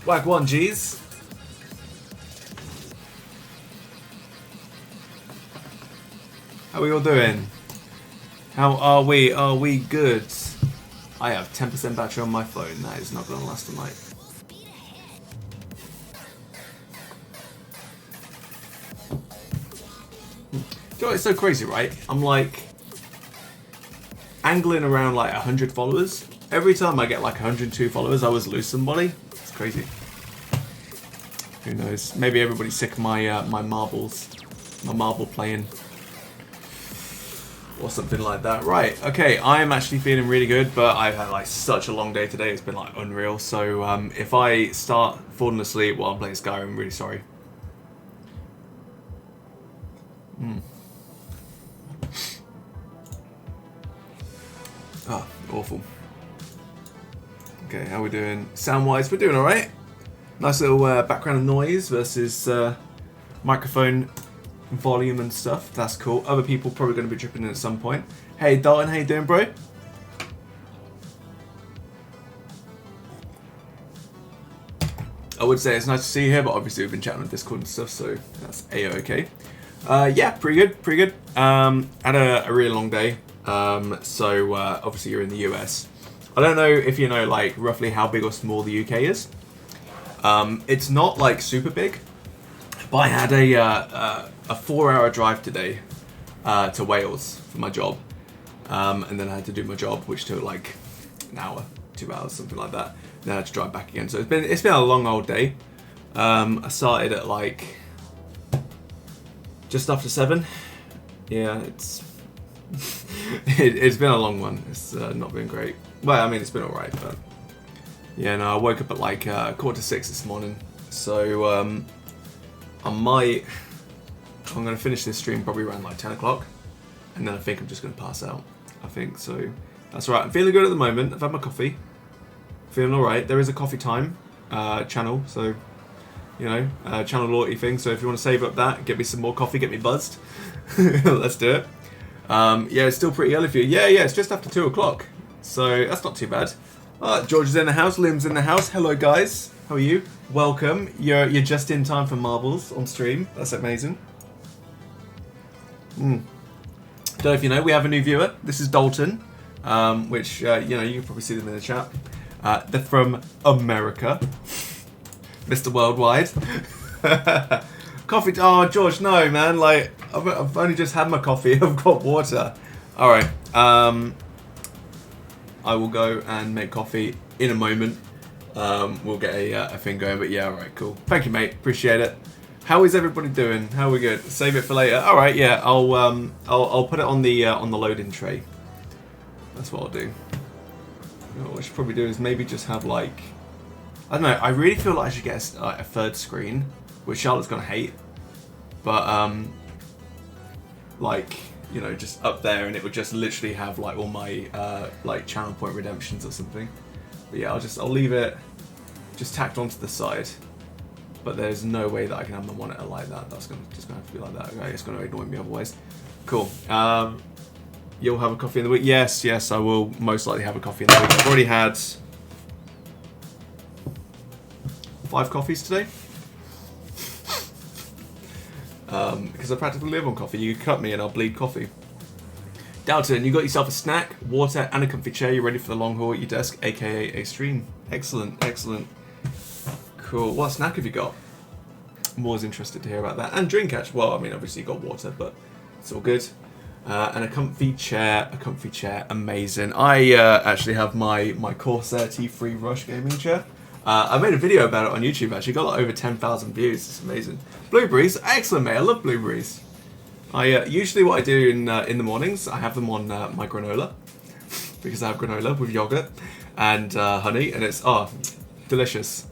Whack one, G's. How are we all doing? How are we? Are we good? I have 10% battery on my phone. That is not going to last tonight. You know, it's so crazy, right? I'm like angling around like 100 followers. Every time I get like 102 followers, I always lose somebody. It's crazy. Who knows? Maybe everybody's sick of my my marbles, my marble playing, or something like that. Right? Okay, I am actually feeling really good, but I've had like such a long day today. It's been like unreal. So if I start falling asleep while I'm playing Skyrim, I'm really sorry. Oh, awful. Okay, how we doing? Sound-wise, we're doing alright. Nice little background noise versus microphone volume and stuff. That's cool. Other people probably going to be dripping in at some point. Hey, Dalton, how you doing, bro? I would say it's nice to see you here, but obviously we've been chatting on Discord and stuff, so that's a-okay. Yeah, pretty good, pretty good. Had a really long day. So obviously you're in the US. I don't know if you know like roughly how big or small the UK is. It's not like super big, but I had a 4-hour drive today to Wales for my job, and then I had to do my job, which took like an hour, 2 hours, something like that. Then I had to drive back again. So it's been a long old day. I started at like just after 7. Yeah, it's been a long one. It's not been great. Well, I mean, it's been alright, but yeah, no, I woke up at like 5:45 this morning. So I'm going to finish this stream probably around like 10 o'clock, and then I think I'm just going to pass out. I think so. That's right. I'm feeling good at the moment. I've had my coffee. Feeling alright. There is a coffee time channel, so you know, channel loyalty thing. So if you want to save up that, get me some more coffee, get me buzzed. Let's do it. Yeah, it's still pretty early for you. Yeah, it's just after 2 o'clock. So that's not too bad. George is in the house, Liam's in the house. Hello guys, how are you? Welcome. You're just in time for marbles on stream. That's amazing. Don't know if you know, we have a new viewer. This is Dalton, which you know, you can probably see them in the chat. They're from America. Mr. Worldwide. Coffee. Oh, George, no, man. Like, I've only just had my coffee. I've got water. All right. I will go and make coffee in a moment. We'll get a thing going. But yeah, all right, cool. Thank you, mate. Appreciate it. How is everybody doing? How are we good? Save it for later. All right. Yeah, I'll put it on the loading tray. That's what I'll do. You know, what I should probably do is maybe just have like, I don't know. I really feel like I should get a third screen, which Charlotte's gonna hate, but like, you know, just up there, and it would just literally have like all my like channel point redemptions or something. But yeah, I'll leave it just tacked onto the side. But there's no way that I can have my monitor like that. That's just gonna have to be like that. Okay, it's gonna annoy me otherwise. Cool. You'll have a coffee in the week. Yes, I will most likely have a coffee in the week. I've already had 5 coffees today. Because I practically live on coffee. You cut me and I'll bleed coffee. Dalton, you got yourself a snack, water, and a comfy chair. You're ready for the long haul at your desk, aka a stream. Excellent, excellent. Cool. What snack have you got? I'm always interested to hear about that. And drink, actually. Well, I mean, obviously you got water, but it's all good. And a comfy chair, amazing. I actually have my Corsair T3 Rush gaming chair. I made a video about it on YouTube, actually. Got like over 10,000 views. It's amazing. Blueberries, excellent, mate. I love blueberries. I usually what I do in the mornings, I have them on my granola, because I have granola with yogurt and honey, and it's delicious.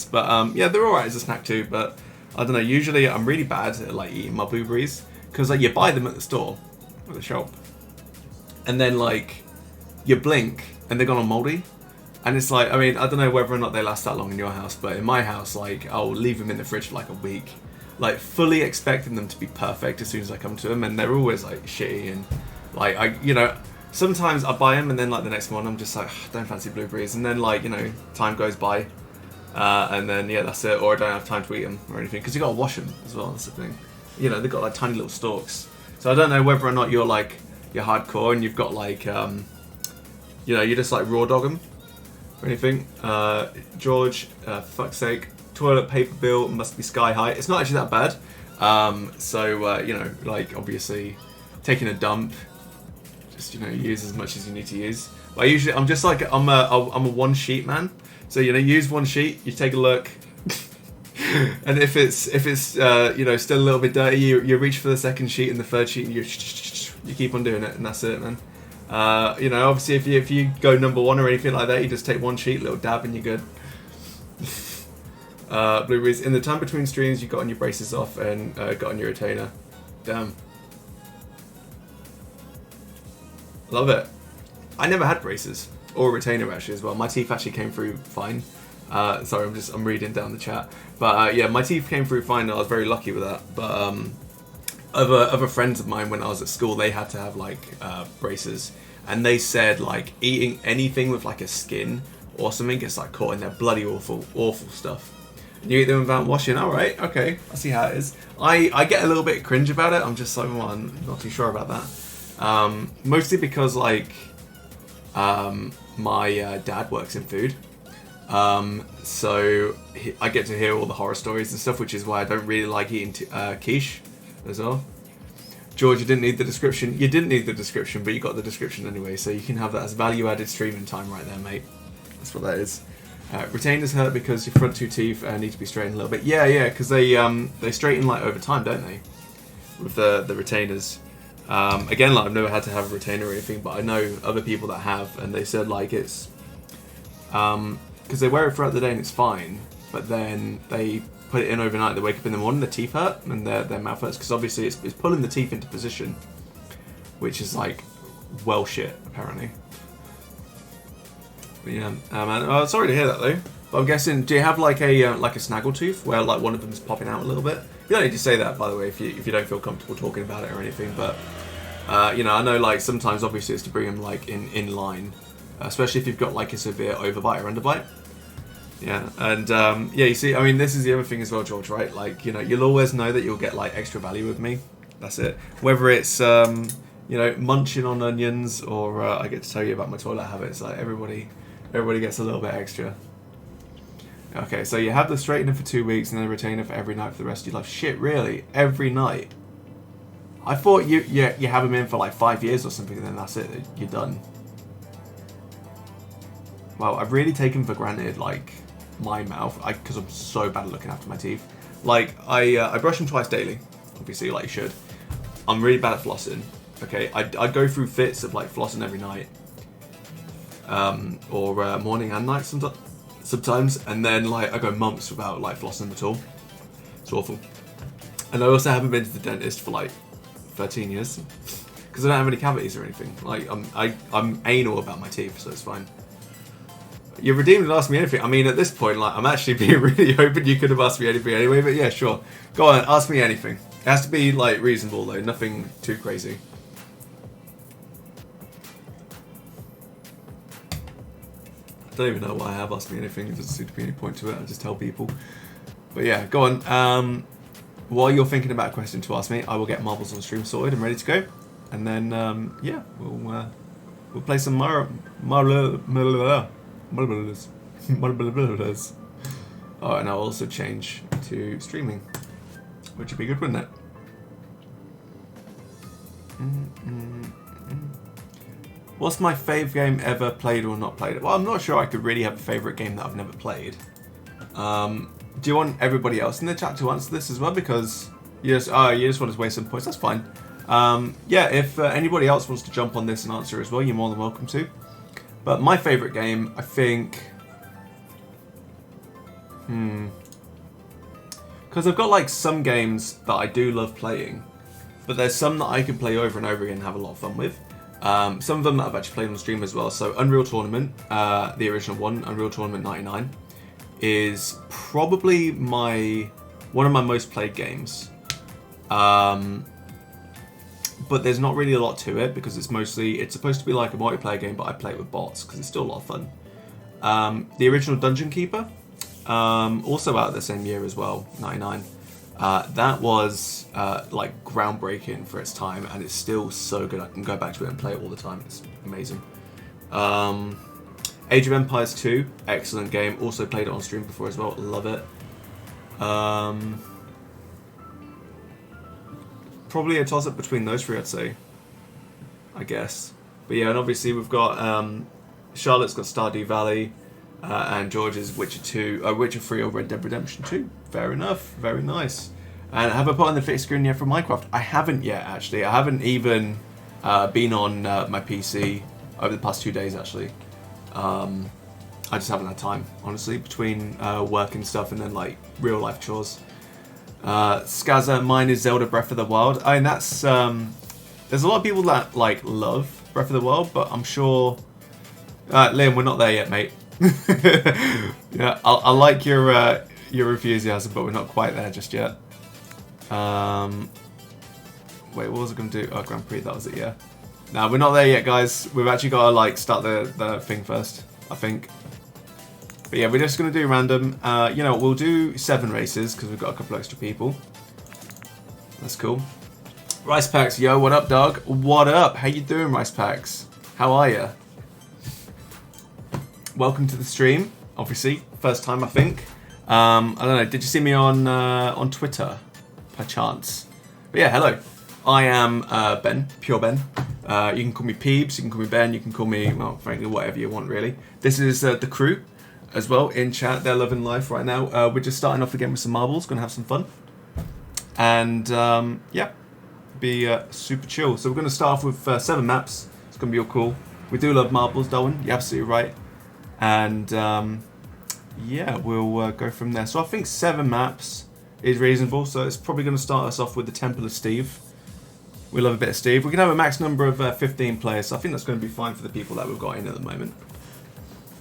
But yeah, they're alright as a snack too. But I don't know. Usually, I'm really bad at like eating my blueberries because like you buy them at the store, at the shop, and then like you blink and they're gone all moldy. And it's like, I mean, I don't know whether or not they last that long in your house, but in my house, like, I'll leave them in the fridge for like a week, like fully expecting them to be perfect as soon as I come to them, and they're always like shitty, and like you know, sometimes I buy them and then like the next morning I'm just like, I don't fancy blueberries, and then like, you know, time goes by, And then yeah, that's it. Or I don't have time to eat them or anything because you got to wash them as well. That's the thing. You know, they've got like tiny little stalks. So I don't know whether or not you're hardcore and you've got like you know, you just like raw dog them or anything. George, for fuck's sake, toilet paper bill must be sky high. It's not actually that bad. So you know, like obviously taking a dump, just, you know, use as much as you need to use. But I'm just like I'm a one sheet man. So you know, use one sheet, you take a look, and if it's you know, still a little bit dirty, you reach for the second sheet and the third sheet, and you keep on doing it, and that's it, man. You know, obviously if you go number one or anything like that, you just take one sheet, little dab, and you're good. Blueberries. In the time between streams, you got on your braces off and got on your retainer. Damn. Love it. I never had braces or a retainer actually as well. My teeth actually came through fine. Sorry, I'm reading down the chat. But yeah, my teeth came through fine and I was very lucky with that. But other friends of mine when I was at school, they had to have like braces. And they said like eating anything with like a skin or something gets like caught in their bloody awful stuff. And you eat them without washing, alright, okay, I see how it is. I get a little bit cringe about it. I'm just like, well, I'm not too sure about that. Mostly because like my dad works in food. So I get to hear all the horror stories and stuff, which is why I don't really like eating quiche as well. George, you didn't need the description. You didn't need the description, but you got the description anyway, so you can have that as value-added streaming time right there, mate. That's what that is. Retainers hurt because your front two teeth need to be straightened a little bit. Yeah, because they straighten like over time, don't they? With the retainers. Again, like I've never had to have a retainer or anything, but I know other people that have, and they said like it's because they wear it throughout the day and it's fine, but then they put it in overnight. They wake up in the morning, their teeth hurt and their mouth hurts because obviously it's pulling the teeth into position, which is like well shit apparently. But yeah, man. Sorry to hear that though. But I'm guessing, do you have like a snaggle tooth where like one of them is popping out a little bit? You don't need to say that, by the way, if you don't feel comfortable talking about it or anything. But you know, I know like sometimes obviously it's to bring them like in line, especially if you've got like a severe overbite or underbite. Yeah, and yeah, you see, I mean, this is the other thing as well, George, right? Like, you know, you'll always know that you'll get like extra value with me. That's it. Whether it's you know, munching on onions or I get to tell you about my toilet habits. Like everybody gets a little bit extra. Okay, so you have the straightener for 2 weeks and then the retainer for every night for the rest of your life. Shit, really? Every night? I thought you have them in for like 5 years or something and then that's it. You're done. Well, I've really taken for granted like my mouth because I'm so bad at looking after my teeth. Like I brush them twice daily, obviously, like you should. I'm really bad at flossing. Okay, I go through fits of like flossing every night, or morning and night sometimes, and then like I go months without like flossing at all. It's awful. And I also haven't been to the dentist for like 13 years because I don't have any cavities or anything. Like I'm anal about my teeth, so it's fine. You're redeemed and asked me anything. I mean, at this point, like I'm actually being really open. You could have asked me anything anyway, but yeah, sure. Go on, ask me anything. It has to be like reasonable though, nothing too crazy. I don't even know why I have asked me anything. It doesn't seem to be any point to it. I just tell people. But yeah, go on. While you're thinking about a question to ask me, I will get marbles on stream sorted and ready to go, and then yeah, we'll play some marbles. Oh, and I'll also change to streaming, which would be good, wouldn't it? What's my favourite game ever played or not played? Well, I'm not sure I could really have a favourite game that I've never played. Do you want everybody else in the chat to answer this as well? Because you just want to waste some points. That's fine. Yeah, if anybody else wants to jump on this and answer as well, you're more than welcome to. But my favourite game, I think... Because I've got like some games that I do love playing, but there's some that I can play over and over again and have a lot of fun with. Some of them that I've actually played on stream as well. So Unreal Tournament, the original one, Unreal Tournament 99, is probably one of my most played games. But there's not really a lot to it because it's supposed to be like a multiplayer game, but I play it with bots because it's still a lot of fun. The original Dungeon Keeper, also out the same year as well, 99. That was like groundbreaking for its time, and it's still so good. I can go back to it and play it all the time. It's amazing. Age of Empires 2, excellent game. Also played it on stream before as well. Love it. Probably a toss-up between those three, I'd say. I guess. But yeah, and obviously we've got Charlotte's got Stardew Valley, and George's Witcher 2, Witcher 3 or Red Dead Redemption 2. Fair enough. Very nice. And have I put on the fixed screen yet for Minecraft? I haven't yet, actually. I haven't even been on my PC over the past 2 days, actually. I just haven't had time, honestly, between work and stuff and then like real life chores. Skaza, mine is Zelda Breath of the Wild. I mean, that's there's a lot of people that like love Breath of the Wild, but I'm sure Liam, we're not there yet, mate. Yeah, I like your enthusiasm, but we're not quite there just yet. Wait, what was I going to do? Oh, Grand Prix, that was it, yeah. No, we're not there yet, guys. We've actually got to like start the thing first, I think. But yeah, we're just going to do random. You know, we'll do 7 races because we've got a couple extra people. That's cool. Rice Packs, yo, what up, dog? What up? How you doing, Rice Packs? How are you? Welcome to the stream. Obviously, first time, I think. I don't know. Did you see me on Twitter, by chance? But yeah, hello. I am Ben, Pure Ben. You can call me Peebs, you can call me Ben, you can call me, well, frankly, whatever you want, really. This is the crew as well in chat. They're loving life right now. We're just starting off again with some marbles, going to have some fun. And, yeah, be super chill. So we're going to start off with 7 maps. It's going to be all cool. We do love marbles, Darwin. You're absolutely right. And, yeah, we'll go from there. So I think 7 maps is reasonable. So it's probably going to start us off with the Temple of Steve. We love a bit of Steve. We can have a max number of 15 players, so I think that's going to be fine for the people that we've got in at the moment.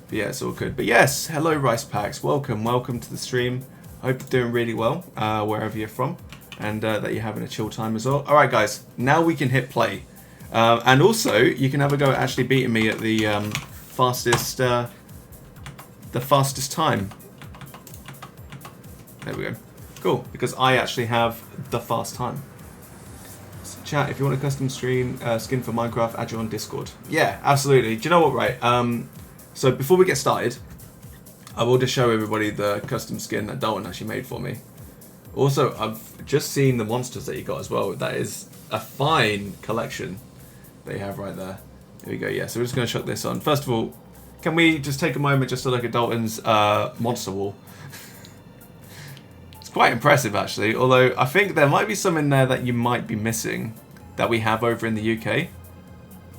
But yeah, it's all good. But yes, hello Rice Packs. Welcome to the stream. I hope you're doing really well, wherever you're from, and that you're having a chill time as well. Alright guys, now we can hit play. And also, you can have a go at actually beating me at the fastest time. There we go. Cool, because I actually have the fast time. Chat, if you want a custom stream skin for Minecraft, add you on Discord. Yeah, absolutely. Do you know what, right? So before we get started, I will just show everybody the custom skin that Dalton actually made for me. Also, I've just seen the monsters that you got as well. That is a fine collection that you have right there. Here we go, yeah. So we're just going to chuck this on. First of all, can we just take a moment just to look at Dalton's monster wall? Quite impressive actually, although I think there might be some in there that you might be missing that we have over in the UK,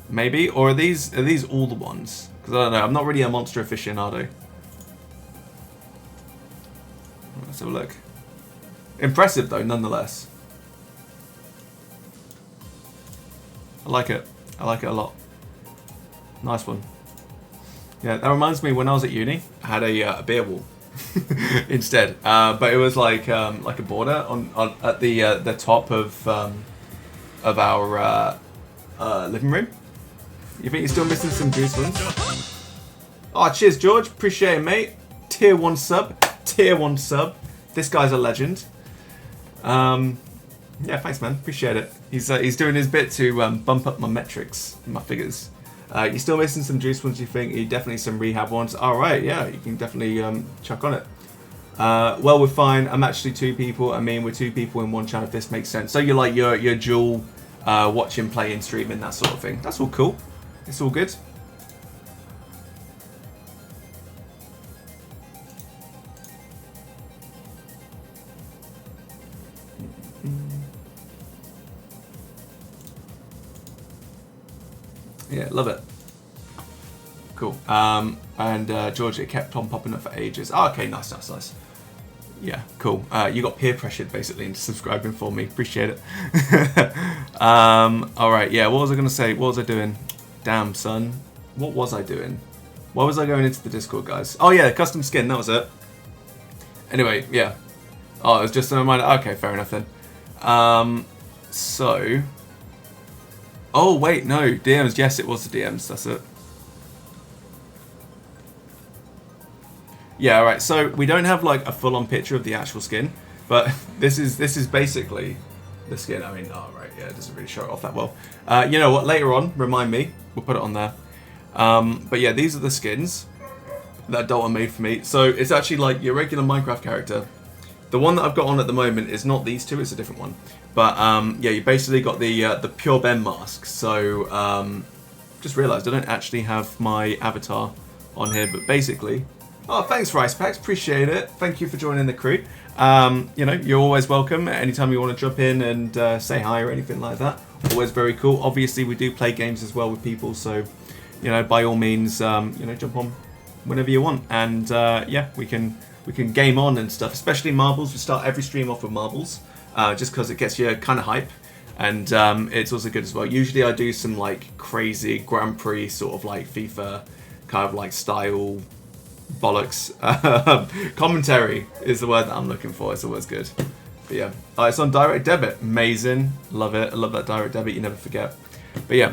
maybe, or are these all the ones? Because I don't know, I'm not really a monster aficionado. Let's have a look. Impressive though, nonetheless. I like it a lot. Nice one. Yeah, that reminds me, when I was at uni, I had a beer wall. Instead, but it was like a border on at the top of our living room. You think you're still missing some juice ones? Oh, cheers, George. Appreciate it, mate. Tier 1 sub. Tier 1 sub. This guy's a legend. Yeah, thanks, man. Appreciate it. He's doing his bit to bump up my metrics, my figures. You're still missing some juice ones, you think? You definitely some rehab ones. Alright, yeah, you can definitely chuck on it. Well, we're fine. I'm actually 2 people. I mean, we're 2 people in one channel, if this makes sense. So you're like your dual watching, playing, streaming, that sort of thing. That's all cool. It's all good. Yeah, love it. Cool. And George, it kept on popping up for ages. Oh, okay, nice. Yeah, cool. You got peer pressured basically into subscribing for me. Appreciate it. All right, yeah. What was I gonna say? What was I doing? Damn, son. What was I doing? Why was I going into the Discord, guys? Oh yeah, custom skin. That was it. Anyway, yeah. Oh, it was just a reminder. Okay, fair enough then. So. Oh wait, no DMs. Yes, it was the DMs. That's it. Yeah, alright, so we don't have like a full-on picture of the actual skin, but this is basically the skin. I mean, oh right, yeah, it doesn't really show it off that well. You know what, later on, remind me, we'll put it on there. But yeah, these are the skins that Dalton made for me. So it's actually like your regular Minecraft character. The one that I've got on at the moment is not these two, it's a different one. But yeah, you basically got the Pure Ben mask. So just realised I don't actually have my avatar on here, but basically... Oh, thanks, Rice Packs. Appreciate it. Thank you for joining the crew. You know, you're always welcome. Anytime you want to jump in and say hi or anything like that. Always very cool. Obviously, we do play games as well with people, so, you know, by all means, you know, jump on whenever you want. And, yeah, we can game on and stuff, especially marbles. We start every stream off with marbles, just because it gets you kind of hype. And it's also good as well. Usually I do some, like, crazy Grand Prix sort of, like, FIFA kind of, like, style... bollocks. Commentary is the word that I'm looking for. It's always good. But yeah, it's on direct debit. Amazing, love it. I love that direct debit. You never forget. But yeah,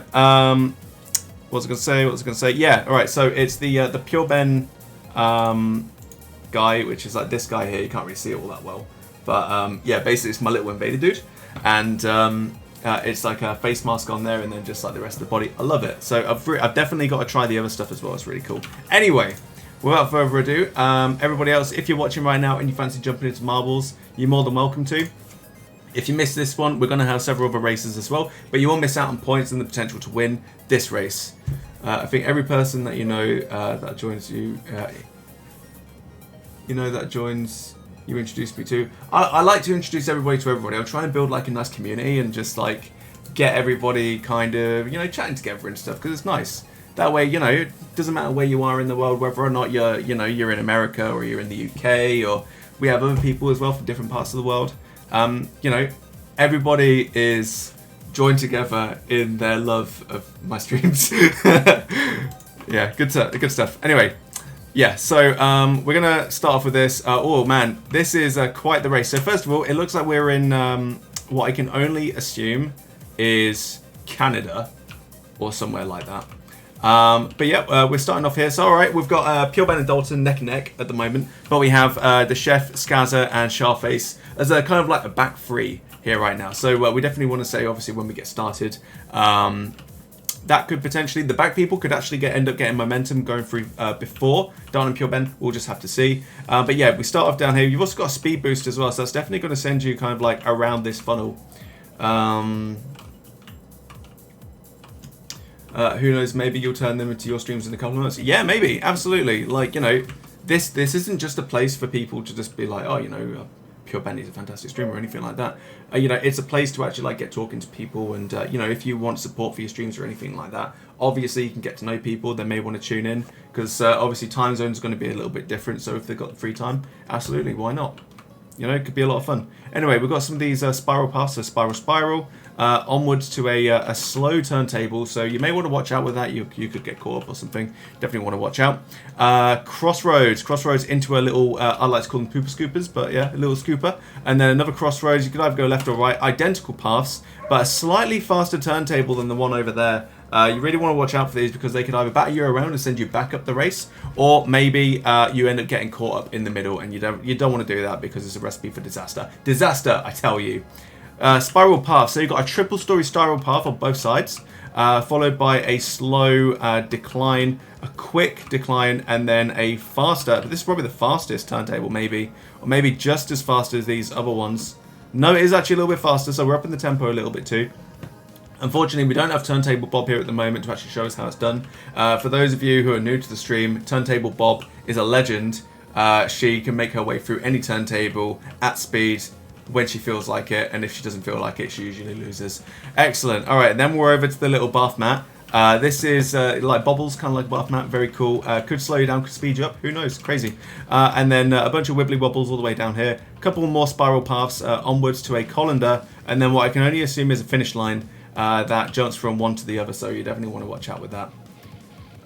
what was I gonna say? Yeah, all right. So it's the Pure Ben guy, which is like this guy here. You can't really see it all that well, but yeah, basically it's my little invader dude, and it's like a face mask on there, and then just like the rest of the body. I love it. So I've definitely got to try the other stuff as well. It's really cool. Anyway. Without further ado, everybody else, if you're watching right now and you fancy jumping into marbles, you're more than welcome to. If you miss this one, we're going to have several other races as well, but you will miss out on points and the potential to win this race. I think every person that you know that joins you, you introduce me to. I like to introduce everybody to everybody. I'm trying to build like a nice community and just like get everybody kind of, you know, chatting together and stuff because it's nice. That way, you know, it doesn't matter where you are in the world, whether or not you're in America or you're in the UK, or we have other people as well from different parts of the world. You know, everybody is joined together in their love of my streams. Yeah, good stuff. Anyway, yeah, so we're going to start off with this. Oh, man, this is quite the race. So first of all, it looks like we're in what I can only assume is Canada or somewhere like that. But yeah, we're starting off here. So alright, we've got Pure Ben and Dalton neck and neck at the moment. But we have the Chef, Skaza and Sharface as a kind of like a back three here right now. So we definitely want to say, obviously, when we get started, that could potentially, the back people could actually end up getting momentum going through before Dalton and Pure Ben. We'll just have to see. But yeah, we start off down here. You've also got a speed boost as well. So that's definitely going to send you kind of like around this funnel. Who knows, maybe you'll turn them into your streams in a couple of months. Yeah, maybe, absolutely. Like, you know, this isn't just a place for people to just be like, oh, you know, Pure Ben is a fantastic streamer or anything like that. You know, it's a place to actually like get talking to people, and you know, if you want support for your streams or anything like that, obviously you can get to know people. They may want to tune in because obviously time zones are going to be a little bit different. So if they've got the free time, absolutely, why not? You know, it could be a lot of fun. Anyway, we've got some of these spiral paths, so spiral, onwards to a slow turntable, so you may want to watch out with that. You could get caught up or something. Definitely want to watch out. Crossroads into a little, I like to call them pooper scoopers, but yeah, a little scooper. And then another crossroads, you could either go left or right, identical paths, but a slightly faster turntable than the one over there. You really want to watch out for these because they could either batter you around and send you back up the race, or maybe you end up getting caught up in the middle, and you don't want to do that because it's a recipe for disaster. Disaster, I tell you. Spiral path. So you've got a triple story spiral path on both sides, followed by a slow decline, a quick decline, and then a faster. But this is probably the fastest turntable, maybe, or maybe just as fast as these other ones. No, it is actually a little bit faster, so we're up in the tempo a little bit too. Unfortunately, we don't have Turntable Bob here at the moment to actually show us how it's done. For those of you who are new to the stream, Turntable Bob is a legend. She can make her way through any turntable at speed when she feels like it, and if she doesn't feel like it, she usually loses. Excellent. All right, and then we're over to the little bath mat. This is like bobbles, kind of like a bath mat. Very cool. Could slow you down, could speed you up. Who knows? Crazy. And then a bunch of wibbly wobbles all the way down here. A couple more spiral paths onwards to a colander, and then what I can only assume is a finish line. That jumps from one to the other, so you definitely want to watch out with that.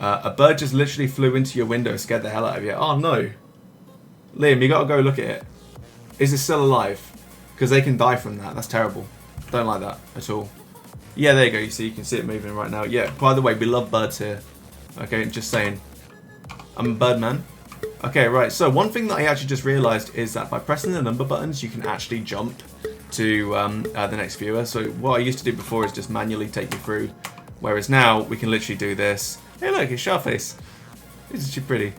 A bird just literally flew into your window, scared the hell out of you. Oh no. Liam, you gotta go look at it. Is it still alive? Because they can die from that. That's terrible. Don't like that at all. Yeah, there you go. You see it moving right now. Yeah, by the way, we love birds here. Okay, just saying. I'm a bird man. Okay, right. So one thing that I actually just realised is that by pressing the number buttons, you can actually jump to the next viewer. So what I used to do before is just manually take you through, whereas now we can literally do this. Hey, look, it's Sharface. Isn't she pretty?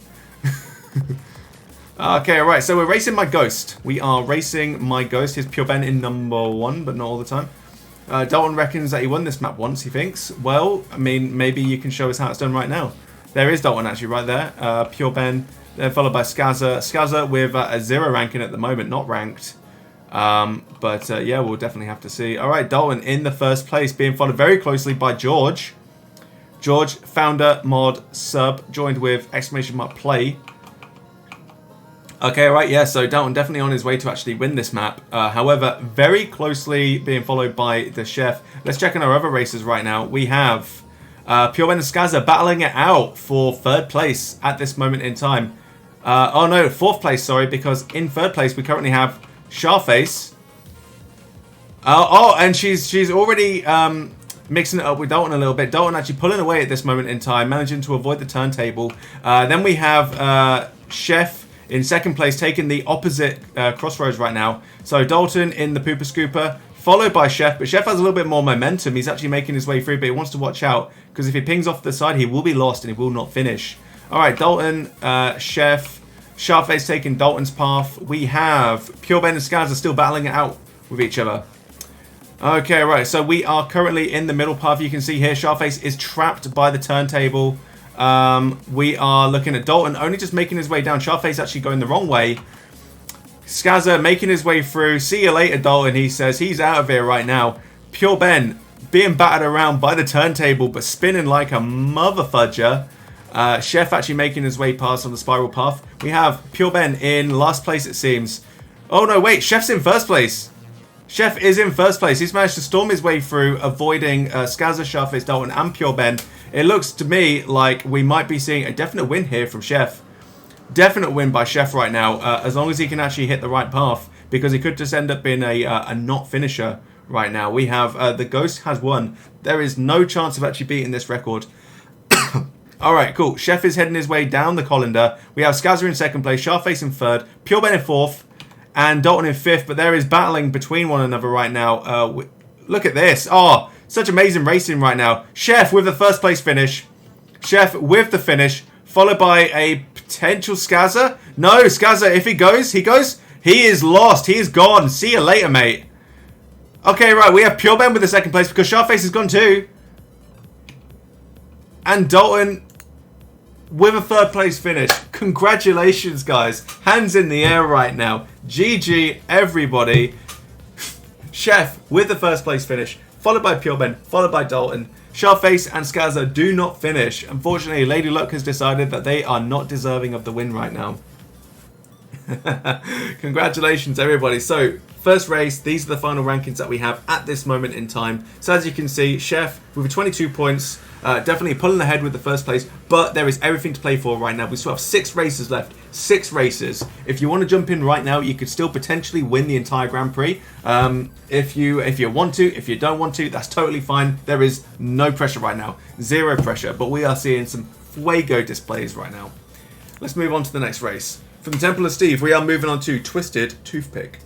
Okay, right. So we're racing my Ghost. We are racing my Ghost. Here's Pure Ben in number 1, but not all the time. Dalton reckons that he won this map once, he thinks. Well, I mean, maybe you can show us how it's done right now. There is Dalton actually right there. Pure Ben. Then followed by Skazza. Skazza with a 0 ranking at the moment, not ranked. But yeah, we'll definitely have to see. Alright, Dalton in the first place, being followed very closely by George. George, founder, mod, sub, joined with exclamation mark play. Okay, right, yeah, so Dalton definitely on his way to actually win this map. However, very closely being followed by the Chef. Let's check on our other races right now. We have Pure Ben and Skazza battling it out for 3rd place at this moment in time. Oh no, 4th place, sorry, because in 3rd place we currently have Sharface. Oh, and she's already mixing it up with Dalton a little bit. Dalton actually pulling away at this moment in time, managing to avoid the turntable. Then we have Chef in 2nd place, taking the opposite crossroads right now. So Dalton in the Pooper Scooper, followed by Chef, but Chef has a little bit more momentum. He's actually making his way through, but he wants to watch out, because if he pings off the side, he will be lost and he will not finish. Alright, Dalton, Chef, Sharface taking Dalton's path. We have Pure Ben and Skazza still battling it out with each other. Okay, right, so we are currently in the middle path. You can see here, Sharface is trapped by the turntable. We are looking at Dalton only just making his way down. Sharface actually going the wrong way. Skazza making his way through. See you later, Dalton, he says. He's out of here right now. Pure Ben being battered around by the turntable, but spinning like a mother fudger. Chef actually making his way past on the spiral path. We have Pure Ben in last place, it seems. Oh no, wait, Chef's in 1st place. Chef is in 1st place. He's managed to storm his way through, avoiding Skazza, Sharface, Dalton, and Pure Ben. It looks to me like we might be seeing a definite win here from Chef. Definite win by Chef right now, as long as he can actually hit the right path, because he could just end up being a not finisher right now. We have the Ghost has won. There is no chance of actually beating this record. Alright, cool. Chef is heading his way down the colander. We have Skazza in 2nd place, Sharface in 3rd, Pure Ben in 4th, and Dalton in 5th, but there is battling between one another right now. Look at this. Oh, such amazing racing right now. Chef with the 1st place finish. Chef with the finish, followed by a potential Skazza. No, Skazza, if he goes. He is lost. He is gone. See you later, mate. Okay, right, we have Pure Ben with the 2nd place because Sharface has gone too. And Dalton with a 3rd place finish. Congratulations, guys. Hands in the air right now. GG, everybody. Chef with the 1st place finish, followed by Pure Ben, followed by Dalton. Sharface and Skazza do not finish. Unfortunately, Lady Luck has decided that they are not deserving of the win right now. Congratulations, everybody. So, first race, these are the final rankings that we have at this moment in time. So, as you can see, Chef with 22 points, definitely pulling ahead with the 1st place, but there is everything to play for right now. We still have 6 races left. 6 races. If you want to jump in right now, you could still potentially win the entire Grand Prix. If you want to, if you don't want to, that's totally fine. There is no pressure right now. 0 pressure, but we are seeing some fuego displays right now. Let's move on to the next race. From the Temple of Steve, we are moving on to Twisted Toothpick.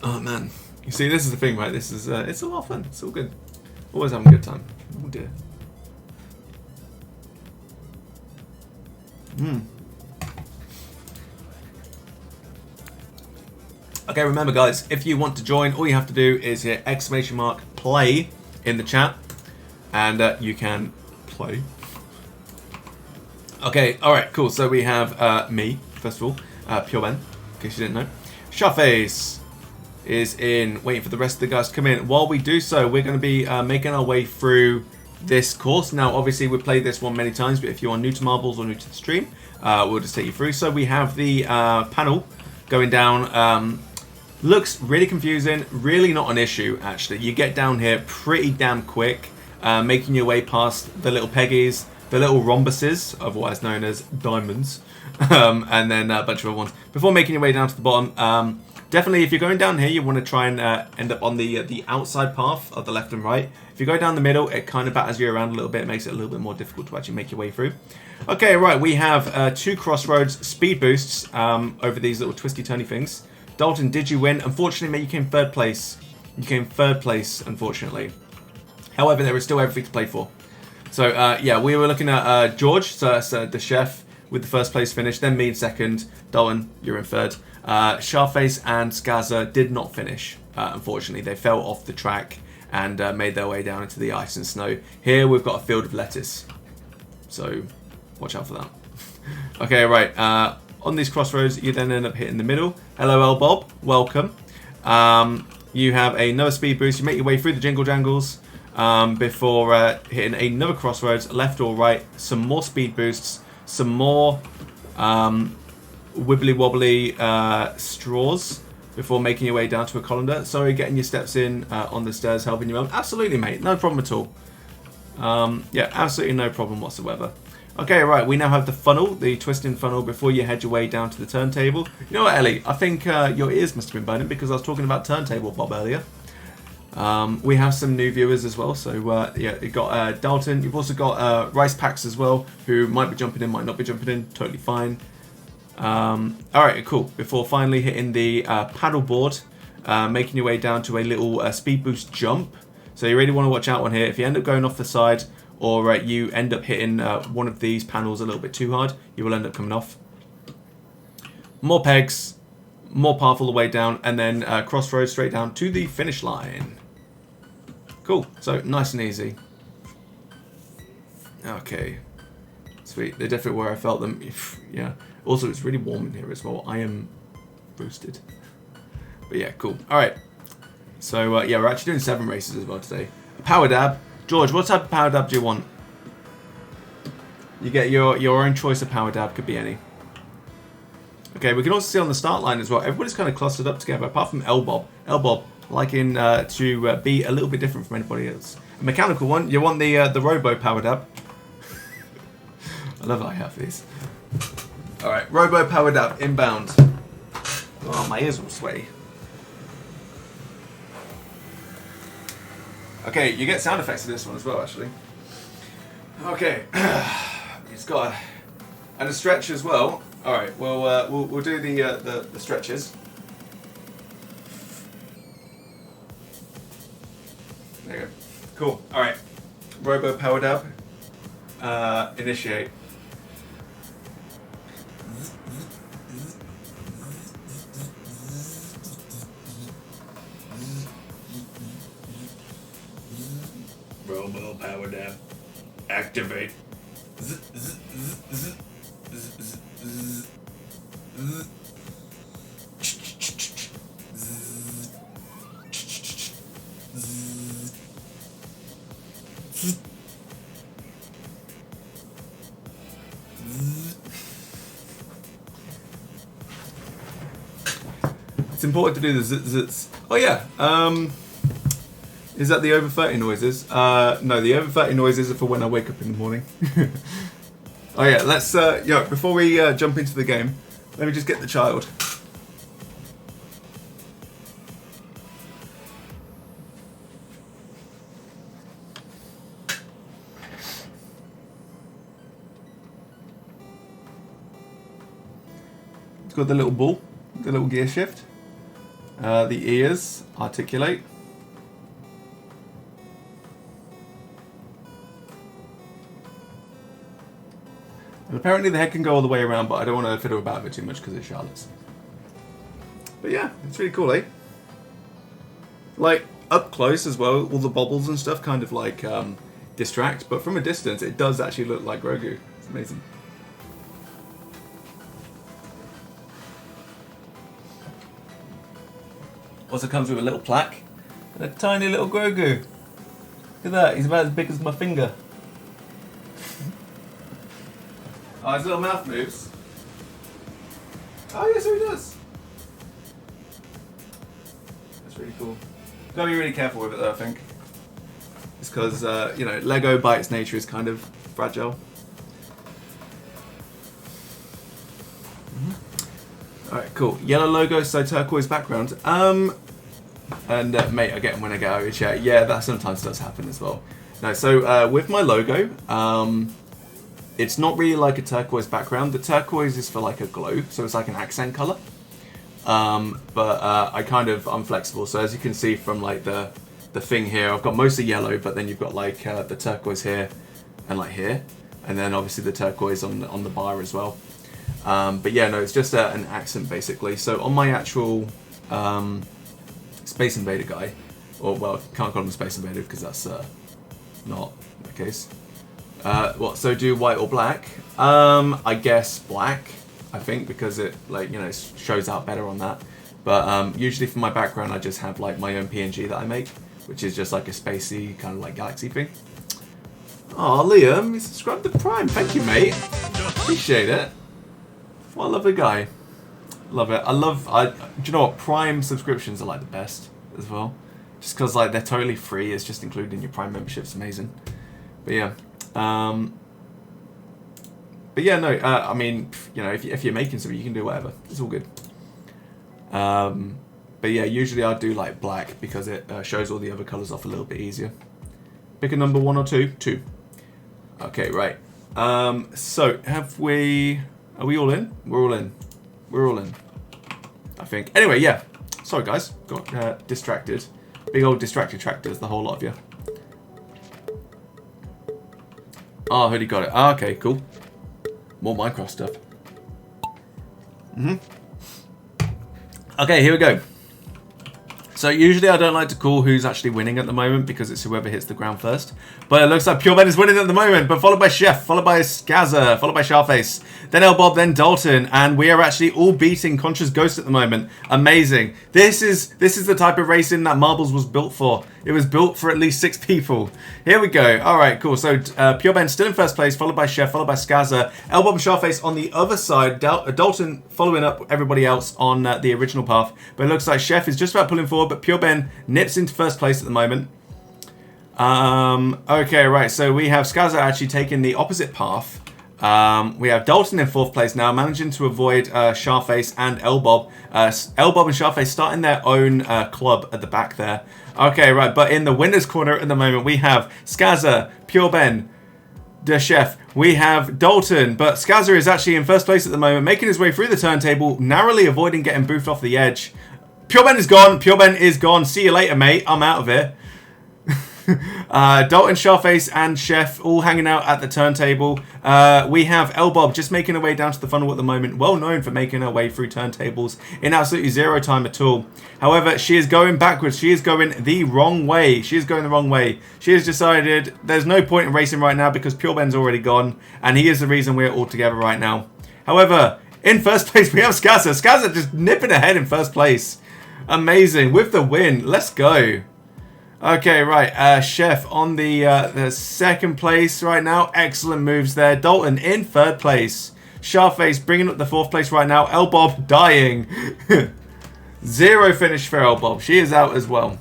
Oh man, you see, this is the thing, right? This is it's a lot of fun. It's all good. Always having a good time. Oh dear. Okay, remember guys, if you want to join, all you have to do is hit exclamation mark play in the chat, and you can play. Okay, alright, cool. So we have me, first of all, Pure Ben, in case you didn't know. Sharface is in, waiting for the rest of the guys to come in. While we do so, we're going to be making our way through this course. Now, obviously, we've played this one many times, but if you are new to Marbles or new to the stream, we'll just take you through. So we have the panel going down. Looks really confusing, really not an issue, actually. You get down here pretty damn quick, making your way past the little peggies, the little rhombuses, otherwise known as diamonds, and then a bunch of other ones. Before making your way down to the bottom, Definitely, if you're going down here, you want to try and end up on the outside path of the left and right. If you go down the middle, it kind of batters you around a little bit. It makes it a little bit more difficult to actually make your way through. Okay, right, we have 2 crossroads speed boosts over these little twisty-turny things. Dalton, did you win? Unfortunately, mate, you came 3rd place. You came 3rd place, unfortunately. However, there is still everything to play for. So, yeah, we were looking at George, so that's the chef, with the 1st place finish. Then me in 2nd. Dalton, you're in 3rd. Sharface and Skaza did not finish, unfortunately. They fell off the track and made their way down into the ice and snow. Here we've got a field of lettuce, so watch out for that. Okay, right, on these crossroads you then end up hitting the middle. Hello L Bob, welcome. You have another speed boost. You make your way through the jingle jangles before hitting another crossroads, left or right. Some more speed boosts, some more wibbly wobbly straws before making your way down to a colander. Sorry, getting your steps in on the stairs, helping you out. Absolutely, mate, no problem at all. Yeah, absolutely no problem whatsoever. Okay, right, we now have the funnel, the twisting funnel, before you head your way down to the turntable. You know what, Ellie? I think your ears must have been burning because I was talking about turntable Bob earlier. We have some new viewers as well, so yeah, you've got Dalton. You've also got Rice Packs as well, who might be jumping in, might not be jumping in. Totally fine. Alright, cool. Before finally hitting the paddle board, making your way down to a little speed boost jump. So you really want to watch out on here. If you end up going off the side, or you end up hitting one of these panels a little bit too hard, you will end up coming off. More pegs, more path all the way down, and then crossroads straight down to the finish line. Cool, so nice and easy. Okay, sweet. They're definitely where I felt them. Yeah. Also, it's really warm in here as well. I am roasted. But yeah, cool. Alright. So, yeah, we're actually doing 7 races as well today. Power dab. George, what type of power dab do you want? You get your own choice of power dab. Could be any. Okay, we can also see on the start line as well. Everybody's kind of clustered up together, apart from L Bob. L Bob, liking to be a little bit different from anybody else. A mechanical one. You want the Robo power dab. I love how I have these. Alright, Robo powered up, inbound. Oh, my ears will sweaty. Okay, you get sound effects in this one as well, actually. Okay, it's got a stretch as well. Alright, we'll do the stretches. There you go. Cool. Alright, Robo powered up. Initiate. Robo power dab. Activate. It's important to do the zits. Oh yeah. Is that the over 30 noises? No, the over 30 noises are for when I wake up in the morning. Oh yeah, let's before we jump into the game, let me just get the child. It's got the little ball, the little gear shift. The ears articulate. And apparently the head can go all the way around, but I don't want to fiddle about it too much because it's Charlotte's. But yeah, it's really cool, eh? Like, up close as well, all the bobbles and stuff kind of like distract, but from a distance it does actually look like Grogu. It's amazing. Also comes with a little plaque and a tiny little Grogu. Look at that, he's about as big as my finger. Oh, his little mouth moves. Oh, yeah, so he does. That's really cool. Gotta be really careful with it, though, I think. It's because, you know, Lego by its nature is kind of fragile. Alright, cool. Yellow logo, so turquoise background. And mate, I get them when I get out of chat. Yeah, that sometimes does happen as well. No, so with my logo, it's not really like a turquoise background. The turquoise is for like a glow, so it's like an accent color. But I'm flexible. So as you can see from like the thing here, I've got mostly yellow, but then you've got like the turquoise here and like here, and then obviously the turquoise on the bar as well. But yeah, no, it's just an accent basically. So on my actual Space Invader guy, or well, can't call him a Space Invader because that's not the case. So do white or black? I guess black, I think, because it shows out better on that. But usually for my background, I just have like my own PNG that I make, which is just like a spacey kind of like galaxy thing. Oh, Liam, you subscribed to Prime. Thank you, mate. Appreciate it. What a lovely guy. Love it. Do you know what? Prime subscriptions are like the best as well. Just because like they're totally free. It's just included in your Prime membership. It's amazing. But yeah. I mean, you know, if you're making something, you can do whatever. It's all good. But yeah, usually I do like black because it shows all the other colours off a little bit easier. Pick a number, 1 or 2? 2. Okay, right. So have we? Are we all in? We're all in. We're all in, I think. Anyway, yeah. Sorry, guys. Got distracted. Big old distracted tractors, the whole lot of you. Oh, Hoodie got it. Oh, okay, cool. More Minecraft stuff. Okay, here we go. So usually I don't like to call who's actually winning at the moment because it's whoever hits the ground first. But it looks like PureBen is winning at the moment, but followed by Chef, followed by Skazza, followed by Sharface, then Elbob, then Dalton, and we are actually all beating Contra's Ghost at the moment. Amazing. This is the type of racing that Marbles was built for. It was built for at least 6 people. Here we go. All right, cool. So PureBen still in first place, followed by Chef, followed by Skazza, Elbob and Sharface on the other side. Dalton following up everybody else on the original path. But it looks like Chef is just about pulling forward, but PureBen nips into first place at the moment. Okay, right. So we have Skazza actually taking the opposite path. We have Dalton in 4th place now, managing to avoid Sharface and Elbob. Elbob and Sharface starting their own club at the back there. Okay, right. But in the winner's corner at the moment, we have Skazza, PureBen, the Chef. We have Dalton, but Skazza is actually in first place at the moment, making his way through the turntable, narrowly avoiding getting boofed off the edge. PureBen is gone. PureBen is gone. See you later, mate. I'm out of here. Dalton, Sharface, and Chef all hanging out at the turntable. We have Elbob just making her way down to the funnel at the moment, well known for making her way through turntables in absolutely 0 time at all. However, she is going backwards. She is going the wrong way. She is going the wrong way. She has decided there's no point in racing right now because PureBen's already gone, and he is the reason we're all together right now. However, in first place, we have Skazza. Skazza just nipping ahead in first place. Amazing. With the win. Let's go. Okay, right. Chef on the 2nd place right now. Excellent moves there. Dalton in 3rd place. Sharface bringing up the 4th place right now. Elbob dying. 0 finish for Elbob. She is out as well.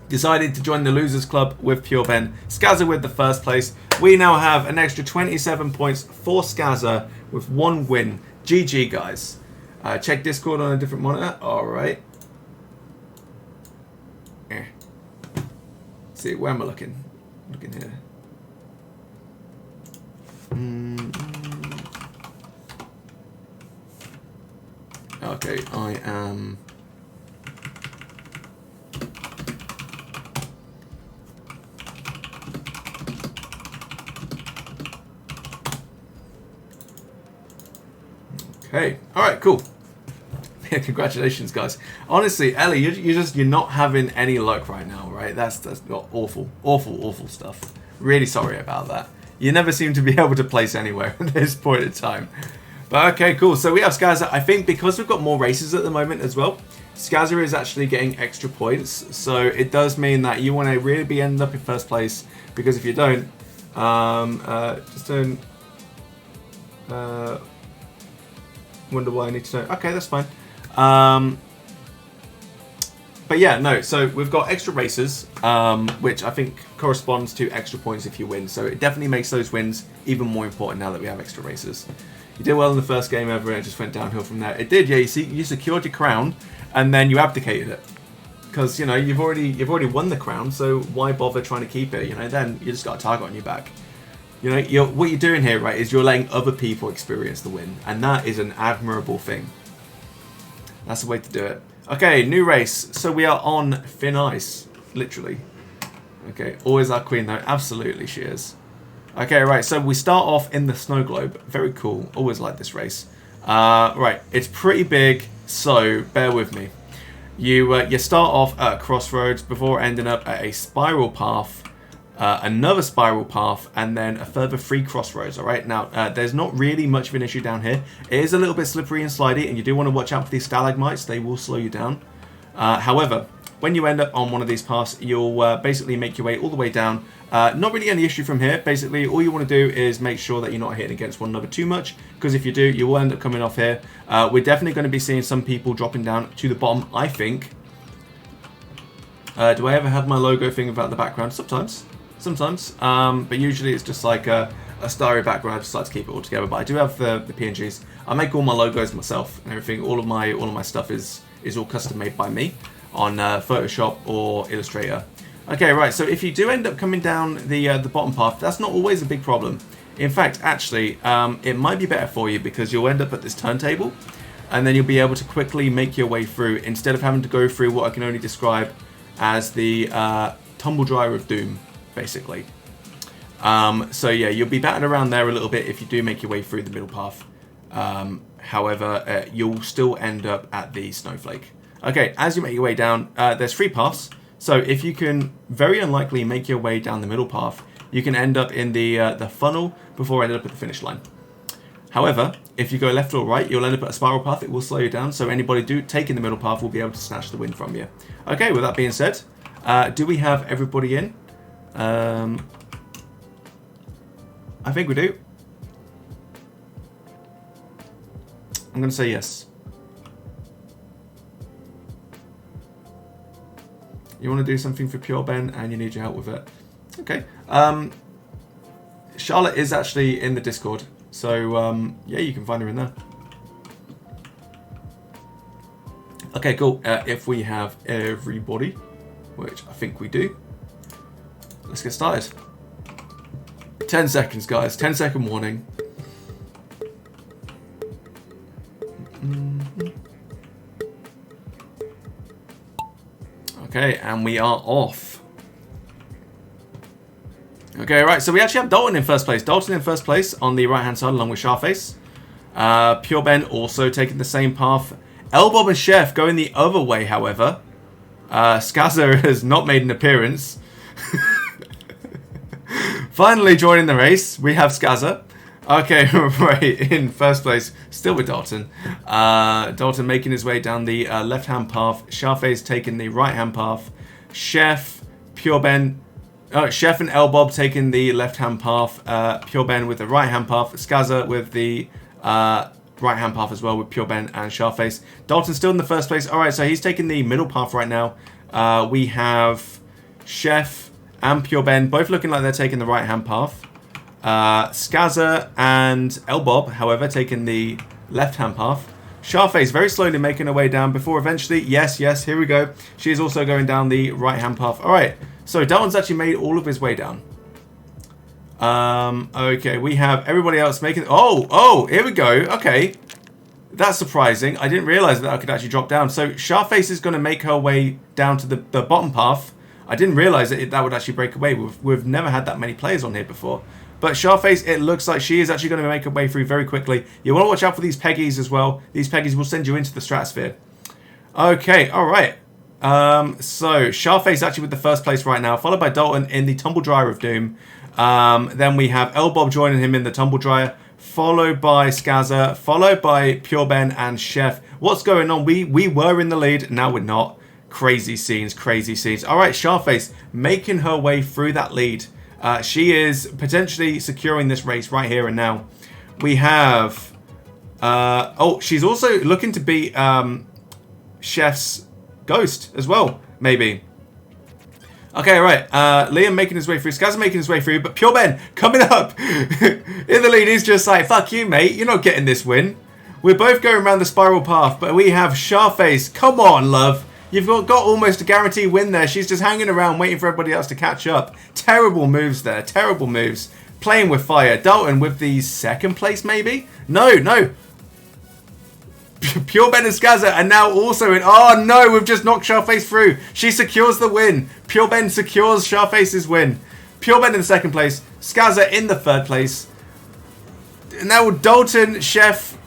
Decided to join the Losers Club with PureBen. Skazza with the 1st place. We now have an extra 27 points for Skazza with 1 win. GG, guys. Check Discord on a different monitor. All right. See, where am I looking? Looking here. Okay, I am. Okay. All right. Cool. Yeah, congratulations, guys. Honestly, Ellie, you're not having any luck right now, right? That's awful stuff. Really sorry about that. You never seem to be able to place anywhere at this point in time. But okay, cool. So we have Skazza. I think because we've got more races at the moment as well, Skazza is actually getting extra points. So it does mean that you want to really be end up in first place, because if you don't, just don't wonder why I need to know. Okay, that's fine. But yeah, no, so we've got extra races, which I think corresponds to extra points if you win. So it definitely makes those wins even more important now that we have extra races. You did well in the first game ever, and it just went downhill from there. It did, yeah. You see, you secured your crown, and then you abdicated it. Because, you know, you've already won the crown, so why bother trying to keep it? You know, then you just got a target on your back. You know, what you're doing here, right, is you're letting other people experience the win. And that is an admirable thing. That's the way to do it. Okay, new race. So we are on thin ice, literally. Okay, always our queen, though. Absolutely, she is. Okay, right, so we start off in the snow globe. Very cool. Always like this race. Right, it's pretty big, so bear with me. You start off at a crossroads before ending up at a spiral path, another spiral path, and then a further 3 crossroads. All right, now there's not really much of an issue down here. It is a little bit slippery and slidey, and you do want to watch out for these stalagmites. They will slow you down. However, when you end up on one of these paths, you'll basically make your way all the way down. Not really any issue from here. Basically, all you want to do is make sure that you're not hitting against one another too much, because if you do, you will end up coming off here. We're definitely going to be seeing some people dropping down to the bottom, I think. Do I ever have my logo thing about the background? Sometimes. But usually it's just like a starry background. I just like to keep it all together. But I do have the PNGs. I make all my logos myself and everything. All of my stuff is all custom made by me on Photoshop or Illustrator. Okay, right, so if you do end up coming down the bottom path, that's not always a big problem. In fact, actually, it might be better for you because you'll end up at this turntable, and then you'll be able to quickly make your way through instead of having to go through what I can only describe as the tumble dryer of doom, basically. So yeah, you'll be battered around there a little bit if you do make your way through the middle path. However, you'll still end up at the snowflake. Okay, as you make your way down, there's 3 paths. So if you can very unlikely make your way down the middle path, you can end up in the funnel before ending up at the finish line. However, if you go left or right, you'll end up at a spiral path. It will slow you down, so anybody taking the middle path will be able to snatch the win from you. Okay, with that being said, do we have everybody in? I think we do. I'm going to say yes. You want to do something for Pure Ben and you need your help with it. Okay. Charlotte is actually in the Discord. So, yeah, you can find her in there. Okay, cool. If we have everybody, which I think we do, let's get started. 10 seconds, guys. 10-second warning. Okay, and we are off. Okay, right, so we actually have Dalton in first place. Dalton in first place on the right-hand side along with Sharface. Pure Ben also taking the same path. Elbob and Chef going the other way, however. Skaza has not made an appearance. Finally joining the race, we have Skaza. Okay, right, in first place, still with Dalton. Dalton making his way down the left-hand path. Sharface taking the right-hand path. Chef, Pure Ben, Chef and Elbob taking the left-hand path. Pure Ben with the right-hand path. Skaza with the right-hand path as well with Pure Ben and Sharface. Dalton still in the first place. All right, so he's taking the middle path right now. We have Chef and Pure Ben both looking like they're taking the right-hand path. Skaza and Elbob, however, taking the left-hand path. Sharface very slowly making her way down before eventually, yes, here we go. She is also going down the right-hand path. All right, so Dalton's actually made all of his way down. Okay, we have everybody else making... Oh, here we go. Okay, that's surprising. I didn't realize that I could actually drop down. So Sharface is going to make her way down to the bottom path. I didn't realize that would actually break away. We've never had that many players on here before. But Sharface, it looks like she is actually going to make her way through very quickly. You want to watch out for these Peggies as well. These Peggies will send you into the stratosphere. Okay, all right. So Sharface actually with the first place right now, followed by Dalton in the Tumble Dryer of Doom. Then we have Elbob joining him in the Tumble Dryer, followed by Skaza, followed by Pure Ben and Chef. What's going on? We were in the lead, now we're not. Crazy scenes, crazy scenes. All right, Sharface making her way through that lead. She is potentially securing this race right here and now. We have... she's also looking to beat Chef's Ghost as well, maybe. Okay, right. Liam making his way through. Skaz making his way through. But Pure Ben coming up in the lead. He's just like, fuck you, mate. You're not getting this win. We're both going around the spiral path. But we have Sharface. Come on, love. You've got almost a guaranteed win there. She's just hanging around waiting for everybody else to catch up. Terrible moves there. Terrible moves. Playing with fire. Dalton with the second place, maybe? No. Pure Ben and Skazza are now also in. Oh no, we've just knocked Sharface through. She secures the win. Pure Ben secures Sharface's win. Pure Ben in the second place. Skazza in the third place. Now Dalton, Chef,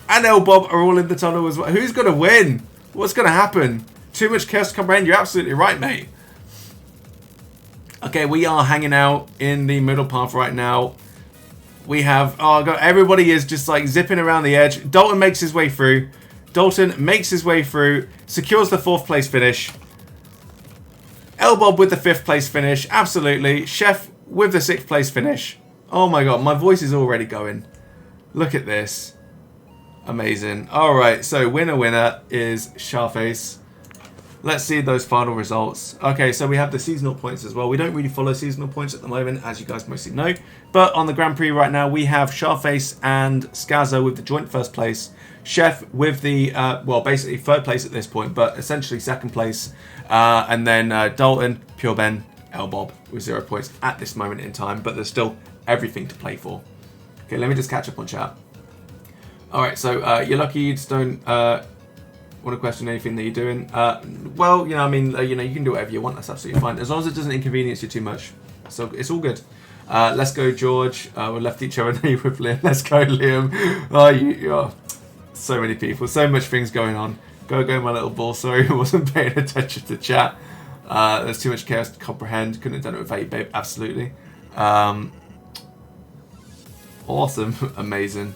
and Elbob are all in the tunnel as well. Who's going to win? What's going to happen? Too much chaos to comprehend. You're absolutely right, mate. Okay, we are hanging out in the middle path right now. We have, oh god, everybody is just like zipping around the edge. Dalton makes his way through. Dalton makes his way through, secures the 4th place finish. Elbob with the 5th place finish, absolutely. Chef with the 6th place finish. Oh my god, my voice is already going. Look at this. Amazing. Alright, so winner is Sharface. Let's see those final results. Okay, so we have the seasonal points as well. We don't really follow seasonal points at the moment, as you guys mostly know. But on the Grand Prix right now, we have Sharface and Skazza with the joint 1st place. Chef with the, well, basically 3rd place at this point, but essentially 2nd place. And then Dalton, Pure Ben, Elbob with 0 points at this moment in time. But there's still everything to play for. Okay, let me just catch up on chat. Alright, so you're lucky you just don't... want to question anything that you're doing? Well, you know, I mean, you know, you can do whatever you want. That's absolutely fine, as long as it doesn't inconvenience you too much. So it's all good. Let's go, George. We left each other with Liam. Let's go, Liam. Oh, so many people, so much things going on. Go, my little ball. Sorry, I wasn't paying attention to chat. There's too much chaos to comprehend. Couldn't have done it without you, babe. Absolutely. Awesome, amazing,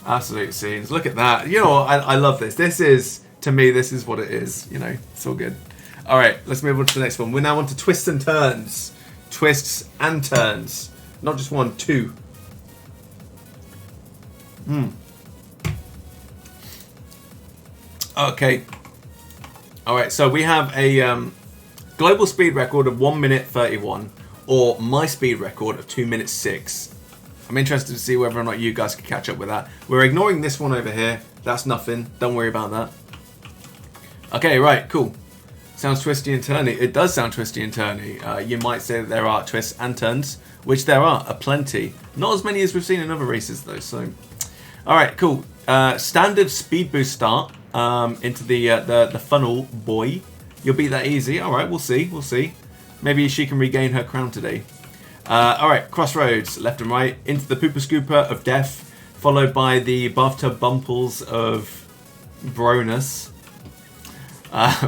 absolute scenes. Look at that. You know, I love this. This is. To me, this is what it is. You know, it's all good. All right, let's move on to the next one. We're now on to twists and turns. Twists and turns. Not just 1, 2. Okay. All right, so we have a global speed record of 1 minute 31, or my speed record of 2 minutes 6. I'm interested to see whether or not you guys can catch up with that. We're ignoring this one over here. That's nothing. Don't worry about that. Okay, right, cool. Sounds twisty and turny. It does sound twisty and turny. You might say that there are twists and turns, which there are aplenty. Not as many as we've seen in other races, though. So, all right, cool. Standard speed boost start into the funnel boy. You'll beat that easy. All right, we'll see. We'll see. Maybe she can regain her crown today. All right, crossroads, left and right, into the pooper scooper of death, followed by the bathtub bumples of bronus.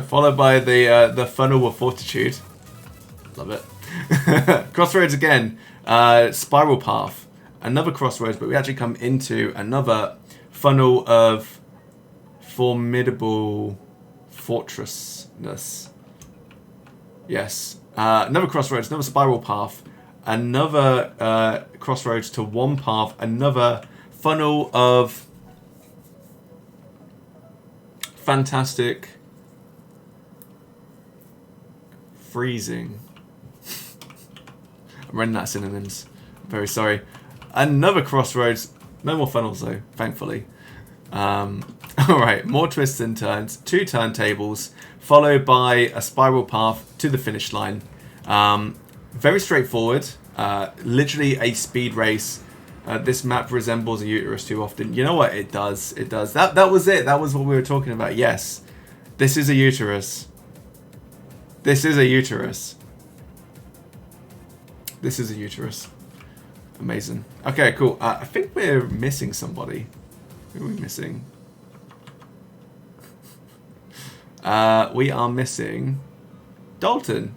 Followed by the funnel of fortitude. Love it. Crossroads again. Spiral path. Another crossroads, but we actually come into another funnel of formidable fortressness. Yes. Another crossroads, another spiral path. Another crossroads to one path. Another funnel of fantastic... freezing. I'm running out of synonyms. I'm very sorry. Another crossroads. No more funnels though, thankfully. Alright, more twists and turns. 2 turntables, followed by a spiral path to the finish line. Very straightforward. Literally a speed race. This map resembles a uterus too often. You know what? It does. It does. That was it. That was what we were talking about. Yes. This is a uterus. This is a uterus. This is a uterus. Amazing. Okay, cool. I think we're missing somebody. Who are we missing? We are missing Dalton,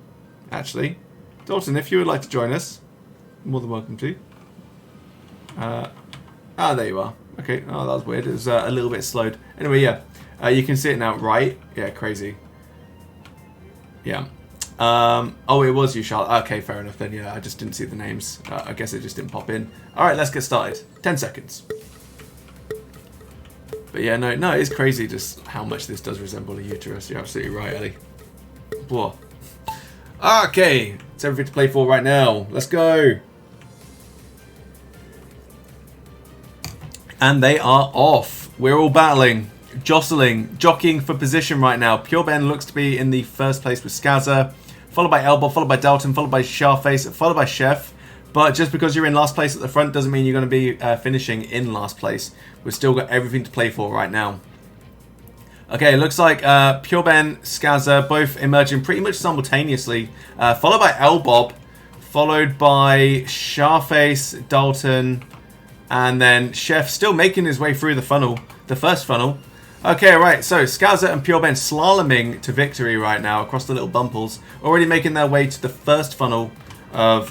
actually. Dalton, if you would like to join us, more than welcome to. There you are. Okay, oh, that was weird. It was a little bit slowed. Anyway, yeah. You can see it now, right? Yeah, crazy. Yeah. Oh, it was you, Charlotte. Okay, fair enough then. Yeah, I just didn't see the names. I guess it just didn't pop in. All right, let's get started. 10 seconds. But yeah, no, it's crazy just how much this does resemble a uterus. You're absolutely right, Ellie. Whoa. Okay, it's everything to play for right now. Let's go. And they are off. We're all battling, jostling, jockeying for position right now. Pure Ben looks to be in the first place with Skazza, followed by Elbow, followed by Dalton, followed by Sharface, followed by Chef. But just because you're in last place at the front doesn't mean you're going to be finishing in last place. We've still got everything to play for right now. Okay, it looks like Pure Ben, Skazza, both emerging pretty much simultaneously. Followed by Elbob, followed by Sharface, Dalton, and then Chef still making his way through the funnel, the first funnel. Okay, right, so Skazza and Pure Ben slaloming to victory right now across the little bumples. Already making their way to the first funnel of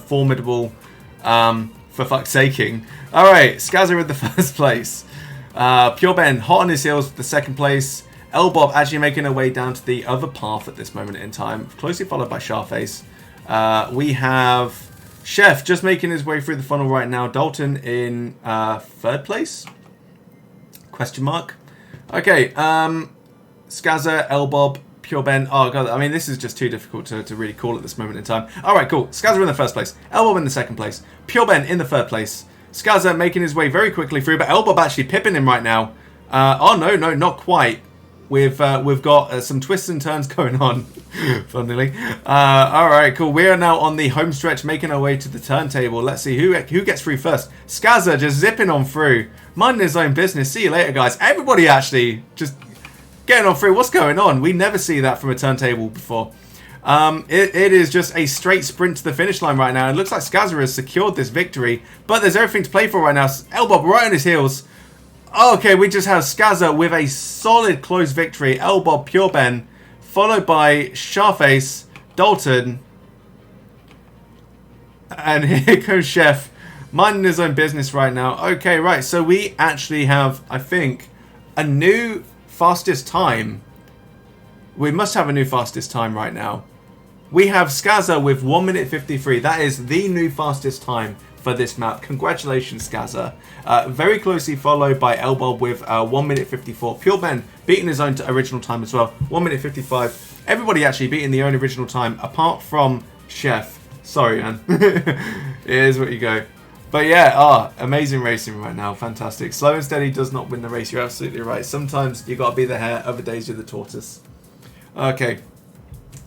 formidable, for fuck's saking. Alright, Skazza with the first place. Pure Ben hot on his heels with the second place. Elbob actually making her way down to the other path at this moment in time, closely followed by Sharface. We have Chef just making his way through the funnel right now. Dalton in third place? Question mark. Okay, Skazza, Elbob, Pure Ben. Oh god, I mean this is just too difficult to really call at this moment in time. Alright, cool. Skazza in the first place. Elbob in the second place. Pure Ben in the third place. Skazza making his way very quickly through, but Elbob actually pipping him right now. Oh no, not quite. We've got some twists and turns going on, funnily. Alright, cool. We are now on the home stretch, making our way to the turntable. Let's see who gets through first. Skazza just zipping on through, minding his own business. See you later, guys. Everybody actually just getting on through. What's going on? We never see that from a turntable before. It is just a straight sprint to the finish line right now. It looks like Skazza has secured this victory, but there's everything to play for right now. Elbob right on his heels. Okay, we just have Skazza with a solid close victory. Elbob, Pure Ben, followed by Sharface, Dalton, and here goes Chef, minding his own business right now. Okay, right, so we actually have, I think, a new fastest time. We must have a new fastest time right now. We have Skazza with 1 minute 53. That is the new fastest time for this map. Congratulations, Skazza. Very closely followed by Elbob with 1 minute 54. Pure Ben beating his own original time as well. 1 minute 55. Everybody actually beating their own original time apart from Chef. Sorry, man. It is what you go. But yeah, amazing racing right now. Fantastic. Slow and steady does not win the race. You're absolutely right. Sometimes you got to be the hare, other days you're the tortoise. Okay.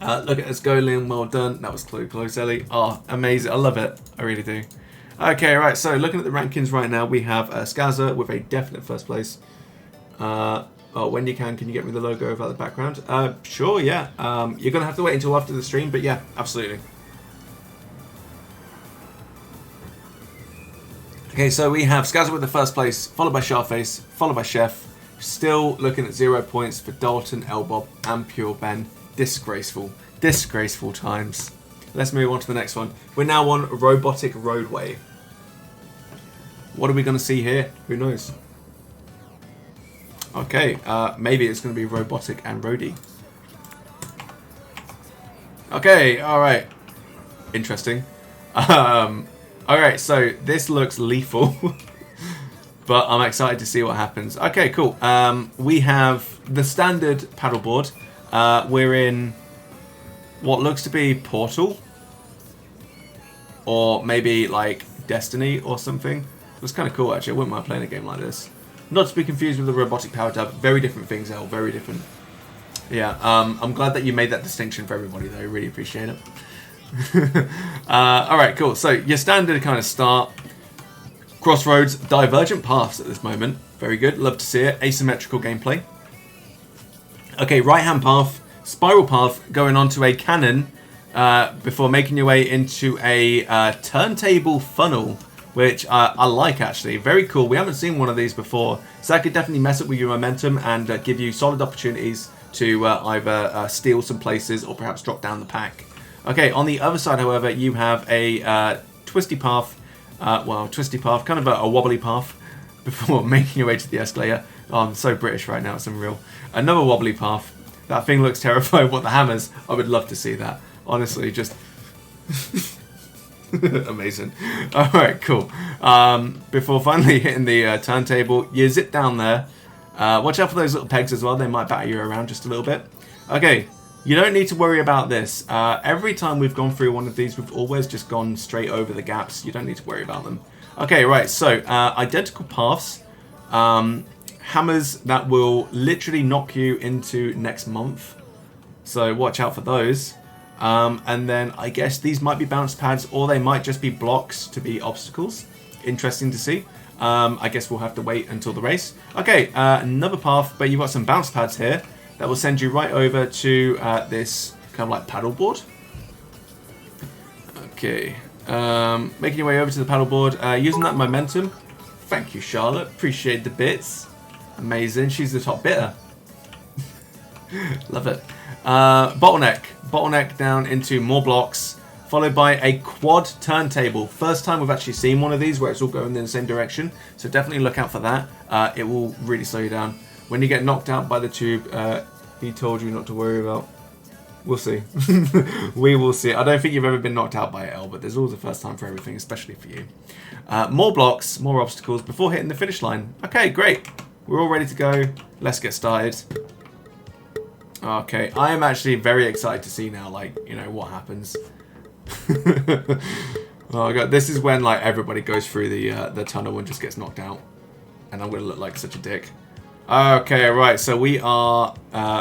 Look at us go, Liam. Well done. That was close, Ellie. Amazing. I love it. I really do. Okay, right. So looking at the rankings right now, we have Skazza with a definite first place. When you can you get me the logo about the background? Sure, yeah. You're going to have to wait until after the stream, but yeah, absolutely. Okay, so we have Skazza with the first place, followed by Sharface, followed by Chef. Still looking at 0 points for Dalton, Elbob, and Pure Ben. Disgraceful times. Let's move on to the next one. We're now on Robotic Roadway. What are we going to see here? Who knows? Okay, maybe it's going to be Robotic and Roadie. Okay, alright. Interesting. Alright, so this looks lethal. But I'm excited to see what happens. Okay, cool. We have the standard paddleboard. We're in what looks to be Portal. Or maybe like Destiny or something. It's kind of cool actually. I wouldn't mind playing a game like this. Not to be confused with the robotic power tab. Very different things, El. Very different. Yeah, I'm glad that you made that distinction for everybody though. I really appreciate it. Alright, cool. So your standard kind of start. Crossroads, divergent paths at this moment. Very good. Love to see it. Asymmetrical gameplay. Okay, right-hand path, spiral path, going on to a cannon before making your way into a turntable funnel, which I like, actually. Very cool. We haven't seen one of these before, so that could definitely mess up with your momentum and give you solid opportunities to either steal some places or perhaps drop down the pack. Okay, on the other side, however, you have a twisty path. Twisty path, kind of a wobbly path before making your way to the escalator. Oh, I'm so British right now, it's unreal. Another wobbly path. That thing looks terrifying. What, the hammers? I would love to see that. Honestly, just amazing. Alright, cool. Before finally hitting the turntable, you zip down there. Watch out for those little pegs as well. They might batter you around just a little bit. Okay, You don't need to worry about this. Every time we've gone through one of these, we've always just gone straight over the gaps. You don't need to worry about them. Okay, right, so identical paths. Hammers that will literally knock you into next month. So watch out for those. And then I guess these might be bounce pads, or they might just be blocks to be obstacles. Interesting to see. I guess we'll have to wait until the race. Okay, another path, but you've got some bounce pads here that will send you right over to this kind of like paddleboard. Okay, making your way over to the paddleboard, using that momentum. Thank you, Charlotte. Appreciate the bits. Amazing. She's the top bitter. Love it. Bottleneck down into more blocks, followed by a quad turntable. First time we've actually seen one of these where it's all going in the same direction, so definitely look out for that. It will really slow you down. When you get knocked out by the tube, he told you not to worry about. We'll see. We will see. I don't think you've ever been knocked out by L, but there's always a first time for everything, especially for you. More blocks, more obstacles before hitting the finish line. Okay, great. We're all ready to go. Let's get started. Okay, I am actually very excited to see now, like, you know, what happens. Oh god, this is when like everybody goes through the tunnel and just gets knocked out, and I'm gonna look like such a dick. Okay, right, so we are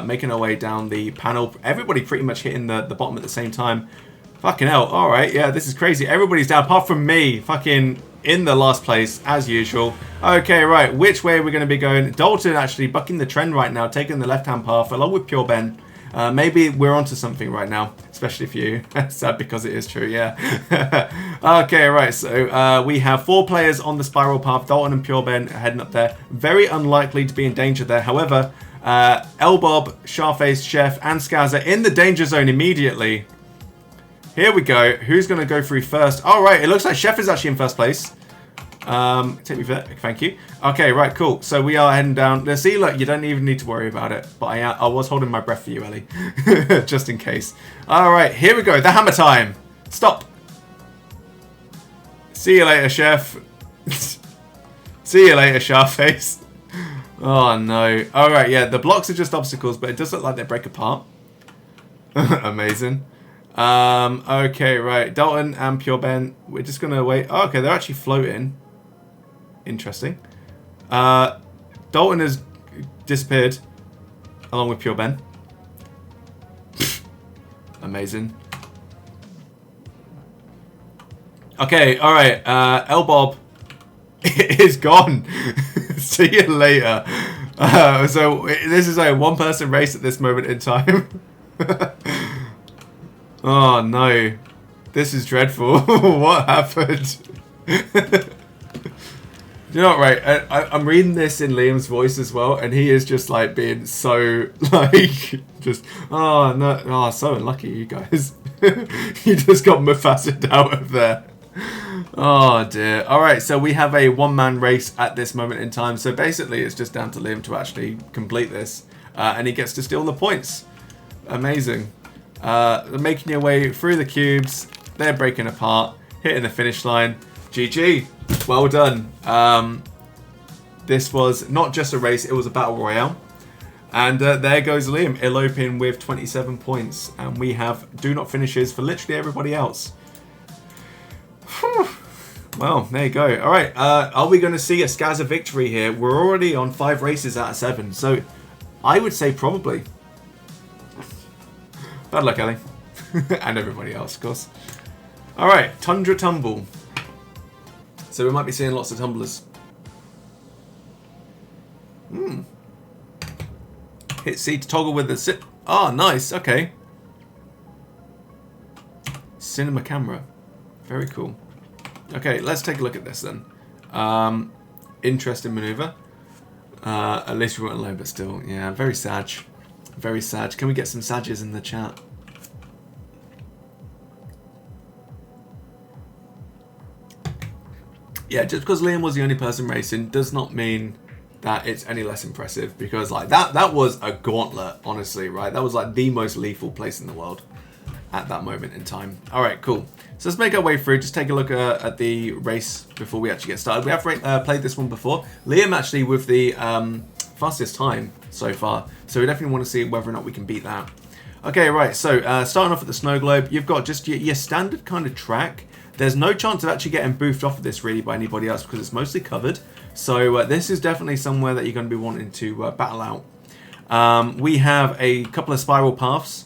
making our way down the panel. Everybody pretty much hitting the bottom at the same time. Fucking hell, alright, yeah, this is crazy. Everybody's down apart from me, fucking in the last place, as usual. Okay, right, which way are we going to be going? Dalton actually bucking the trend right now, taking the left-hand path, along with Pure Ben. Maybe we're onto something right now, especially for you. Sad because it is true, yeah. Okay, right, so we have 4 players on the spiral path. Dalton and Pure Ben heading up there. Very unlikely to be in danger there. However, Elbob, Sharface, Chef, and Skazza in the danger zone immediately. Here we go. Who's going to go through first? All right, it looks like Chef is actually in first place. Take me for that. Thank you. Okay, right, cool. So we are heading down. Let's see, look, you don't even need to worry about it. But I was holding my breath for you, Ellie. Just in case. All right, here we go. The hammer time. Stop. See you later, Chef. See you later, Sharface. Oh, no. All right, yeah, the blocks are just obstacles, but it does look like they break apart. Amazing. Okay, right. Dalton and Pure Ben, we're just going to wait. Oh, okay, they're actually floating. Interesting. Dalton has disappeared along with Pure Ben. Amazing. Okay, alright. Elbob is gone. See you later. So this is a one-person race at this moment in time. Oh no, this is dreadful. What happened? You know what, right? I'm reading this in Liam's voice as well, and he is just like being so like, just, oh no, oh, so unlucky you guys. You just got Mufasa'd out of there. Oh dear. Alright, so we have a one-man race at this moment in time, so basically it's just down to Liam to actually complete this, and he gets to steal the points. Amazing. Making your way through the cubes, they're breaking apart, hitting the finish line. GG, well done. This was not just a race, it was a battle royale. And there goes Liam, eloping with 27 points. And we have do not finishes for literally everybody else. Whew. Well, there you go. Alright, are we going to see a Skazza victory here? We're already on 5 races out of 7, so I would say probably. Bad luck, Ellie. And everybody else, of course. Alright, Tundra Tumble. So we might be seeing lots of tumblers. Hit C to toggle with the sit. Oh, nice. Okay. Cinema camera. Very cool. Okay, let's take a look at this then. Interesting maneuver. At least we weren't alone, but still. Yeah, very sad. Very sad. Can we get some Sages in the chat? Yeah, just because Liam was the only person racing does not mean that it's any less impressive, because like that was a gauntlet, honestly, right? That was like the most lethal place in the world at that moment in time. All right, cool. So let's make our way through. Just take a look at the race before we actually get started. We have played this one before. Liam actually with the fastest time so far, so we definitely want to see whether or not we can beat that. Okay, right, so starting off at the snow globe, you've got just your standard kind of track. There's no chance of actually getting boofed off of this really by anybody else because it's mostly covered. So this is definitely somewhere that you're going to be wanting to battle out. We have a couple of spiral paths.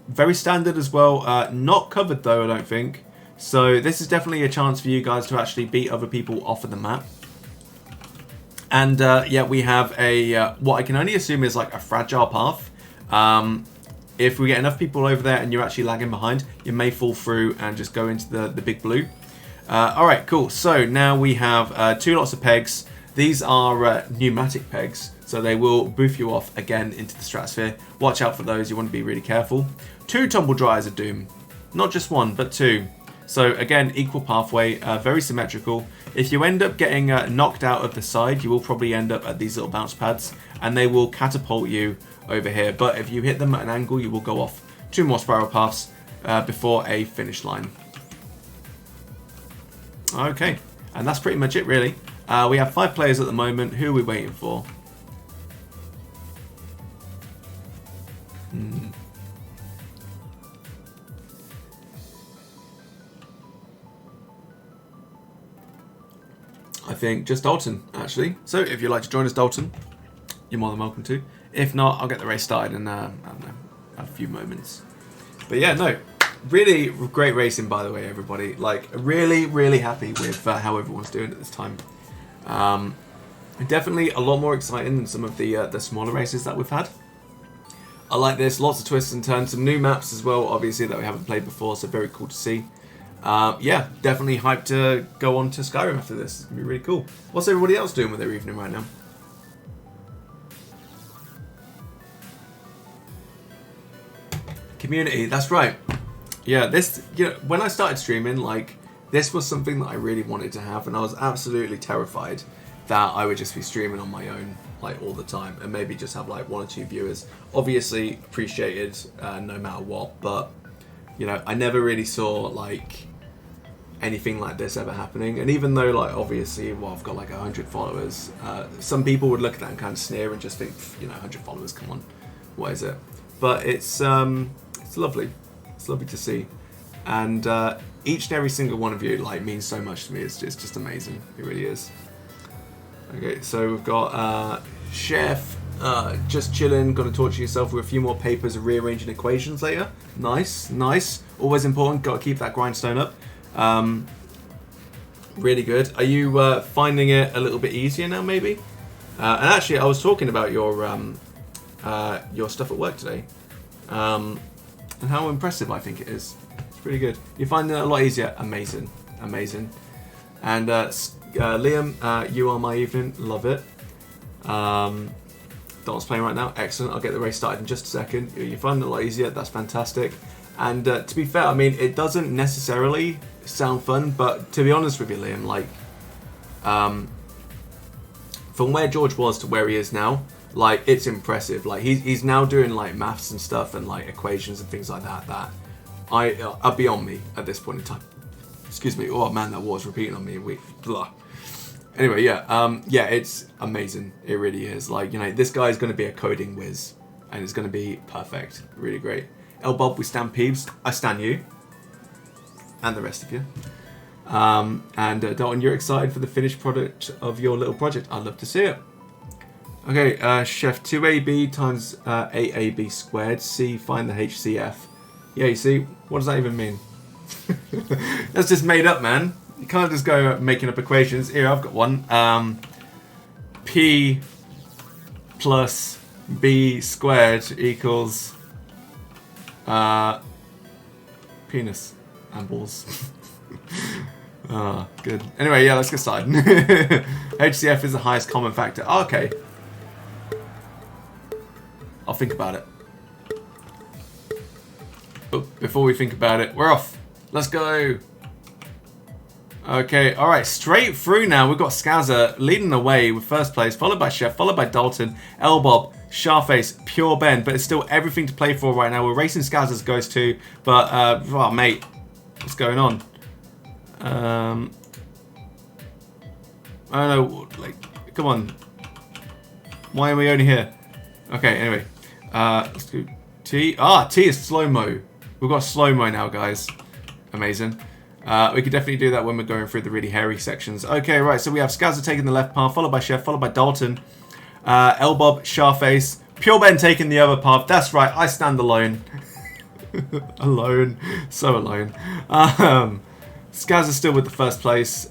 Very standard as well. Not covered though, I don't think. So this is definitely a chance for you guys to actually beat other people off of the map. And yeah, we have a what I can only assume is like a fragile path. If we get enough people over there and you're actually lagging behind, you may fall through and just go into the big blue. Alright, cool. So now we have 2 lots of pegs. These are pneumatic pegs, so they will boof you off again into the stratosphere. Watch out for those, you want to be really careful. 2 tumble dryers of doom. Not just 1, but 2. So again, equal pathway, very symmetrical. If you end up getting knocked out of the side, you will probably end up at these little bounce pads, and they will catapult you over here. But if you hit them at an angle, you will go off 2 more spiral paths before a finish line. Okay, and that's pretty much it really. We have 5 players at the moment. Who are we waiting for? I think just Dalton, actually. So if you'd like to join us, Dalton, you're more than welcome to. If not, I'll get the race started in, I don't know, a few moments. But yeah, no, really great racing, by the way, everybody. Like, really, really happy with how everyone's doing at this time. Definitely a lot more exciting than some of the smaller races that we've had. I like this, lots of twists and turns, some new maps as well, obviously, that we haven't played before, so very cool to see. Yeah, definitely hyped to go on to Skyrim after this. It's going to be really cool. What's everybody else doing with their evening right now? Community, that's right. Yeah, this, you know, when I started streaming, like, this was something that I really wanted to have, and I was absolutely terrified that I would just be streaming on my own, like, all the time, and maybe just have, like, 1 or 2 viewers. Obviously, appreciated no matter what, but, you know, I never really saw, like, anything like this ever happening. And even though, like, obviously, well, I've got like 100 followers, some people would look at that and kind of sneer and just think, you know, 100 followers, come on, what is it? But it's lovely. It's lovely to see, and each and every single one of you, like, means so much to me. It's just amazing. It really is. Okay, so we've got Chef just chilling, got to torture yourself with a few more papers of rearranging equations later. Nice, nice. Always important. Got to keep that grindstone up. Really good. Are you finding it a little bit easier now, maybe? And actually, I was talking about your stuff at work today, and how impressive I think it is. It's pretty good. You find it a lot easier. Amazing, amazing. And Liam, you are my evening. Love it. Don's playing right now. Excellent. I'll get the race started in just a second. You find it a lot easier. That's fantastic. And to be fair, I mean, it doesn't necessarily sound fun, but to be honest with you, Liam, like, from where George was to where he is now, like, it's impressive. Like, he's now doing, like, maths and stuff and, like, equations and things like that are beyond me at this point in time. Excuse me. Oh man, that was repeating on me. Blah. Anyway, yeah, yeah, it's amazing. It really is. Like, you know, this guy is going to be a coding whiz, and it's going to be perfect. Really great. El Bob, we stand Peeves. I stand you. And the rest of you. And Dalton, you're excited for the finished product of your little project. I'd love to see it. Okay, Chef, 2AB times 8AB squared. C, find the HCF. Yeah, you see, what does that even mean? That's just made up, man. You can't just go making up equations. Here, I've got one. P plus B squared equals penis and balls. Ah, good. Anyway, yeah, let's get started. HCF is the highest common factor. Oh, okay. I'll think about it. Oh, before we think about it, we're off. Let's go. Okay, alright, straight through now. We've got Skazza leading the way with first place, followed by Chef, followed by Dalton, Elbob, Sharface, Pure Ben, but it's still everything to play for right now. We're racing Skazza's Ghost too, but, oh, mate, what's going on? I don't know, like, come on. Why are we only here? Okay, anyway, let's do T is slow-mo. We've got slow-mo now, guys. Amazing. We could definitely do that when we're going through the really hairy sections. Okay, right, so we have Skazza taking the left path, followed by Chef, followed by Dalton, Elbob, Sharface, Pure Ben taking the other path. That's right, I stand alone. Alone. So alone. Skazza still with the first place.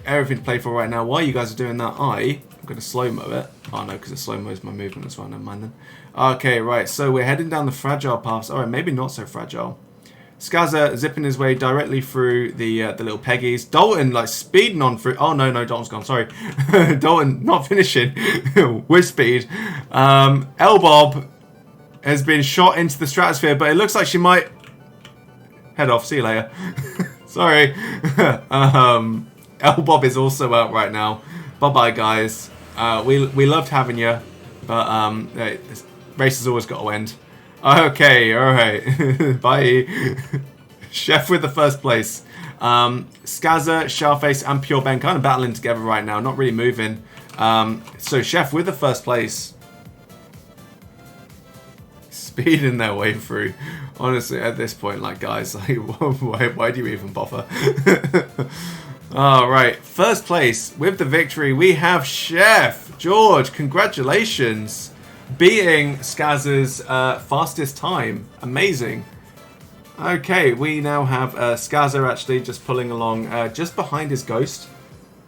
Everything to play for right now. While you guys are doing that, I'm going to slow-mo it. Oh no, because the slow-mo is my movement as well. Never mind then. Okay, right, so we're heading down the fragile paths. Alright, maybe not so fragile. Skazza zipping his way directly through the little peggies. Dalton like speeding on through. Oh no, Dalton's gone. Sorry, Dalton not finishing with speed. Elbob has been shot into the stratosphere, but it looks like she might head off. See you later. Sorry. Elbob is also out right now. Bye bye, guys. We loved having you, but this race has always got to end. Okay, alright. Bye. Chef with the first place. Skazza, Sharface, and Pure Ben kind of battling together right now, not really moving. So Chef with the first place. Speeding their way through. Honestly, at this point, like, guys, like, why do you even bother? Alright, first place with the victory, we have Chef. George, congratulations. Beating Skazza's fastest time. Amazing. Okay, we now have Skazza actually just pulling along just behind his ghost.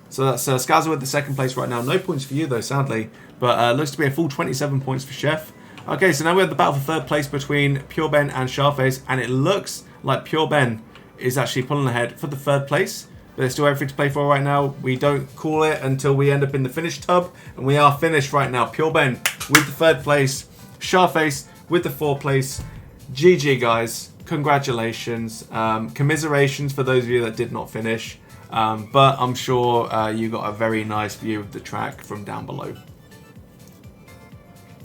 So that's Skazza with the second place right now. No points for you though, sadly. But looks to be a full 27 points for Chef. Okay, so now we have the battle for third place between Pure Ben and Sharface. And it looks like Pure Ben is actually pulling ahead for the third place. But there's still everything to play for right now. We don't call it until we end up in the finish tub. And we are finished right now. Pure Ben with the third place. Sharface with the fourth place. GG, guys. Congratulations. Commiserations for those of you that did not finish. But I'm sure you got a very nice view of the track from down below.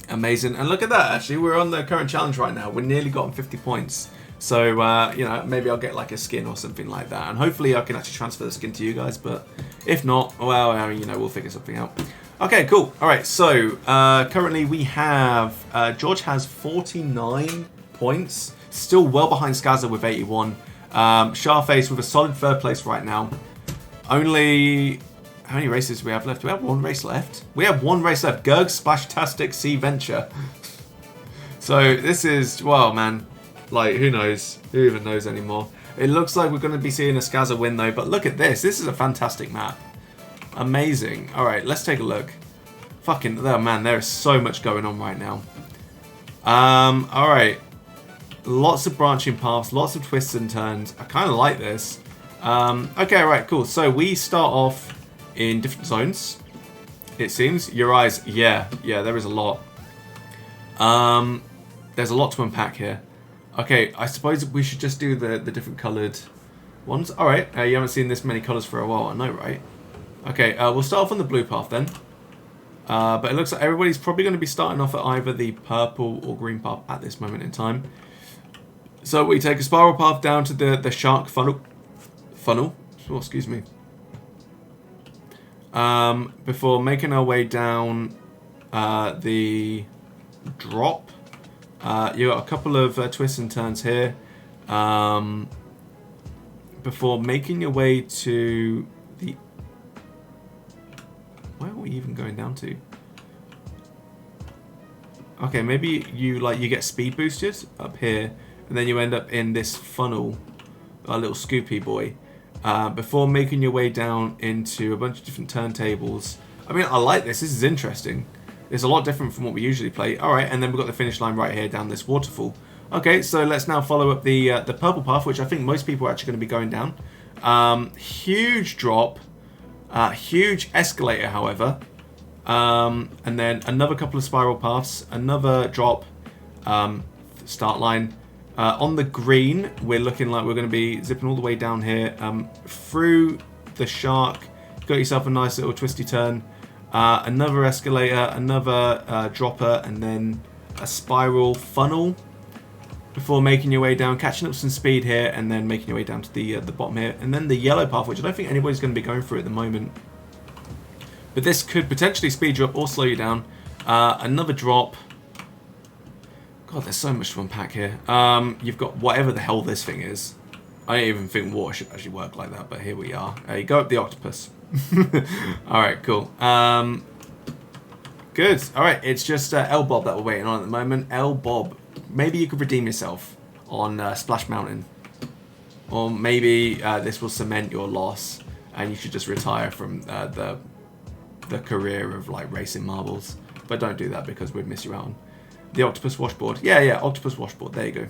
Amazing. And look at that, actually. We're on the current challenge right now. We're nearly gotten 50 points. So, you know, maybe I'll get like a skin or something like that. And hopefully I can actually transfer the skin to you guys. But if not, well, I mean, you know, we'll figure something out. Okay, cool. All right, so currently we have... George has 49 points. Still well behind Skazza with 81. Sharface with a solid third place right now. Only... How many races do we have left? Do we have one race left? We have one race left. Gurg Splashtastic Sea Venture. So this is... Well, man... Like, who knows? Who even knows anymore? It looks like we're going to be seeing a Skazza win, though. But look at this. This is a fantastic map. Amazing. All right, let's take a look. Fucking... Oh, man, there is so much going on right now. All right. Lots of branching paths. Lots of twists and turns. I kind of like this. Okay, all right, cool. So we start off in different zones, it seems. Your eyes. Yeah, there is a lot. There's a lot to unpack here. Okay, I suppose we should just do the different coloured ones. Alright, you haven't seen this many colours for a while, I know, right? Okay, we'll start off on the blue path then. But it looks like everybody's probably going to be starting off at either the purple or green path at this moment in time. So we take a spiral path down to the shark funnel. Oh, excuse me. Before making our way down the drop. You got a couple of twists and turns here before making your way to the... Where are we even going down to? Okay, maybe you get speed boosted up here, and then you end up in this funnel, a little scoopy boy, before making your way down into a bunch of different turntables. I mean, I like this. This is interesting. It's a lot different from what we usually play. Alright, and then we've got the finish line right here down this waterfall. Okay, so let's now follow up the purple path, which I think most people are actually going to be going down. Huge drop. Huge escalator, however. And then another couple of spiral paths. Another drop. Start line. On the green, we're looking like we're going to be zipping all the way down here. Through the shark. Got yourself a nice little twisty turn. Another escalator, another dropper, and then a spiral funnel before making your way down, catching up some speed here, and then making your way down to the bottom here. And then the yellow path, which I don't think anybody's going to be going through at the moment. But this could potentially speed you up or slow you down. Another drop. God, there's so much to unpack here. You've got whatever the hell this thing is. I don't even think water should actually work like that, but here we are. You go up the octopus. Alright, cool. Good. Alright, it's just L-Bob that we're waiting on at the moment. L-Bob. Maybe you could redeem yourself on Splash Mountain. Or maybe this will cement your loss and you should just retire from the career of like racing marbles. But don't do that because we'd miss you out on. The octopus washboard. Yeah, octopus washboard. There you go.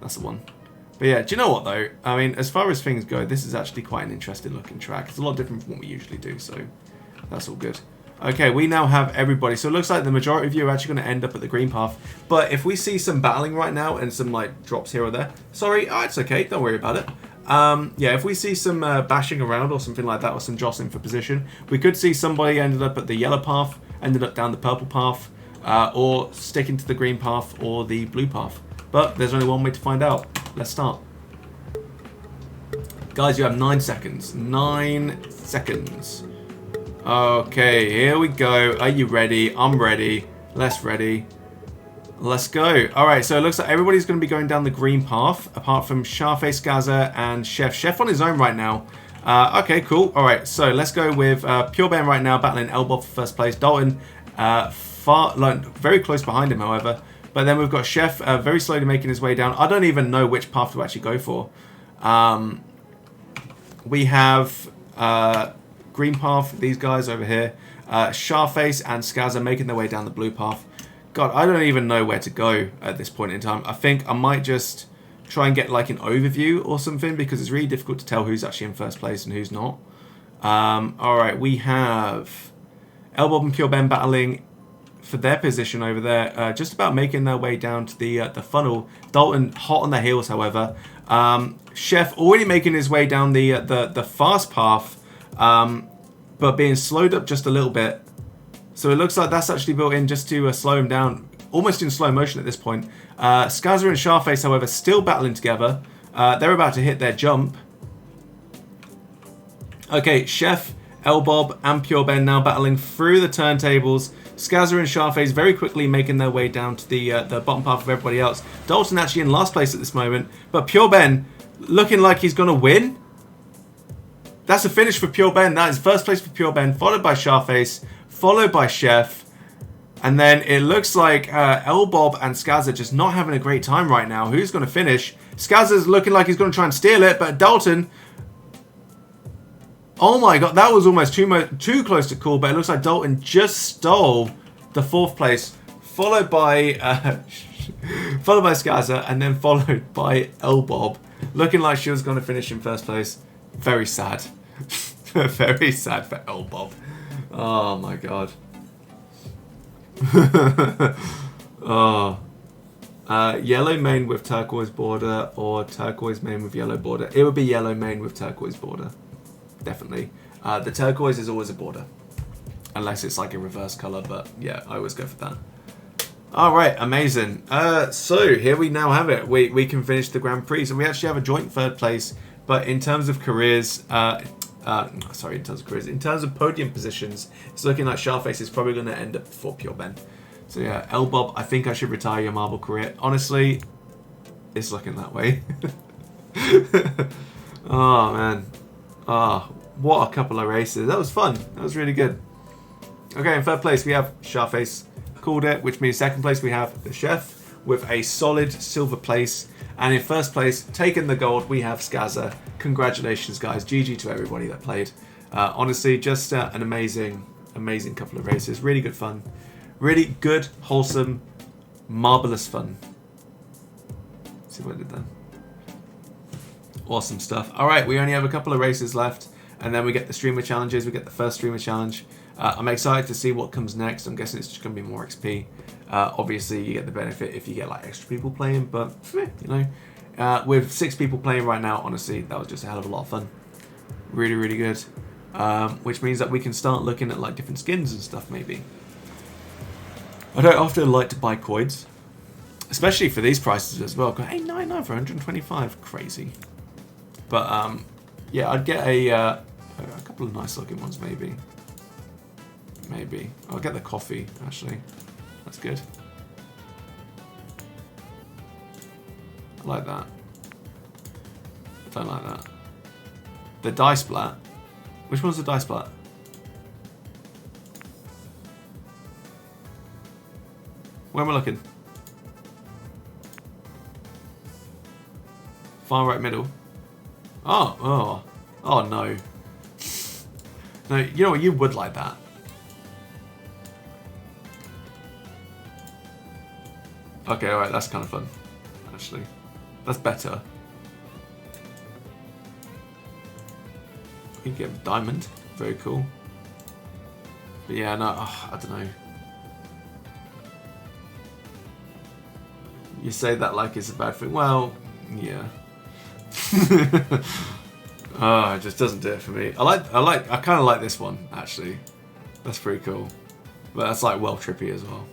That's the one. But yeah, do you know what though? I mean, as far as things go, this is actually quite an interesting looking track. It's a lot different from what we usually do, so that's all good. Okay, we now have everybody. So it looks like the majority of you are actually going to end up at the green path. But if we see some battling right now and some like drops here or there, sorry, it's okay, don't worry about it. Yeah, if we see some bashing around or something like that, or some jostling for position, we could see somebody ended up at the yellow path, ended up down the purple path, or sticking to the green path or the blue path. But there's only one way to find out. Let's start. Guys, you have 9 seconds. 9 seconds. Okay, here we go. Are you ready? I'm ready. Let's go. Alright, so it looks like everybody's going to be going down the green path, apart from Sharface, Gaza, and Chef. Chef on his own right now. Okay, cool. Alright, so let's go with Pure Ben right now, battling L-Bob for first place. Dalton, very close behind him, however. But then we've got Chef very slowly making his way down. I don't even know which path to actually go for. We have green path, these guys over here. Sharface and Skaza making their way down the blue path. God, I don't even know where to go at this point in time. I think I might just try and get like an overview or something because it's really difficult to tell who's actually in first place and who's not. Alright, we have L-Bob and Pure Ben battling for their position over there, just about making their way down to the funnel. Dalton hot on their heels, however. Chef already making his way down the fast path, but being slowed up just a little bit. So it looks like that's actually built in just to slow him down, almost in slow motion at this point. Skaza and Sharface, however, still battling together. They're about to hit their jump. Okay, Chef, L-Bob, and Pure Ben now battling through the turntables. Skaza and Sharface very quickly making their way down to the bottom path of everybody else. Dalton actually in last place at this moment, but Pure Ben looking like he's going to win. That's a finish for Pure Ben. That is first place for Pure Ben, followed by Sharface, followed by Chef. And then it looks like L-Bob and Skaza just not having a great time right now. Who's going to finish? Skaza's looking like he's going to try and steal it, but Dalton... Oh my god, that was almost too close to call, but it looks like Dalton just stole the 4th place, followed by Skaza, and then followed by L-Bob, looking like she was going to finish in first place. Very sad. Very sad for L-Bob. Oh my god. Oh. Yellow main with turquoise border, or turquoise main with yellow border. It would be yellow main with turquoise border. Definitely. The turquoise is always a border. Unless it's like a reverse colour, but yeah, I always go for that. Alright, amazing. So, here we now have it. We can finish the Grand Prix. So we actually have a joint 3rd place, but in terms of careers... in terms of podium positions, it's looking like Sharface is probably going to end up before Pure Ben. So yeah, L-Bob, I think I should retire your marble career. Honestly, it's looking that way. Oh, man. Ah, what a couple of races. That was fun. That was really good. Okay, in 3rd place we have Sharface, called it, which means 2nd place we have the Chef with a solid silver place. And in 1st place, taking the gold, we have Skaza. Congratulations, guys. GG to everybody that played. Honestly, just an amazing couple of races. Really good fun. Really good, wholesome, marvelous fun. Let's see what I did there. Awesome stuff. Alright, we only have a couple of races left, and then we get the streamer challenges. We get the first streamer challenge. I'm excited to see what comes next. I'm guessing it's just going to be more XP. Obviously, you get the benefit if you get like extra people playing, but you know, with 6 people playing right now, honestly, that was just a hell of a lot of fun. Really, really good. Which means that we can start looking at like different skins and stuff, maybe. I don't often like to buy coins, especially for these prices as well. Hey, 99 for 125, crazy. But yeah, I'd get a couple of nice looking ones, maybe. Maybe I'll get the coffee. Actually, that's good. I like that. Don't like that. The die splat. Which one's the die splat? Where am I looking? Far right middle. Oh no. No, you know what? You would like that. Okay, alright, that's kind of fun. Actually. That's better. You get a diamond. Very cool. But yeah, no, I don't know. You say that like it's a bad thing. Well, yeah. Oh, it just doesn't do it for me. I kind of like this one, actually. That's pretty cool. But that's like well trippy as well.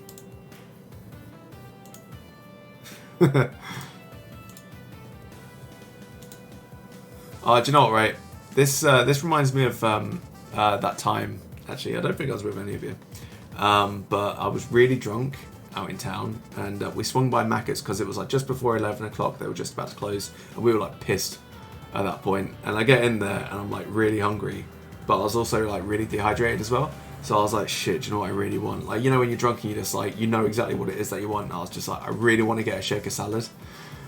Oh, do you know what, right? This reminds me of that time. Actually, I don't think I was with any of you. But I was really drunk out in town, and we swung by Macca's because it was like just before 11 o'clock. They were just about to close, and we were like pissed at that point. And I get in there, and I'm like really hungry, but I was also like really dehydrated as well. So I was like, shit, do you know what I really want? Like, you know when you're drunk and you just like, you know exactly what it is that you want. And I was just like, I really want to get a shaker salad.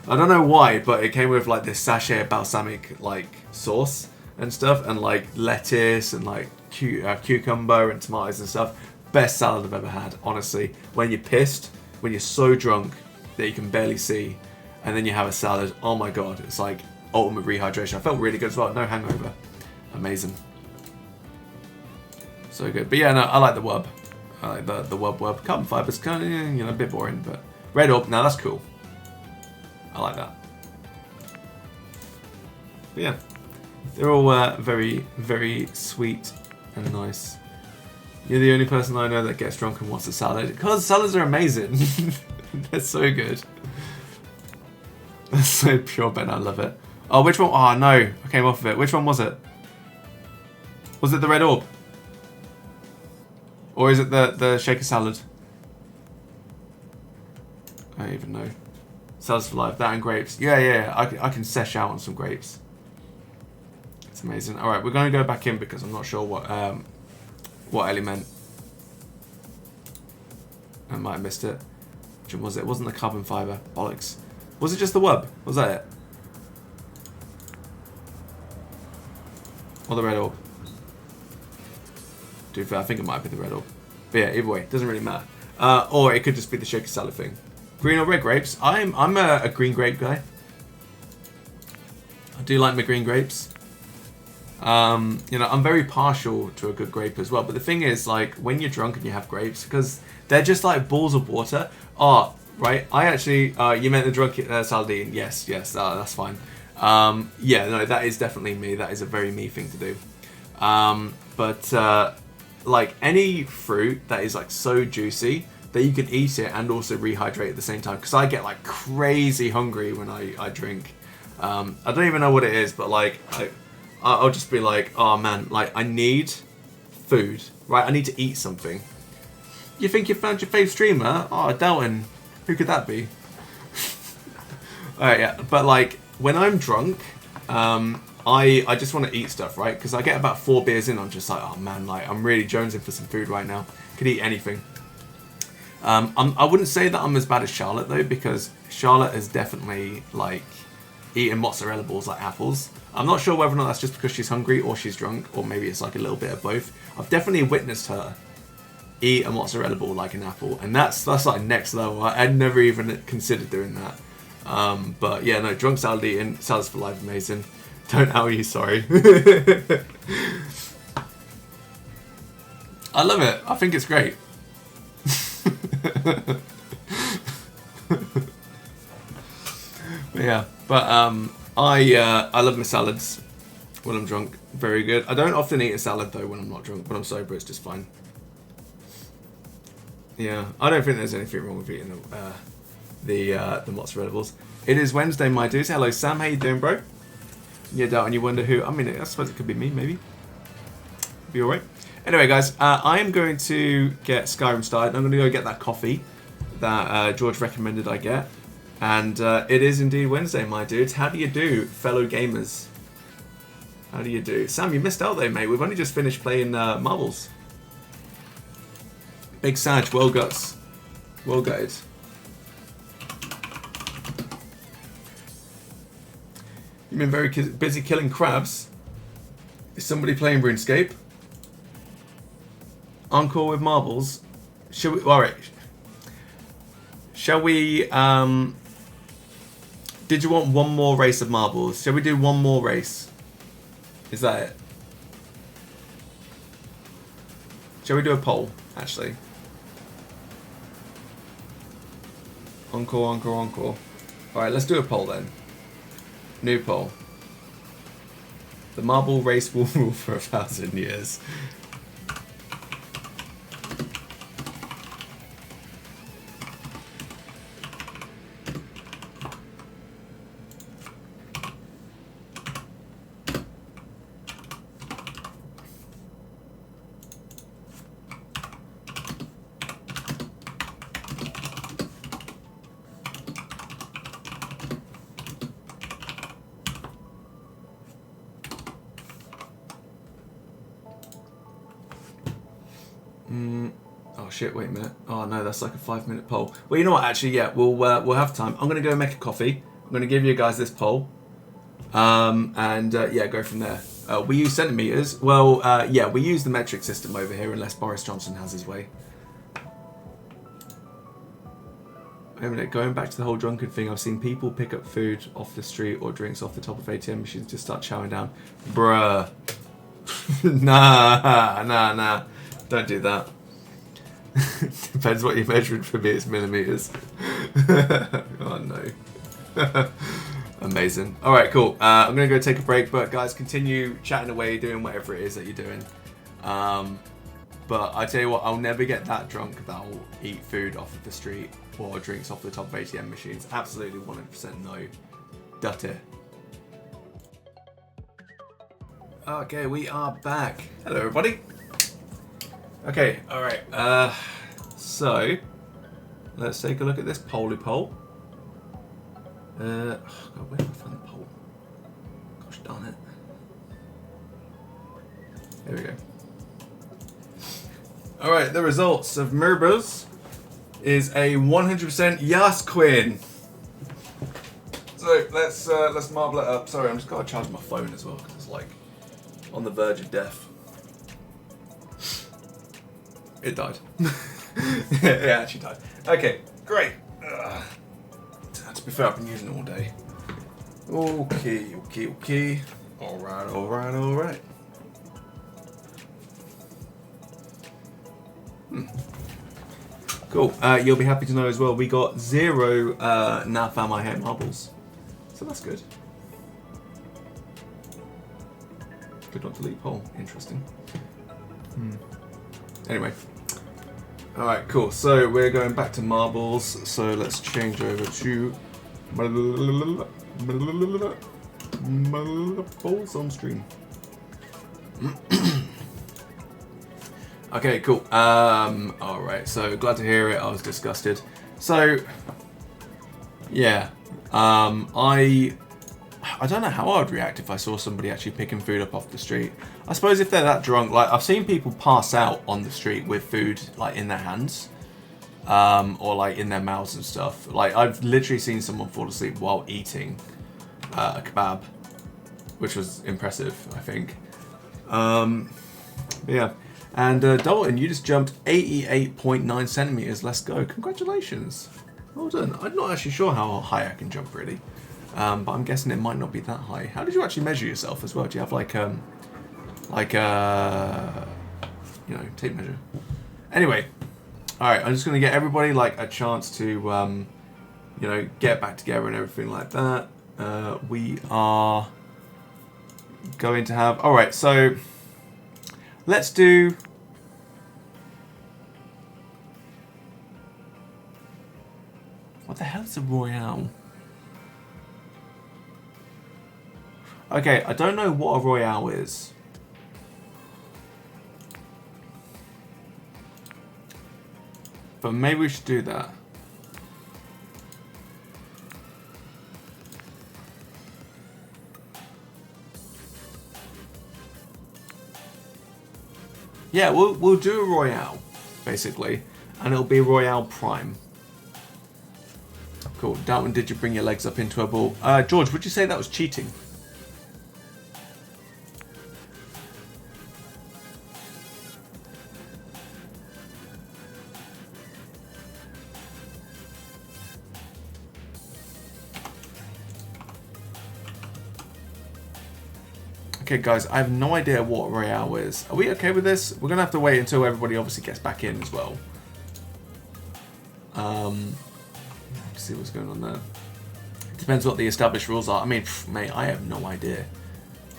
I don't know why, but it came with like this sachet of balsamic like sauce and stuff, and like lettuce and like cucumber and tomatoes and stuff. Best salad I've ever had, honestly. When you're pissed, when you're so drunk that you can barely see, and then you have a salad, oh my god, it's like ultimate rehydration. I felt really good as well, no hangover. Amazing. So good. But yeah, no, I like the wub. I like the wub. Carbon fibers, kind of, you know, a bit boring, but red orb, now that's cool. I like that. But yeah, they're all very, very sweet and nice. You're the only person I know that gets drunk and wants a salad. Because salads are amazing. They're so good. That's so pure, Ben. I love it. Oh, which one? Oh, no. I came off of it. Which one was it? Was it the red orb? Or is it the shaker salad? I don't even know. Salads for life. That and grapes. Yeah. I can sesh out on some grapes. It's amazing. Alright, we're going to go back in because I'm not sure what Ellie meant. I might have missed it. Which one was it? It wasn't the carbon fibre. Bollocks. Was it just the wub? Was that it? Or the red orb? To be fair, I think it might be the red orb. But yeah, either way, doesn't really matter. Or it could just be the shaker salad thing. Green or red grapes? I'm a green grape guy. I do like my green grapes. You know, I'm very partial to a good grape as well. But the thing is, like, when you're drunk and you have grapes, because they're just like balls of water. Oh, right. I actually, you meant the drunk Saladin. Yes, that's fine. Yeah, no, that is definitely me. That is a very me thing to do. But like any fruit that is like so juicy that you can eat it and also rehydrate at the same time. Because I get like crazy hungry when I drink. I don't even know what it is, but like I'll just be like, oh man, like I need food, right? I need to eat something. You think you found your fave streamer? Oh, Dalton. Who could that be? Alright, yeah. But like, when I'm drunk, I just want to eat stuff, right? Because I get about 4 beers in, I'm just like, oh man, like I'm really jonesing for some food right now. Could eat anything. I wouldn't say that I'm as bad as Charlotte though, because Charlotte has definitely like eaten mozzarella balls like apples. I'm not sure whether or not that's just because she's hungry or she's drunk, or maybe it's like a little bit of both. I've definitely witnessed her eat a mozzarella ball like an apple, and that's like next level. I'd never even considered doing that. But yeah, no, drunk salad eating, salads for life, amazing. Don't owe you, sorry. I love it. I think it's great. I love my salads when I'm drunk. Very good. I don't often eat a salad though when I'm not drunk. When I'm sober, it's just fine. Yeah, I don't think there's anything wrong with eating the mozzarella balls. It is Wednesday, my dudes. Hello, Sam. How you doing, bro? You doubt and you wonder who. I mean, I suppose it could be me, maybe. Be alright. Anyway, guys, I am going to get Skyrim started. I'm going to go get that coffee that George recommended I get. And it is indeed Wednesday, my dudes. How do you do, fellow gamers? How do you do? Sam, you missed out there, mate. We've only just finished playing Marbles. Big Sag, well guts. Well gutted. You've been very busy killing crabs. Is somebody playing RuneScape? Encore with Marbles. Shall we? Alright. Shall we, did you want one more race of Marbles? Shall we do one more race? Is that it? Shall we do a poll, actually? Encore, encore, encore. Alright, let's do a poll then. New poll. The marble race will rule for 1,000 years. Oh shit, wait a minute. Oh no, that's like a 5-minute poll. Well, you know what, actually, yeah, we'll have time. I'm going to go make a coffee. I'm going to give you guys this poll. Yeah, go from there. We use centimetres. Well, yeah, we use the metric system over here unless Boris Johnson has his way. Wait a minute, going back to the whole drunken thing, I've seen people pick up food off the street or drinks off the top of ATM machines to start chowing down. Bruh. Nah. Don't do that. Depends what you're measuring. For me, it's millimeters. Oh no. Amazing. Alright, cool. I'm going to go take a break, but guys, continue chatting away, doing whatever it is that you're doing. But I tell you what, I'll never get that drunk that I'll eat food off of the street or drinks off the top of ATM machines. Absolutely 100% no. Dutte. Okay, we are back. Hello, everybody. Okay, alright. So, let's take a look at this poll. Oh, God, where did I find the poll? Gosh darn it. There we go. Alright, the results of Merbers is a 100% yes, Quinn. So let's marble it up. Sorry, I'm just gotta charge my phone as well because it's like on the verge of death. It died. It actually died. Okay, great. To be fair, I've been using it all day. Okay. Alright. Cool. You'll be happy to know as well, we got 0 now found my hair marbles. So that's good. Good not delete poll. Interesting. Anyway. Alright, cool. So we're going back to marbles. So let's change over to marbles on stream. Okay, cool. Alright, so glad to hear it. I was disgusted. So, yeah. I don't know how I'd react if I saw somebody actually picking food up off the street. I suppose if they're that drunk, like I've seen people pass out on the street with food like in their hands, or like in their mouths and stuff. Like I've literally seen someone fall asleep while eating a kebab, which was impressive, I think. Yeah. And Dalton, you just jumped 88.9 centimeters. Let's go! Congratulations. Well done. I'm not actually sure how high I can jump really. But I'm guessing it might not be that high. How did you actually measure yourself as well? Do you have like you know, tape measure? Anyway, all right. I'm just gonna get everybody like a chance to, you know, get back together and everything like that. We are going to have. All right. So let's do. What the hell is a Royale? Okay, I don't know what a Royale is. But maybe we should do that. Yeah, we'll do a Royale, basically, and it'll be Royale Prime. Cool. Dalton, did you bring your legs up into a ball? George, would you say that was cheating? Okay, guys, I have no idea what Royale is. Are we okay with this? We're going to have to wait until everybody obviously gets back in as well. Let's see what's going on there. Depends what the established rules are. I mean, mate, I have no idea.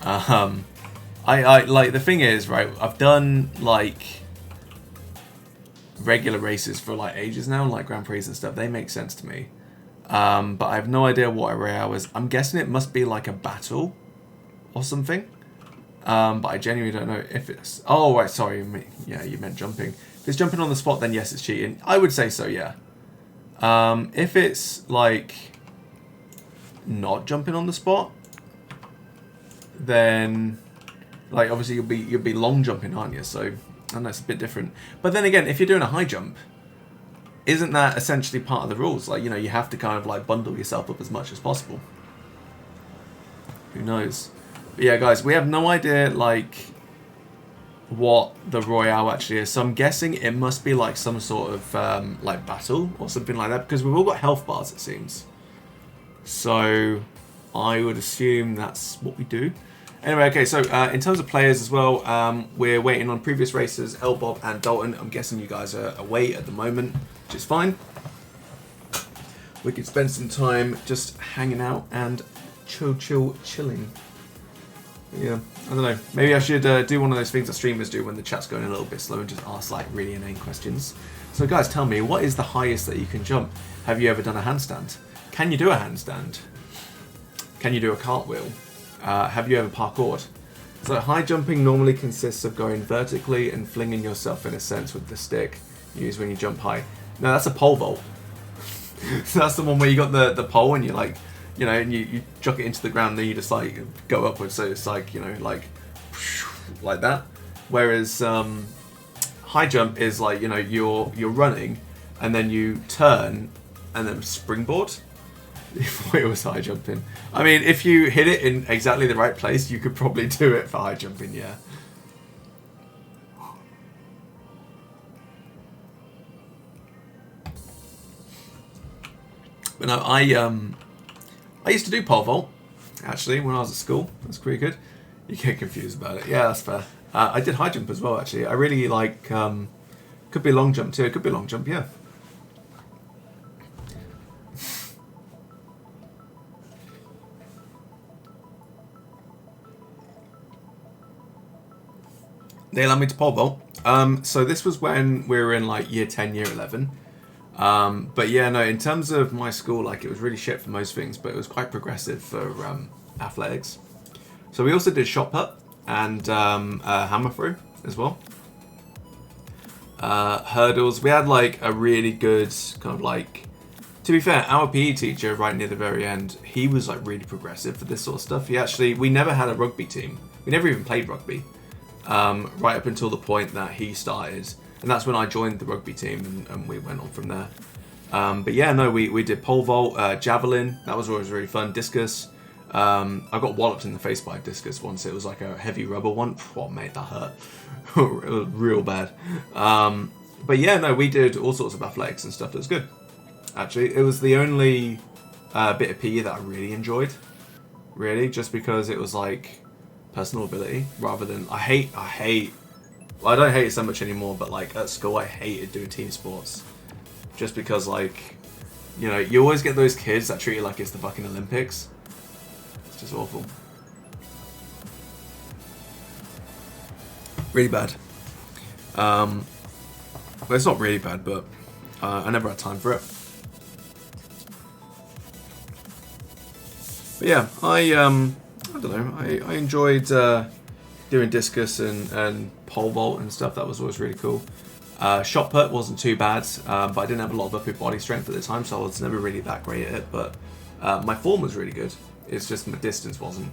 I like, the thing is, right, I've done, like, regular races for, like, ages now, like Grand Prix and stuff. They make sense to me. But I have no idea what a Royale is. I'm guessing it must be, like, a battle or something. But I genuinely don't know if it's... Oh, right, sorry. Yeah, you meant jumping. If it's jumping on the spot, then yes, it's cheating. I would say so, yeah. If it's, like, not jumping on the spot, then, like, obviously you'll be long jumping, aren't you? So, and that's a bit different. But then again, if you're doing a high jump, isn't that essentially part of the rules? Like, you know, you have to kind of, like, bundle yourself up as much as possible. Who knows? But yeah, guys, we have no idea, like, what the Royale actually is. So I'm guessing it must be, like, some sort of, like, battle or something like that. Because we've all got health bars, it seems. So I would assume that's what we do. Anyway, okay, so in terms of players as well, we're waiting on previous racers, Elbob and Dalton. I'm guessing you guys are away at the moment, which is fine. We could spend some time just hanging out and chilling. Yeah, I don't know. Maybe I should do one of those things that streamers do when the chat's going a little bit slow and just ask, like, really inane questions. So, guys, tell me, what is the highest that you can jump? Have you ever done a handstand? Can you do a handstand? Can you do a cartwheel? Have you ever parkoured? So, high jumping normally consists of going vertically and flinging yourself, in a sense, with the stick used when you jump high. No, that's a pole vault. So that's the one where you got the pole and you, like, you know, and you chuck it into the ground, and then you just, like, go upwards. So it's like, you know, like that. Whereas high jump is like, you know, you're running, and then you turn, and then springboard. If it was high jumping, I mean, if you hit it in exactly the right place, you could probably do it for high jumping. Yeah. But no, I used to do pole vault, actually, when I was at school. That's pretty good. You get confused about it. Yeah, that's fair. I did high jump as well, actually. I really like... could be long jump, too. It could be long jump, yeah. They allowed me to pole vault. So this was when we were in, like, year 10, year 11. But yeah, no, in terms of my school, like, it was really shit for most things, but it was quite progressive for athletics. So we also did shot put and hammer throw as well. Hurdles. We had, like, a really good kind of, like, to be fair, our PE teacher right near the very end, he was, like, really progressive for this sort of stuff. We never had a rugby team. We never even played rugby. Right up until the point that he started. And that's when I joined the rugby team, and we went on from there. But yeah, no, we did pole vault, javelin. That was always really fun. Discus. I got walloped in the face by a discus once. It was like a heavy rubber one. Oh, mate, that hurt. Real bad. But yeah, no, we did all sorts of athletics and stuff. That was good. Actually, it was the only bit of PE that I really enjoyed. Really, just because it was like personal ability rather than... Well, I don't hate it so much anymore, but, like, at school I hated doing team sports. Just because, like, you know, you always get those kids that treat you like it's the fucking Olympics. It's just awful. Really bad. Well, it's not really bad, but I never had time for it. But yeah, I don't know, I enjoyed doing discus and pole vault and stuff. That was always really cool. Shot put wasn't too bad, but I didn't have a lot of upper body strength at the time, so I was never really that great at it. But my form was really good. It's just my distance wasn't.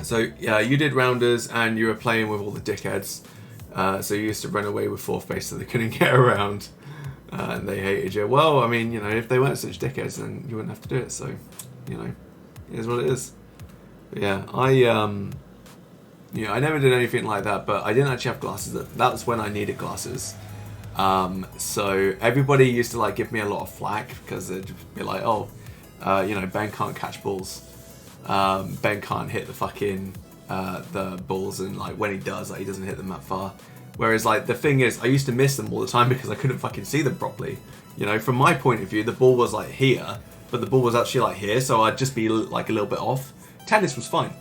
So yeah, you did rounders and you were playing with all the dickheads. So you used to run away with fourth base so they couldn't get around. And they hated you. Well, I mean, you know, if they weren't such dickheads, then you wouldn't have to do it. So, you know, it is what it is. But yeah, I never did anything like that, but I didn't actually have glasses. That was when I needed glasses. So everybody used to like give me a lot of flack because they'd be like, oh, you know, Ben can't catch balls. Ben can't hit the fucking the balls, and like when he does, like he doesn't hit them that far. Whereas like the thing is, I used to miss them all the time because I couldn't fucking see them properly. You know, from my point of view, the ball was like here, but the ball was actually like here, so I'd just be like a little bit off. Tennis was fine.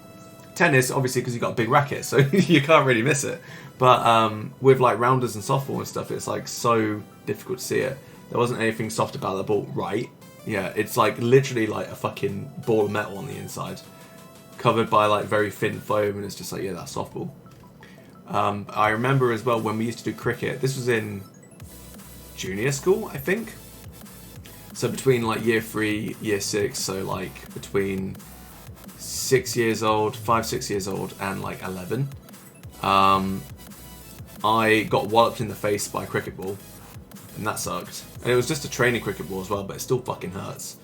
Tennis, obviously, because you've got a big racket, so you can't really miss it. But with like rounders and softball and stuff, it's like so difficult to see it. There wasn't anything soft about the ball, right? Yeah, it's like literally like a fucking ball of metal on the inside, covered by like very thin foam, and it's just like, yeah, that's softball. I remember as well when we used to do cricket. This was in junior school, I think. So between like year 3, year 6, so like between 6 years old, 5, 6 years old, and like 11. I got walloped in the face by a cricket ball, and that sucked. And it was just a training cricket ball as well, but it still fucking hurts.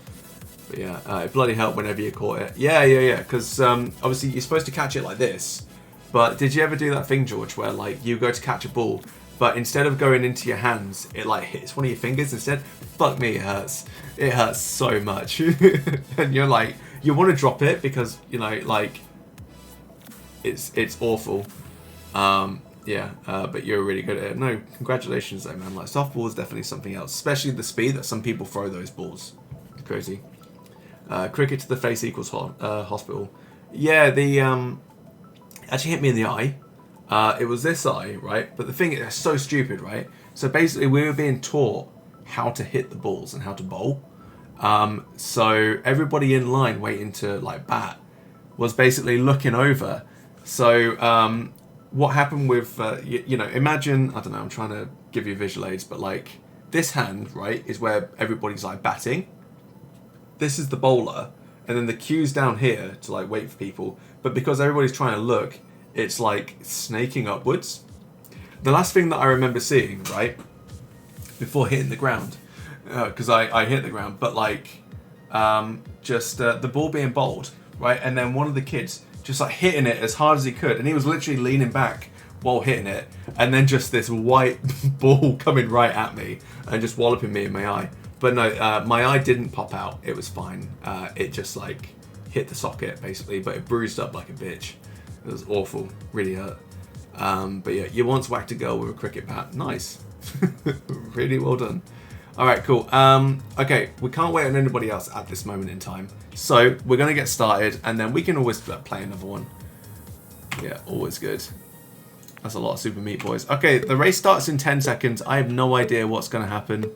But yeah, it bloody helped whenever you caught it. Yeah, because obviously you're supposed to catch it like this. But did you ever do that thing, George, where like you go to catch a ball, but instead of going into your hands, it like hits one of your fingers instead? Fuck me, it hurts. It hurts so much. And you're like, you want to drop it because, you know, like, it's awful. But you're really good at it. No, congratulations though, man. Like, softball is definitely something else, especially the speed that some people throw those balls. It's crazy. Cricket to the face equals hospital. Yeah, the actually hit me in the eye. It was this eye, right? But the thing is, it's so stupid, right? So basically, we were being taught how to hit the balls and how to bowl. So everybody in line waiting to like bat was basically looking over. So what happened with you know, imagine, I don't know, I'm trying to give you visual aids, but like this hand, right, is where everybody's like batting. This is the bowler, and then the cue's down here to like wait for people. But because everybody's trying to look, it's like snaking upwards. The last thing that I remember seeing, right, before hitting the ground, because I hit the ground, but like just the ball being bowled, right, and then one of the kids just like hitting it as hard as he could, and he was literally leaning back while hitting it, and then just this white ball coming right at me and just walloping me in my eye. But no, my eye didn't pop out. It was fine. It just like hit the socket basically, but it bruised up like a bitch. It was awful, really hurt. But yeah, you once whacked a girl with a cricket bat. Nice. Really well done. Alright, cool. Okay, we can't wait on anybody else at this moment in time. So, we're going to get started, and then we can always play another one. Yeah, always good. That's a lot of Super Meat Boys. Okay, the race starts in 10 seconds. I have no idea what's going to happen.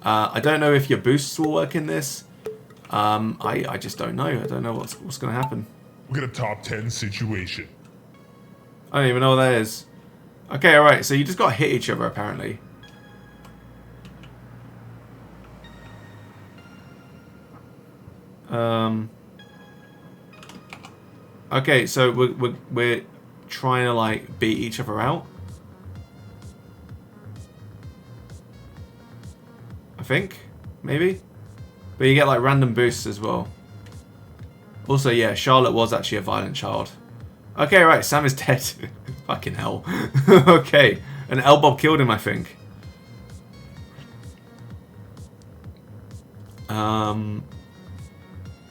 I don't know if your boosts will work in this. I just don't know. I don't know what's going to happen. We'll get a top 10 situation. I don't even know what that is. Okay, alright, so you just got to hit each other, apparently. Okay, so we're trying to, like, beat each other out. I think, maybe. But you get, like, random boosts as well. Also, yeah, Charlotte was actually a violent child. Okay, right, Sam is dead. Fucking hell. Okay, and Elbob killed him, I think.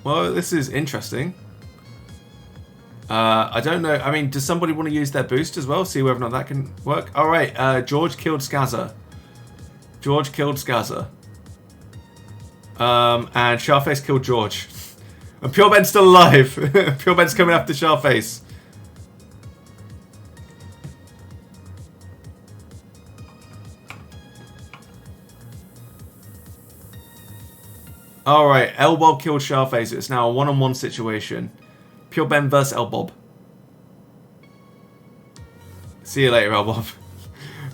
Well, this is interesting. I don't know. I mean, does somebody want to use their boost as well? See whether or not that can work. All right, George killed Skazza. George killed Skazza. And Sharface killed George. And Pure Ben's still alive. Pure Ben's coming after Sharface. Alright, Elbob killed Sharface. It's now a one-on-one situation. Pure Ben versus Elbob. See you later, Elbob.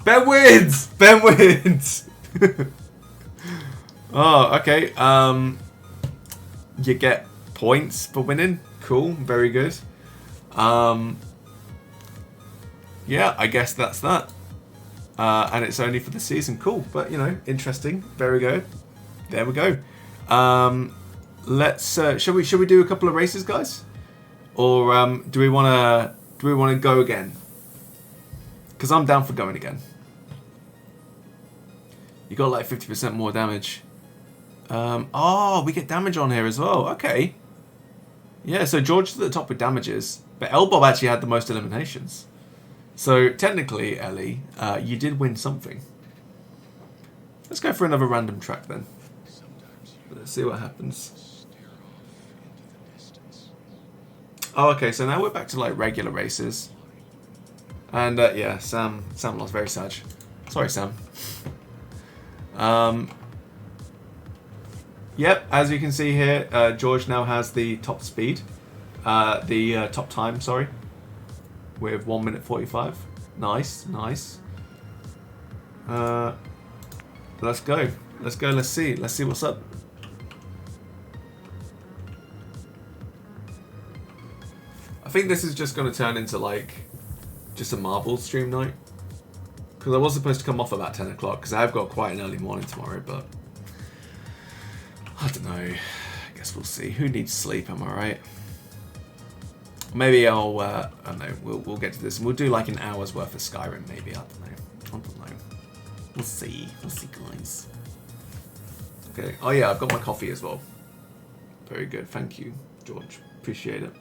Ben wins! Ben wins! Oh, okay. You get points for winning. Cool, very good. Yeah, I guess that's that. And it's only for the season. Cool, but you know, interesting. Very good. There we go. Let's. Should we do a couple of races, guys, or do we want to go again? Because I'm down for going again. You got like 50% more damage. Oh, we get damage on here as well. Okay. Yeah, so George is at the top with damages, but Elbob actually had the most eliminations. So technically, Ellie, you did win something. Let's go for another random track then. Let's see what happens. Oh, okay, so now we're back to like regular races. And yeah, Sam lost. Very sad. Sorry, Sam. Yep, as you can see here, George now has the top speed. Top time, sorry. With 1 minute 45. Nice, nice. Let's go. Let's go, let's see. Let's see what's up. I think this is just going to turn into like just a marbles stream night. Because I was supposed to come off about 10 o'clock because I've got quite an early morning tomorrow, but I don't know. I guess we'll see. Who needs sleep, am I right? Maybe I'll, I don't know, we'll get to this and we'll do like an hour's worth of Skyrim maybe, I don't know. We'll see, guys. Okay, oh yeah, I've got my coffee as well. Very good, thank you, George. Appreciate it.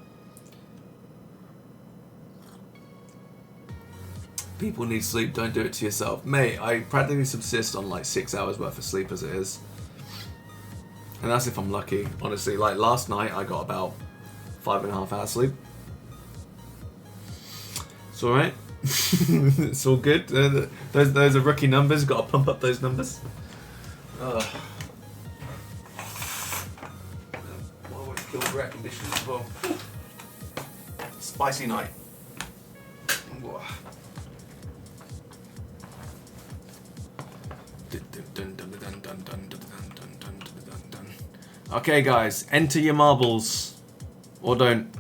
People need sleep, don't do it to yourself. Mate, I practically subsist on like 6 hours worth of sleep as it is. And that's if I'm lucky, honestly. Like last night, I got about 5.5 hours sleep. It's alright. It's all good. Those are rookie numbers, got to pump up those numbers. Well, I want to kill the air conditioning as well. Spicy night. Okay, guys, enter your marbles, or don't.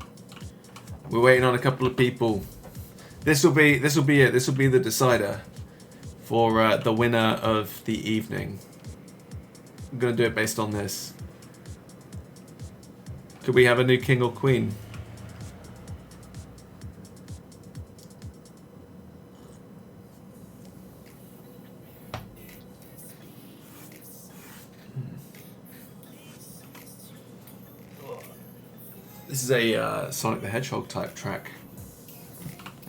We're waiting on a couple of people. This will be it. This will be the decider for the winner of the evening. I'm gonna do it based on this. Could we have a new king or queen? This is a Sonic the Hedgehog type track,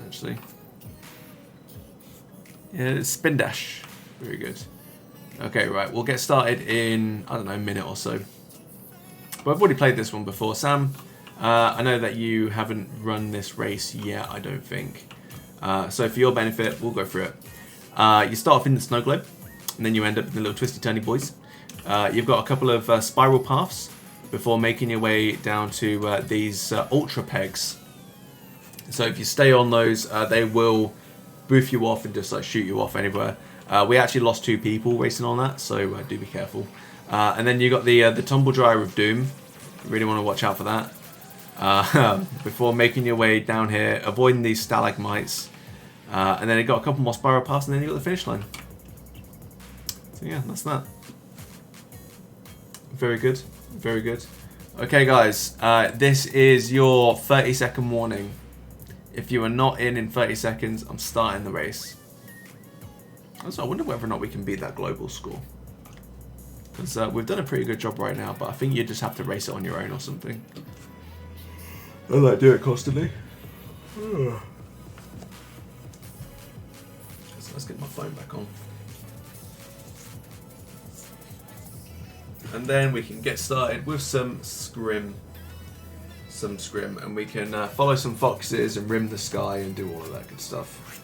actually. Yeah, it's Spin Dash. Very good. Okay, right, we'll get started in, I don't know, a minute or so. But I've already played this one before. Sam, I know that you haven't run this race yet, I don't think. So for your benefit, we'll go through it. You start off in the snow globe, and then you end up in the little twisty-turny boys. You've got a couple of spiral paths before making your way down to these ultra pegs. So if you stay on those, they will boof you off and just like shoot you off anywhere. We actually lost 2 people racing on that, so do be careful. And then you got the tumble dryer of doom. You really want to watch out for that. Before making your way down here, avoiding these stalagmites. And then you got a couple more spiral paths, and then you got the finish line. So yeah, that's that. Very good. Very good. Okay, guys, this is your 30-second warning. If you are not in 30 seconds, I'm starting the race. Also, I wonder whether or not we can beat that global score. Because we've done a pretty good job right now, but I think you just have to race it on your own or something. I like do it constantly. So let's get my phone back on. And then we can get started with some scrim. And we can follow some foxes and rim the sky and do all of that good stuff.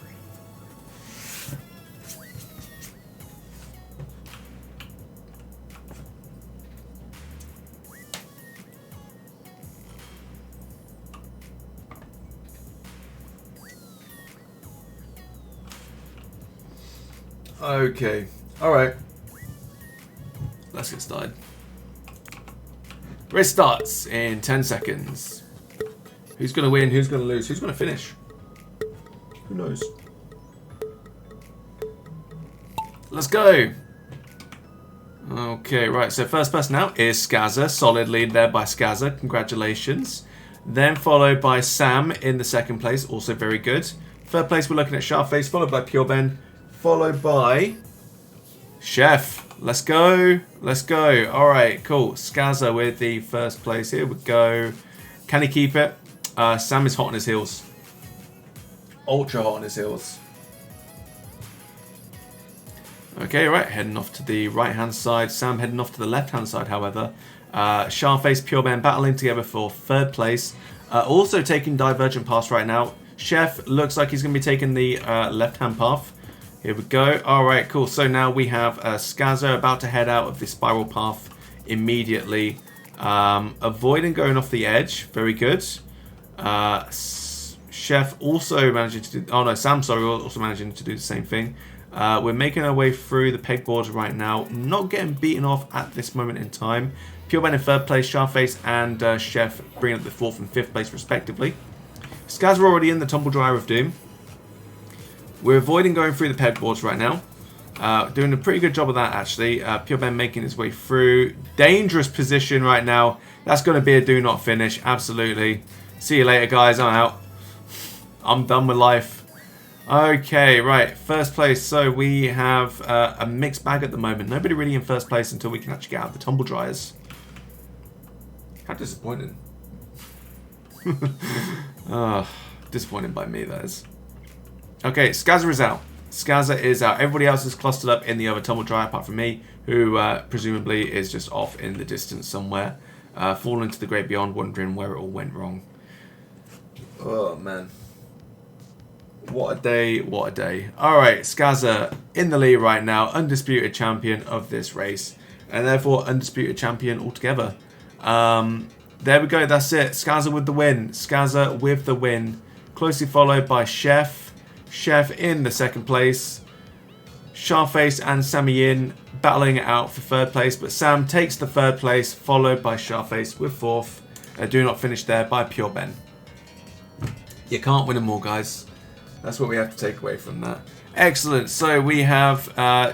Okay, alright. Let's get started. Race starts in 10 seconds. Who's going to win? Who's going to lose? Who's going to finish? Who knows? Let's go. Okay, right. So first person out is Skazza. Solid lead there by Skazza. Congratulations. Then followed by Sam in the second place. Also very good. Third place we're looking at Sharpface. Followed by Pure Ben. Followed by Chef. Let's go. Let's go. All right, cool. Skazza with the first place. Here we go. Can he keep it? Sam is hot on his heels. Ultra hot on his heels. Okay, right. Heading off to the right-hand side. Sam heading off to the left-hand side, however. Sharface, Pure Ben battling together for third place. Also taking Divergent Pass right now. Chef looks like he's going to be taking the left-hand path. Here we go. All right, cool. So now we have Skazza about to head out of the spiral path immediately. Avoiding going off the edge. Very good. Chef also managing to do... Oh, no, Sam, sorry, also managing to do the same thing. We're making our way through the pegboards right now. Not getting beaten off at this moment in time. Pure Ben in third place. Sharface and Chef bringing up the fourth and fifth place, respectively. Skazza already in the Tumble Dryer of Doom. We're avoiding going through the pegboards right now. Doing a pretty good job of that, actually. Pure Ben making his way through. Dangerous position right now. That's going to be a do not finish. Absolutely. See you later, guys. I'm out. I'm done with life. Okay, right. First place. So we have a mixed bag at the moment. Nobody really in first place until we can actually get out of the tumble dryers. How disappointing. Disappointing by me, that is. Okay, Skazza is out. Skazza is out. Everybody else is clustered up in the other tumble dryer apart from me, who presumably is just off in the distance somewhere. Falling into the great beyond, wondering where it all went wrong. Oh, man. What a day, what a day. Alright, Skazza in the lead right now, undisputed champion of this race, and therefore undisputed champion altogether. There we go, that's it. Skazza with the win. Skazza with the win. Closely followed by Chef. Chef in the second place. Sharface and Sammy Yin battling it out for third place, but Sam takes the third place, followed by Sharface with fourth. Do not finish there by Pure Ben. You can't win them all, guys. That's what we have to take away from that. Excellent. So we have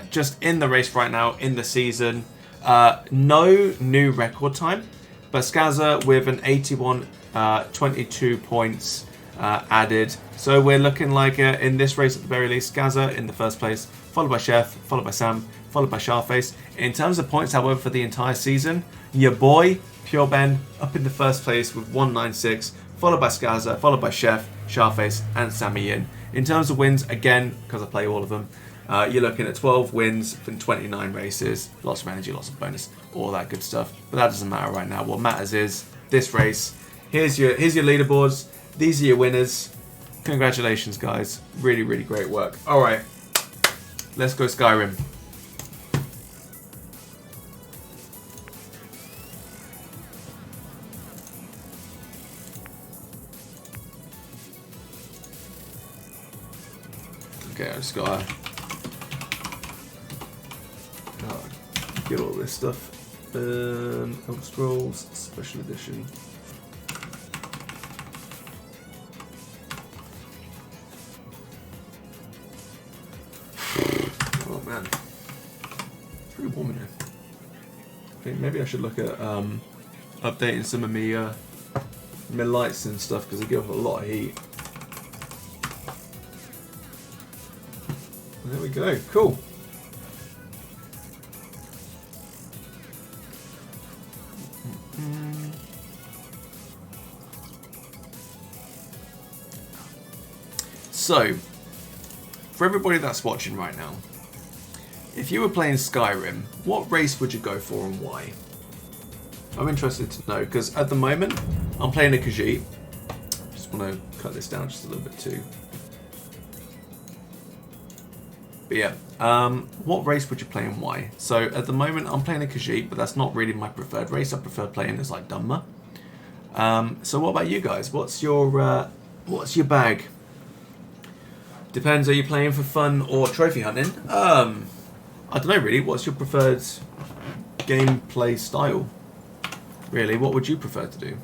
just in the race right now, in the season, no new record time, but Skazza with an 81-22 points added. So we're looking like in this race at the very least, Skazza in the first place, followed by Chef, followed by Sam, followed by Sharface. In terms of points, however, for the entire season, your boy Pure Ben up in the first place with 196, followed by Skazza, followed by Chef, Sharface, and Sammy Yin. In terms of wins, again, because I play all of them, you're looking at 12 wins from 29 races, lots of energy, lots of bonus, all that good stuff. But that doesn't matter right now. What matters is this race. Here's your leaderboards. These are your winners. Congratulations, guys. Really, really great work. All right, let's go Skyrim. Okay, I just gotta get all this stuff. Elder Scrolls Special Edition. Oh man, it's pretty warm in here. I think maybe I should look at updating some of my lights and stuff because they give off a lot of heat. There we go, cool. So, for everybody that's watching right now, if you were playing Skyrim, what race would you go for and why? I'm interested to know, because at the moment, I'm playing a Khajiit. Just want to cut this down just a little bit too. But yeah, what race would you play and why? So at the moment I'm playing a Khajiit, but that's not really my preferred race. I prefer playing as like Dunmer. So what about you guys? What's your bag? Depends, are you playing for fun or trophy hunting? I don't know really, what's your preferred gameplay style? Really, what would you prefer to do?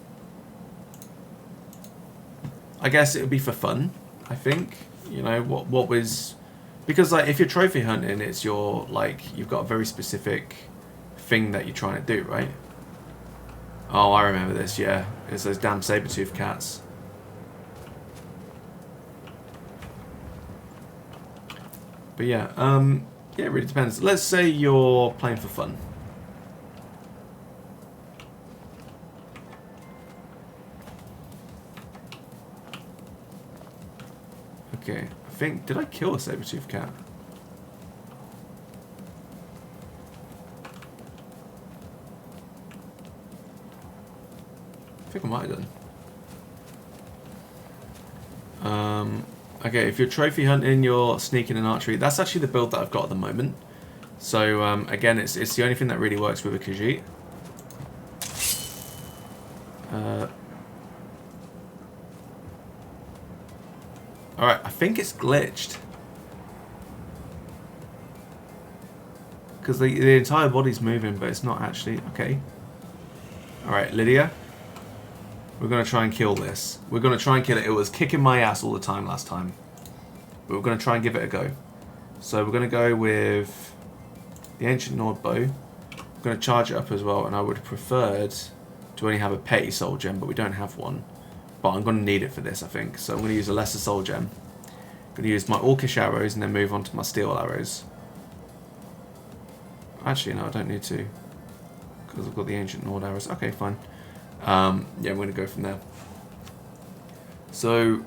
I guess it would be for fun, I think. You know, what was... Because, like, if you're trophy hunting, it's your, like, you've got a very specific thing that you're trying to do, right? Oh, I remember this, yeah. It's those damn saber-toothed cats. But yeah, yeah, it really depends. Let's say you're playing for fun. Okay, I think... Did I kill a saber-toothed cat? I think I might have done. Okay, if you're trophy hunting, you're sneaking and archery. That's actually the build that I've got at the moment. So, again, it's the only thing that really works with a Khajiit. Alright, I think it's glitched. Because the entire body's moving, but it's not actually... Okay. Alright, Lydia. We're going to try and kill this. We're going to try and kill it. It was kicking my ass all the time last time. But we're going to try and give it a go. So we're going to go with the Ancient Nord bow. We're going to charge it up as well. And I would have preferred to only have a petty soul gem, but we don't have one. But I'm going to need it for this, I think. So I'm going to use a lesser soul gem. I'm going to use my Orcish arrows and then move on to my steel arrows. Actually, no, I don't need to. Because I've got the Ancient Nord arrows. Okay, fine. Yeah, I'm going to go from there. So,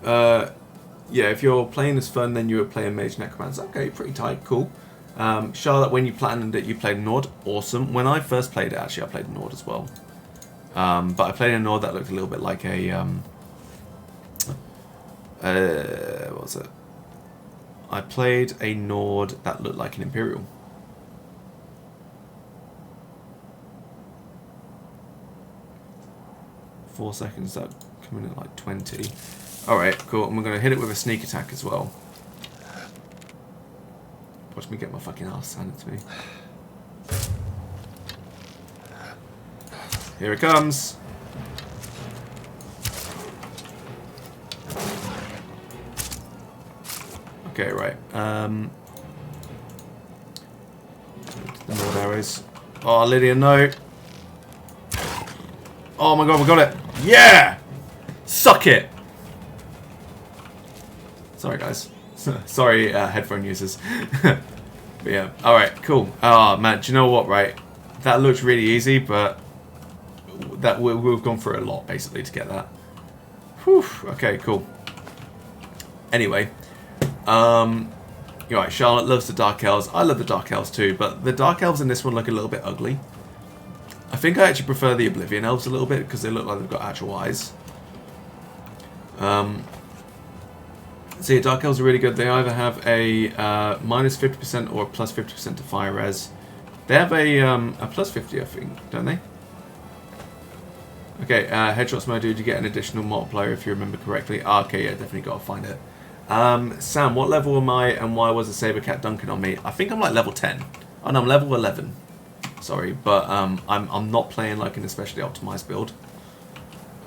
yeah, if you're playing as fun, then you would play a Mage Necromancer. Okay, pretty tight, cool. Charlotte, when you planned it, you played Nord. Awesome. When I first played it, actually, I played Nord as well. But I played a Nord that looked a little bit like a... what was it? I played a Nord that looked like an Imperial. Four seconds, that coming at like 20. Alright, cool. And we're going to hit it with a sneak attack as well. Watch me get my fucking ass handed to me. Here it comes. Okay, right. The more arrows. Oh, Lydia, no. Oh my god, we got it. Yeah! Suck it! Sorry, guys. Sorry, headphone users. But yeah, alright, cool. Oh, man, do you know what, right? That looks really easy, but that we've gone through a lot, basically, to get that. Whew, okay, cool. Anyway, you're right, Charlotte loves the Dark Elves. I love the Dark Elves too, but the Dark Elves in this one look a little bit ugly. I think I actually prefer the Oblivion Elves a little bit because they look like they've got actual eyes. So yeah, Dark Elves are really good. They either have a minus 50% or a plus 50% to fire res. They have a plus 50, I think, don't they? Okay, headshots mode, dude, you get an additional multiplier if you remember correctly. Ah, okay, yeah, definitely got to find it. Sam, what level am I and why was a saber cat dunking on me? I think I'm like level 10. Oh no, I'm level 11. Sorry, but I'm not playing like an especially optimized build.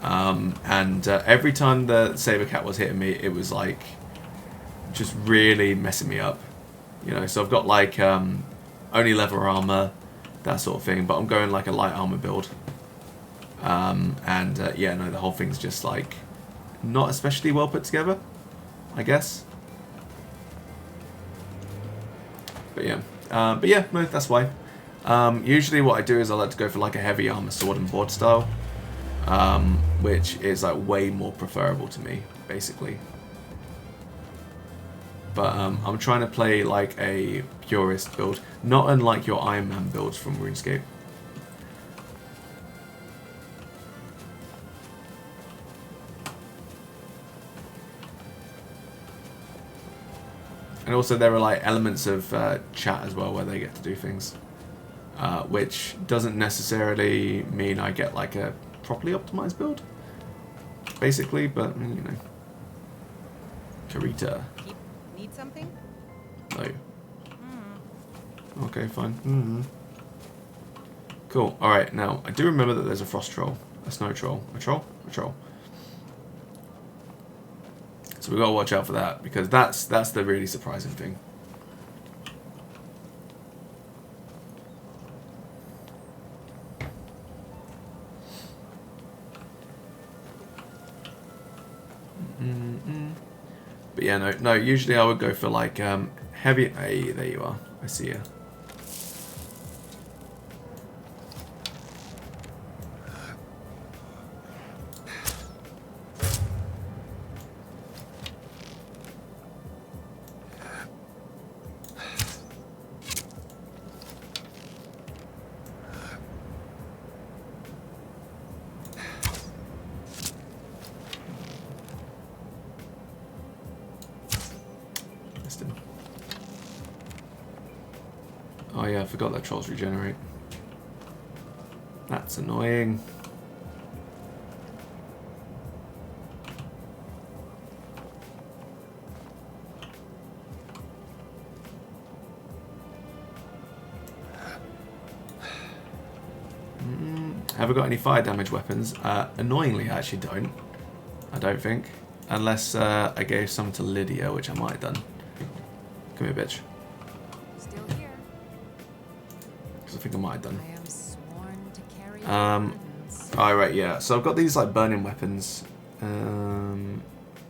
Every time the saber cat was hitting me, it was like just really messing me up. You know, so I've got like only level armor, that sort of thing, but I'm going like a light armor build. Yeah, no, the whole thing's just like not especially well put together, I guess. But yeah, no, that's why. Usually what I do is I like to go for like a heavy armor sword and board style, which is like way more preferable to me, basically. But I'm trying to play like a purist build, not unlike your Iron Man builds from RuneScape. And also there are like elements of chat as well where they get to do things. Which doesn't necessarily mean I get like a properly optimized build, basically, but you know. Karita. Need something? No. Okay, fine. Cool. Alright, now, I do remember that there's a frost troll, a snow troll, a troll, a troll. So we've got to watch out for that, because that's the really surprising thing. But yeah, no. Usually I would go for like heavy. Hey, there you are. I see you. Oh yeah, I forgot that trolls regenerate. That's annoying. Have I got any fire damage weapons? Annoyingly, I actually don't. I don't think. Unless I gave some to Lydia, which I might have done. Come here, bitch. Still here. Because I think I might have done. I am sworn to carry burdens. Alright, yeah. So I've got these like burning weapons.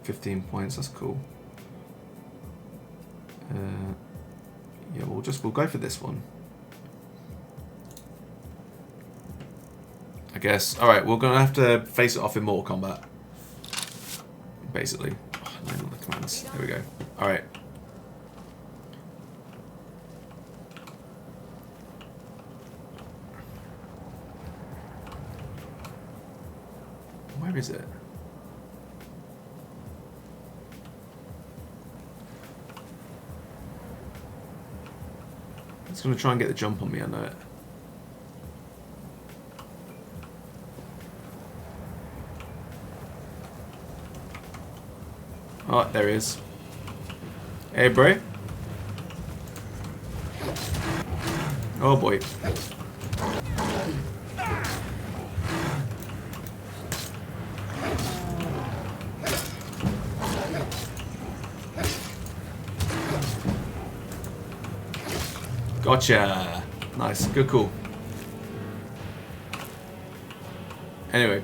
15 points, that's cool. Yeah, we'll go for this one. I guess. Alright, we're gonna have to face it off in Mortal Kombat. Basically. Oh, no, not the commands. There we go. Alright. Where is it? It's gonna try and get the jump on me, I know it. Oh, there he is. Hey, bro. Oh boy. Gotcha. Nice. Good call. Anyway,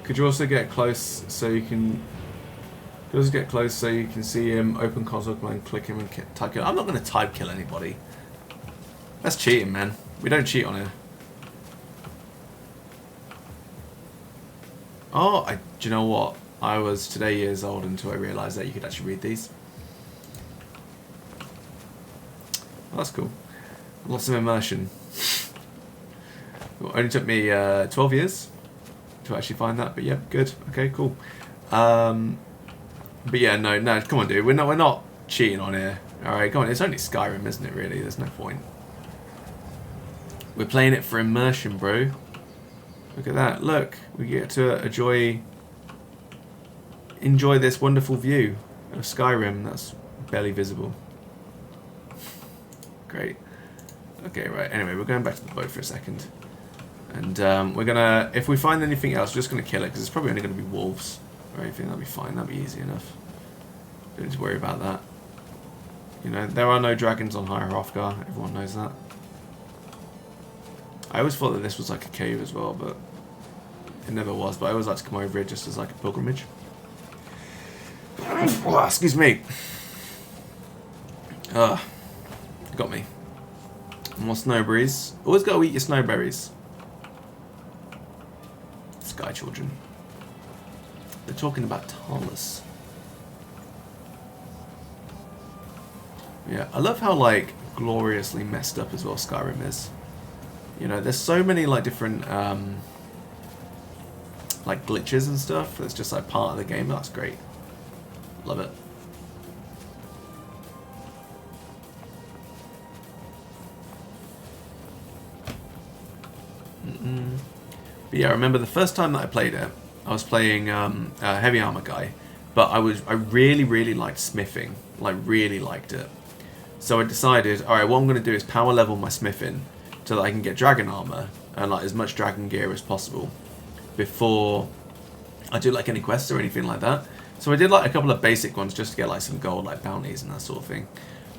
could you also get close so you can... see him, open console command, click him and type kill. I'm not going to type kill anybody. That's cheating, man. We don't cheat on here. Oh, do you know what? I was today years old until I realised that you could actually read these. Oh, that's cool. Lots of immersion. It only took me 12 years to actually find that, but yeah, good. Okay, cool. But yeah, no, come on, dude. We're not cheating on here. All right, come on. It's only Skyrim, isn't it? Really, there's no point. We're playing it for immersion, bro. Look at that. Look, we get to enjoy this wonderful view of Skyrim that's barely visible. Great. Okay, right. Anyway, we're going back to the boat for a second, and we're gonna. If we find anything else, we're just gonna kill it because it's probably only gonna be wolves or anything. That'll be fine. That'll be easy enough. Don't need to worry about that. You know, there are no dragons on High Hrothgar. Everyone knows that. I always thought that this was like a cave as well, but it never was. But I always like to come over here just as like a pilgrimage. Oh, excuse me. Got me. More snowberries. Always gotta eat your snowberries. Sky children. They're talking about Talus. Yeah, I love how like gloriously messed up as well Skyrim is. You know, there's so many like different like glitches and stuff that's just like part of the game. That's great. Love it. But yeah, I remember the first time that I played it, I was playing a heavy armor guy, but I really liked smithing, like really liked it. So I decided, all right, what I'm going to do is power level my smithing so that I can get dragon armor and like as much dragon gear as possible before I do like any quests or anything like that. So I did like a couple of basic ones just to get like some gold, like bounties and that sort of thing.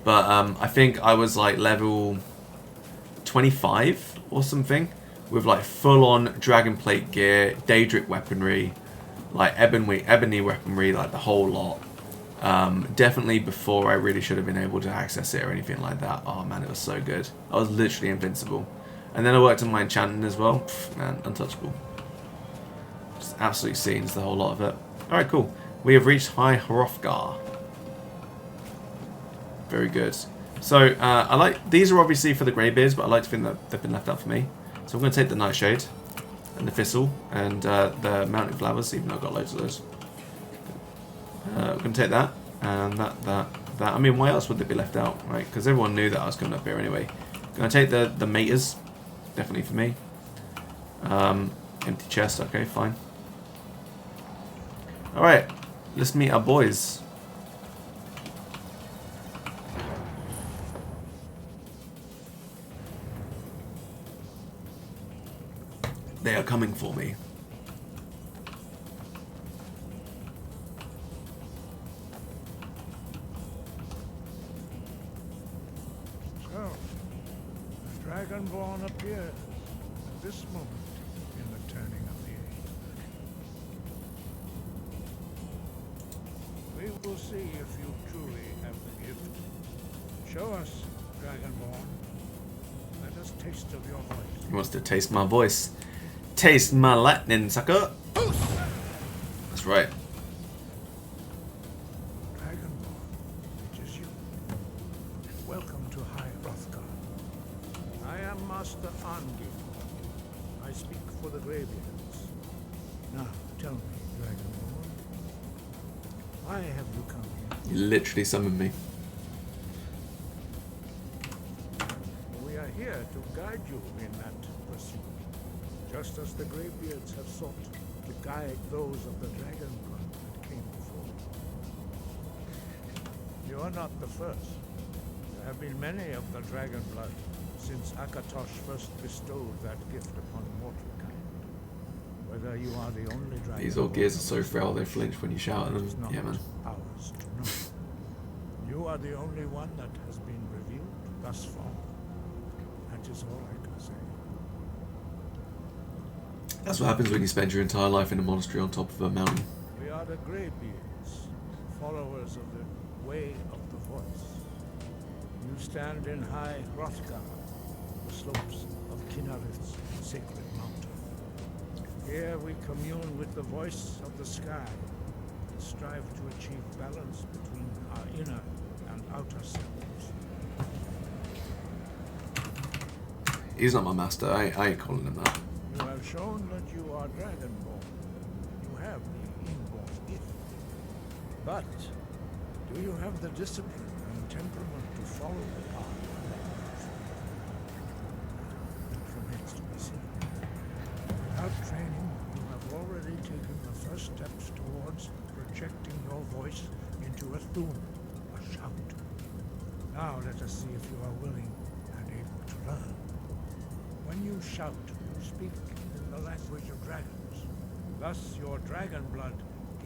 But I think I was like level 25 or something with like full-on dragon plate gear, daedric weaponry, like ebony weaponry, like the whole lot. Definitely before I really should have been able to access it or anything like that. Oh man, it was so good. I was literally invincible. And then I worked on my enchanting as well. Pff, man, untouchable. Just absolute scenes, the whole lot of it. Alright, cool. We have reached High Hrothgar. Very good. So, I like... These are obviously for the Greybeards, but I like to think that they've been left out for me. So I'm going to take the Nightshade, and the Thistle, and the Mountain Flowers, even though I've got loads of those. We're going to take that, and that. I mean, why else would they be left out, right? Because everyone knew that I was coming up here anyway. Going to take the Maters. Definitely for me. Empty chest, okay, fine. Alright, let's meet our boys. They are coming for me. So, the Dragonborn appears at this moment in the turning of the age. We will see if you truly have the gift. Show us, Dragonborn. Let us taste of your voice. He wants to taste my voice. Taste my lightning, sucker. That's right. Dragonborn, it is you. Welcome to High Hrothgar. I am Master Angi. I speak for the Greybeards. Now, tell me, Dragonborn, why have you come here? You literally summoned me. We are here to guide you in that pursuit, just as the Greybeards have sought to guide those of the Dragonborn that came before. You are not the first. There have been many of the Dragonblood since Akatosh first bestowed that gift upon mortalkind. Whether you are the only Dragonborn... These old gears are so frail they flinch when you shout at them. is not Yeah, man. ours to know. You are the only one that has been revealed thus far. That is all I can say. That's what happens when you spend your entire life in a monastery on top of a mountain. We are the Greybeards, followers of the Way of the Voice. You stand in High Hrothgar, the slopes of Kinarith's sacred mountain. Here we commune with the voice of the sky and strive to achieve balance between our inner and outer selves. He's not my master. I ain't calling him that. You have shown that you are Dragonborn. You have the inborn gift. But do you have the discipline and temperament to follow the path that remains to be seen? Without training, you have already taken the first steps towards projecting your voice into a thum, a shout. Now let us see if you are willing and able to learn. When you shout, you speak in the language of dragons. Thus, your dragon blood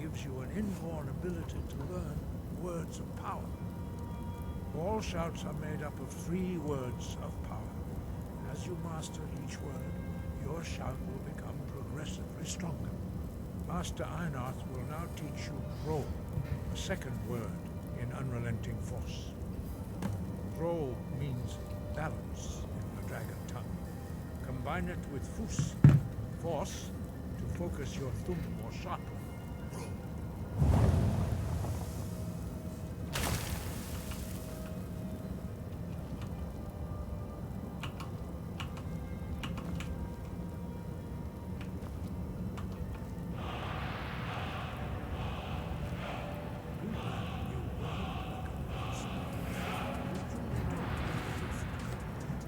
gives you an inborn ability to learn words of power. All shouts are made up of 3 words of power. As you master each word, your shout will become progressively stronger. Master Einarth will now teach you Ro, a second word in unrelenting force. Ro means balance in the dragon tongue. Combine it with Fus, force, to focus your thumb more sharply.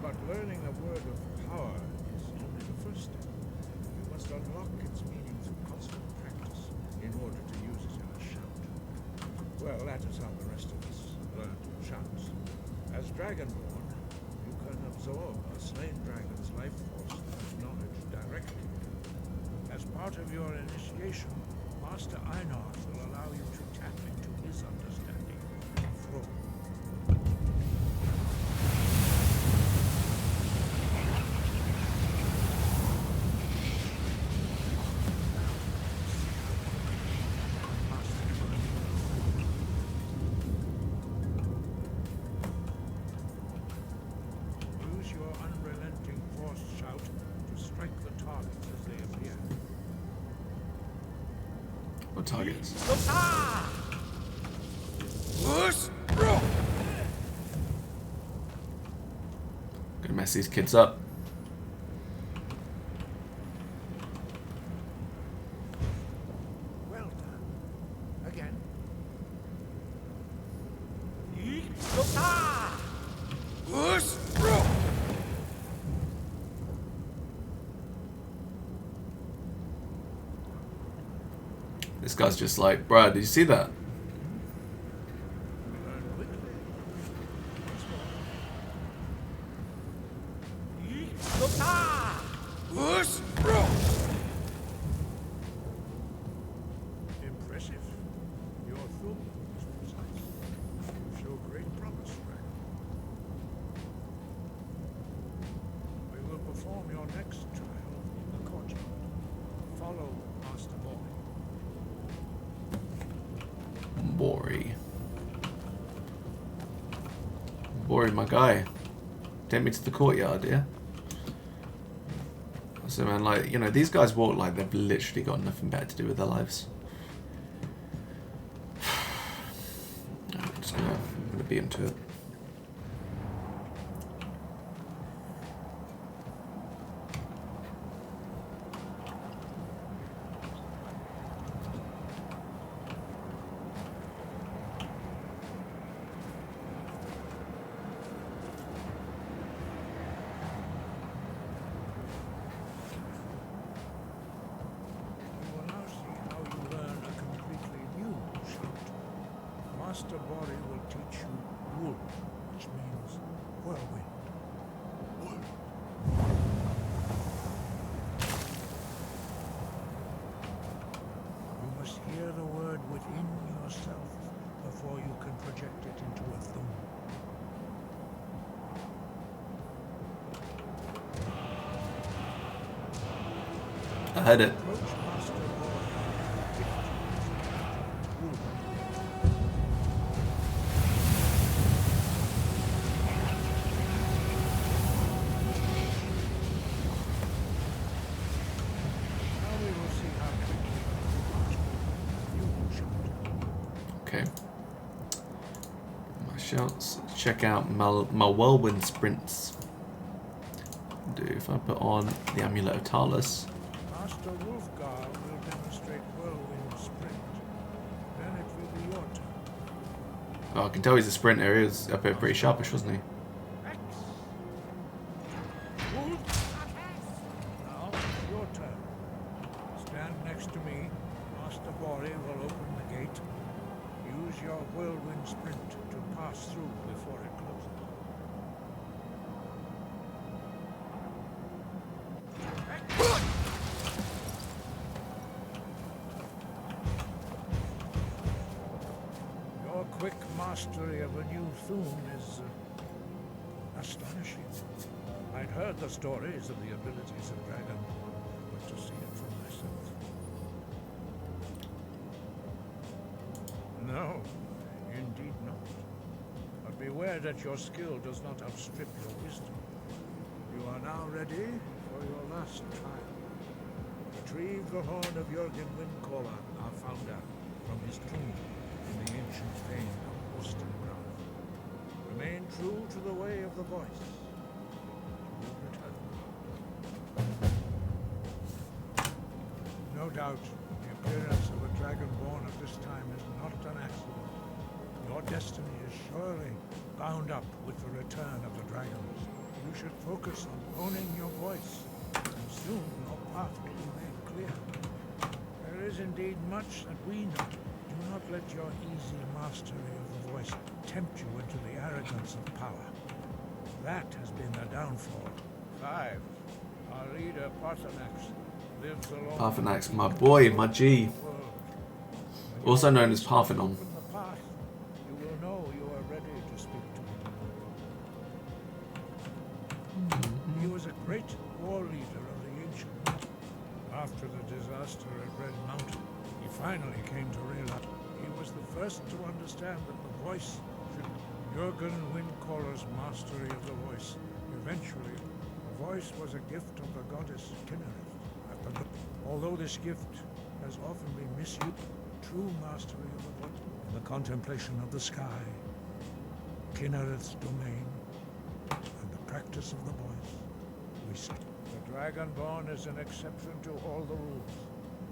But learning a word of power is only the first step. You must unlock its meaning through constant practice in order to use it in a shout. Well, that is how the rest of us learn shouts. As Dragonborn, you can absorb a slain dragon's life force as knowledge directly. As part of your initiation, Master Einar will allow you to tap into his understanding of Throne. Use your unrelenting force shout to strike the targets as they appear. What targets? Gonna mess these kids up. Well done. Again. This guy's just like, bruh, did you see that? Learn quickly. Impressive. Your thumb is precise. You show great promise, Dragon. We will perform your next trial in the courtyard. Follow Master Boy. Bori. Bori, my guy. Take me to the courtyard, yeah? So, man, like, you know, these guys walk like they've literally got nothing better to do with their lives. I'm just gonna be into it. You will now see how you learn a completely new shout. Master Bori will teach you wool, which means whirlwind. Wool. You must hear the word within yourself before you can project it into a thumb. I heard it. Approach Master Bori. Wool. Now we will see how quickly you shout. Okay. My shouts. Check out my whirlwind sprints. Do if I put on the amulet of Talus. Master Wolfgar will demonstrate whirlwind sprint. Then it will be your turn. Oh, I can tell he's a sprinter. He was up here pretty sharpish, wasn't he? X. Wolf. Now, your turn. Stand next to me. Master Bori will open the gate. Use your whirlwind sprint to pass through before it closes. Your quick mastery of a new thune is astonishing. I'd heard the stories of the abilities of Dragonborn, but to see it for myself. No, indeed not. But beware that your skill does not outstrip your wisdom. You are now ready for your last trial. Retrieve the horn of Jürgen Windcaller, our founder, from his tomb in the ancient fane of Ostengrad. Remain true to the way of the voice. You will return. No doubt, the appearance of a dragonborn at this time is not an accident. Your destiny is surely bound up with the return of the dragons. You should focus on honing your voice, and soon your path will be made clear. There is indeed much that we know. Do not let your easy mastery of the voice tempt you into the arrogance of power. That has been the downfall. 5. Our leader, Parthenax, lives alone. Parthenax, my boy, my G. World. Also known as Parthenon. Open the path. You will know you are ready to speak to him. He was a great war leader of the ancient. After the disaster at Red Mountain, he finally came to realize he was the first to understand that the voice should. Jürgen Windcaller's mastery of the voice. Eventually, the voice was a gift of the goddess Kinnereth. Although this gift has often been misused, true mastery of the voice in the contemplation of the sky, Kinnereth's domain, and the practice of the voice. The Dragonborn is an exception to all the rules.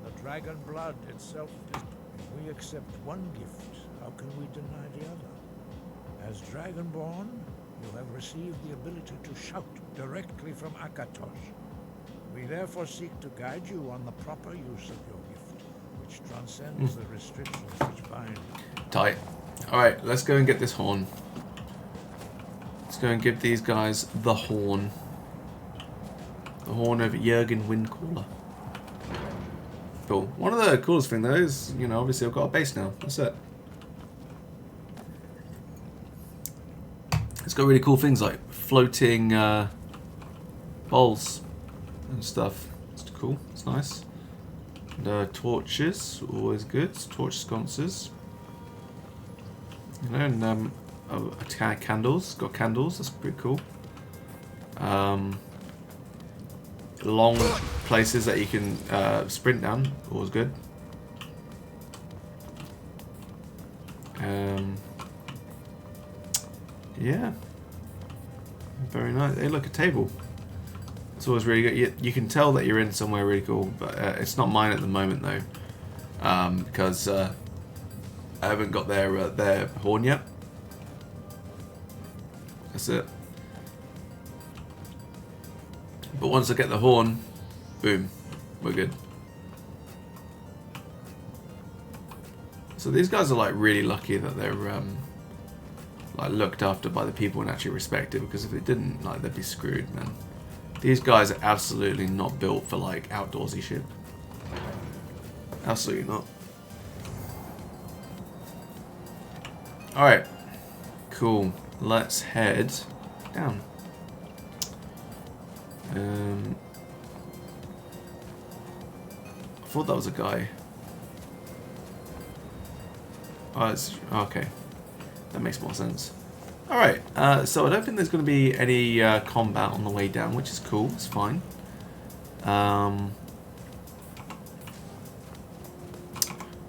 The dragon blood itself is. If we accept one gift, how can we deny the other? As Dragonborn, you have received the ability to shout directly from Akatosh. We therefore seek to guide you on the proper use of your gift, which transcends the restrictions which bind. Tight. Alright, let's go and get this horn. Let's go and give these guys the horn. The horn of Jürgen Windcaller. Cool. One of the coolest things though is, you know, obviously I've got a base now. That's it. It's got really cool things like floating bowls and stuff. It's cool. It's nice. And, torches, always good. Torch sconces. You know, and candles. Got candles. That's pretty cool. Long places that you can sprint down. Always good. Yeah. Very nice. Hey, look, a table. It's always really good. You can tell that you're in somewhere really cool, but it's not mine at the moment though, because I haven't got their horn yet. That's it. But once I get the horn, boom, we're good. So these guys are like really lucky that they're like looked after by the people and actually respected, because if they didn't, like, they'd be screwed, man. These guys are absolutely not built for like outdoorsy shit. Absolutely not. Alright. Cool. Let's head down. I thought that was a guy. Oh, it's okay. That makes more sense. Alright, so I don't think there's going to be any combat on the way down, which is cool. It's fine.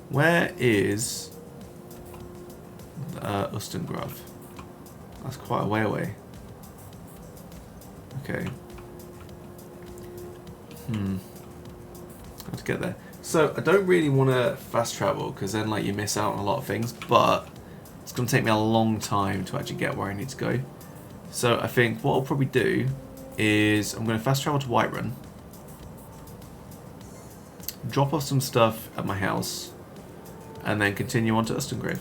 Where is Ustengrav? That's quite a way away. Okay. Have to get there. So I don't really want to fast travel, because then like you miss out on a lot of things, but it's going to take me a long time to actually get where I need to go. So I think what I'll probably do is I'm going to fast travel to Whiterun, drop off some stuff at my house, and then continue on to Ustengrav.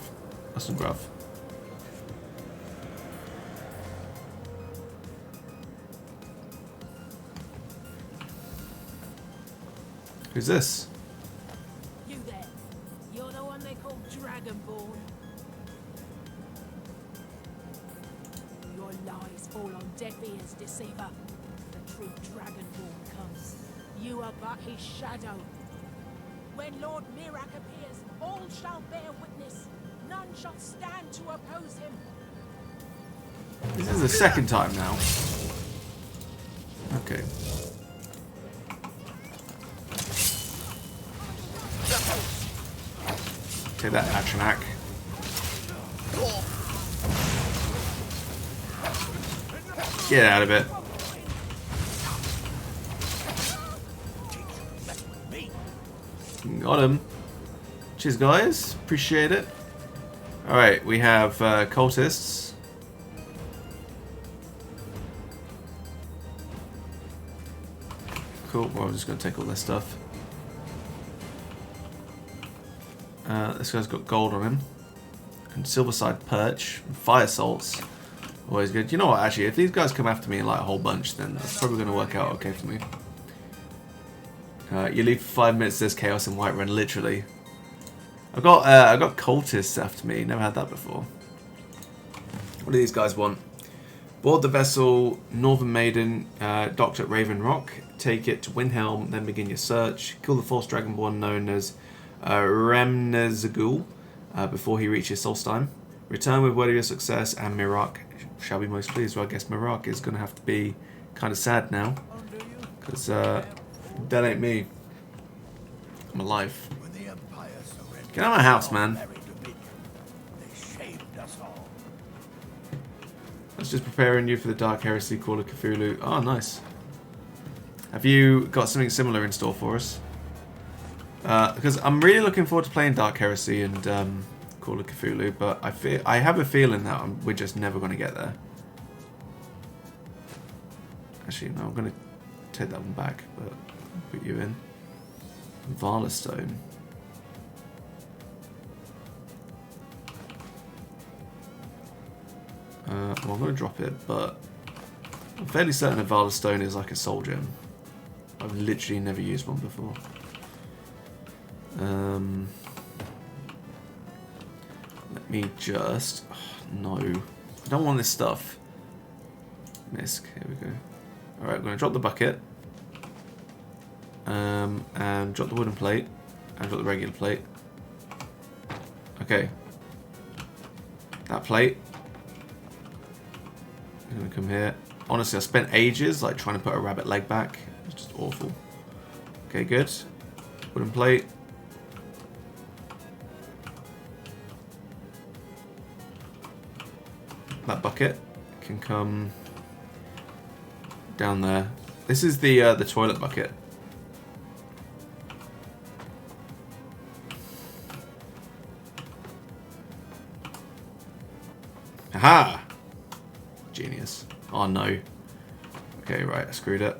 Who's this? You there. You're the one they call Dragonborn. Your lies fall on deaf ears, deceiver. The true Dragonborn comes. You are but his shadow. When Lord Mirak appears, all shall bear witness. None shall stand to oppose him. This is the second time now. Okay. Take that, action hack. Get out of it. Got him. Cheers, guys. Appreciate it. Alright, we have cultists. Cool. Well, I'm just going to take all this stuff. This guy's got gold on him. And Silverside Perch. Fire Salts. Always good. You know what, actually, if these guys come after me in like a whole bunch, then that's probably going to work out okay for me. You leave for 5 minutes, there's chaos in Whiterun, literally. I've got cultists after me. Never had that before. What do these guys want? Board the vessel, Northern Maiden, docked at Raven Rock. Take it to Windhelm, then begin your search. Kill the false dragonborn known as Remnezagul before he reaches Solstheim. Return with word of your success, and Mirak shall be most pleased. Well, I guess Mirak is going to have to be kind of sad now, because that ain't me. I'm alive. Get out of my house, man. I was just preparing you for the Dark Heresy Call of Cthulhu. Oh, nice. Have you got something similar in store for us? Because I'm really looking forward to playing Dark Heresy and Call of Cthulhu, but I have a feeling that we're just never going to get there. Actually, no, I'm going to take that one back, but put you in. Valor Stone. Well, I'm going to drop it, but I'm fairly certain a Valor Stone is like a soul gem. I've literally never used one before. Let me just... Oh, no. I don't want this stuff. Misc. Here we go. Alright, I'm going to drop the bucket. And drop the wooden plate. And drop the regular plate. Okay. That plate. I'm going to come here. Honestly, I spent ages like trying to put a rabbit leg back. It's just awful. Okay, good. Wooden plate. That bucket can come down there. This is the toilet bucket. Aha! Genius. Oh no. Okay, right, I screwed it.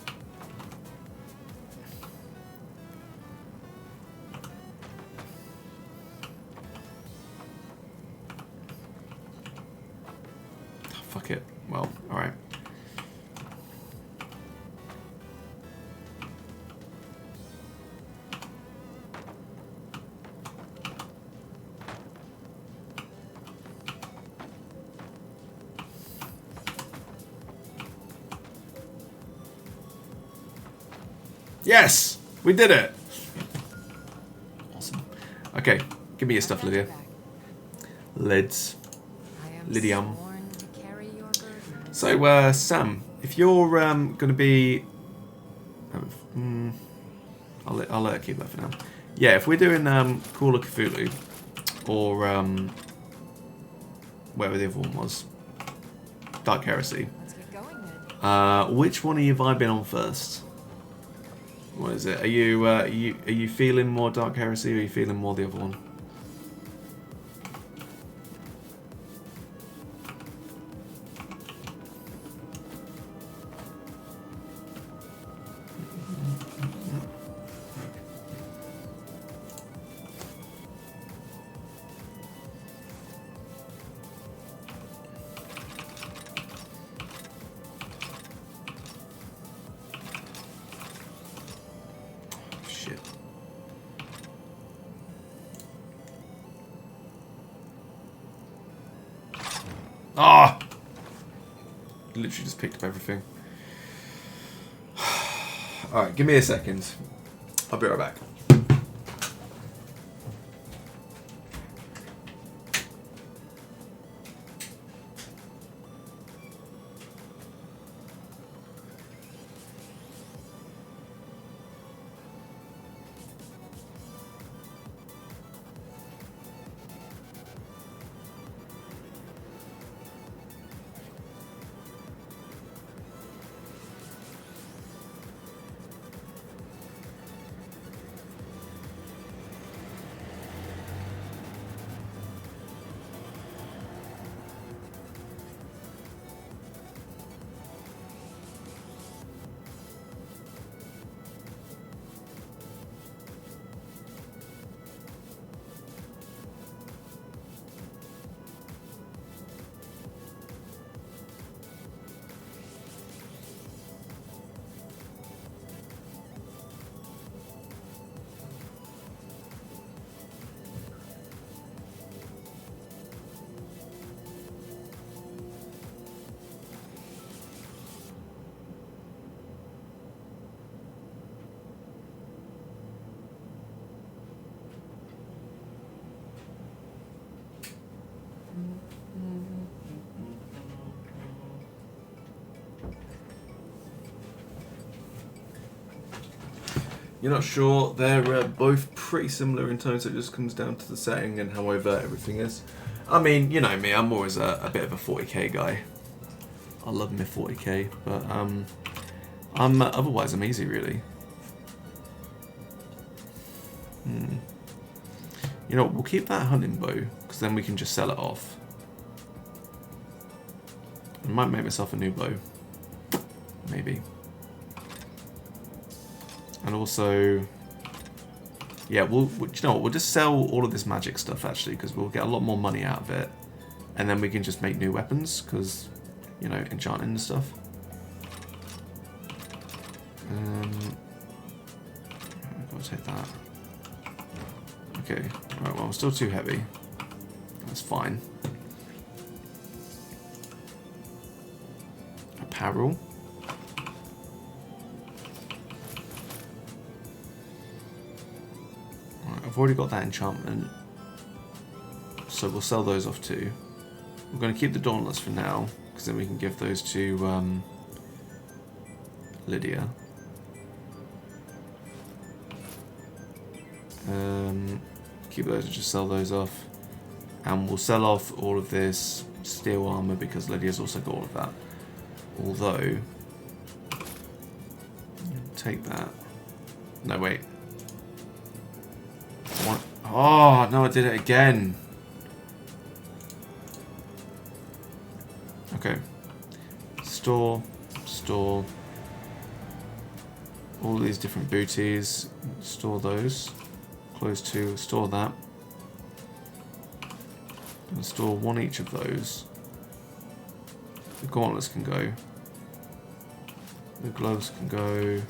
Oh, fuck it. Well, alright. Yes! We did it! Awesome. Okay, give me your stuff, Lydia. Lids. Lydium. So, Sam, if you're going to be... I'll let her keep that for now. Yeah, if we're doing Call of Cthulhu, or whatever the other one was, Dark Heresy, which one are you vibing on first? What is it? Are you feeling more Dark Heresy, or are you feeling more the other one? Ah! Literally just picked up everything. Alright, give me a second. I'll be right back. you're not sure, they're both pretty similar in tone, so it just comes down to the setting and however everything is. I mean, you know me, I'm always a bit of a 40k guy. I love my 40k, but otherwise I'm easy really. You know, we'll keep that hunting bow, because then we can just sell it off. I might make myself a new bow. Maybe. And also, yeah, you know what, we'll just sell all of this magic stuff actually, because we'll get a lot more money out of it. And then we can just make new weapons, because, you know, enchanting and stuff. I've got to take that. Okay, right, well, I'm still too heavy. That's fine. Apparel. Right, I've already got that enchantment. So we'll sell those off too. We're going to keep the gauntlets for now, because then we can give those to Lydia. Keep those and just sell those off. And we'll sell off all of this steel armor because Lydia's also got all of that. Although, take that. No, wait. What? Oh, no, I did it again. Okay. Store. All these different booties. Store those. Close to, store that. And store one each of those. The gauntlets can go. The gloves can go.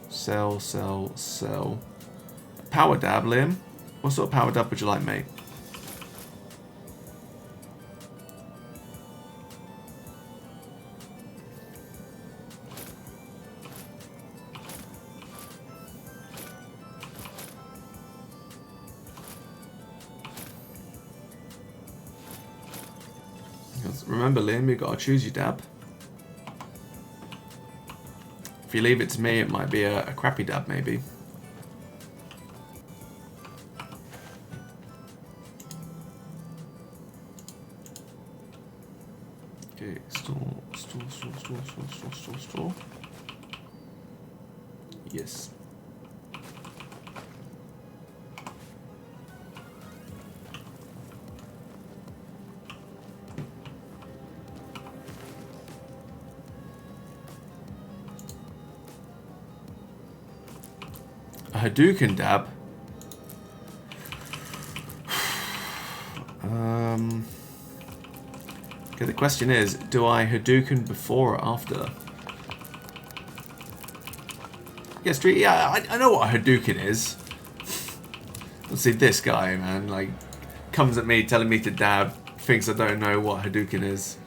Sell. Power dab, Liam. What sort of power dab would you like, mate? Remember, Liam, you gotta choose your dab. If you leave it to me, it might be a crappy dab, maybe. Okay, store. Yes. A Hadouken dab. Okay, the question is, do I Hadouken before or after? Yes, yeah, I know what a Hadouken is. Let's see, this guy, man, like, comes at me telling me to dab, thinks I don't know what Hadouken is.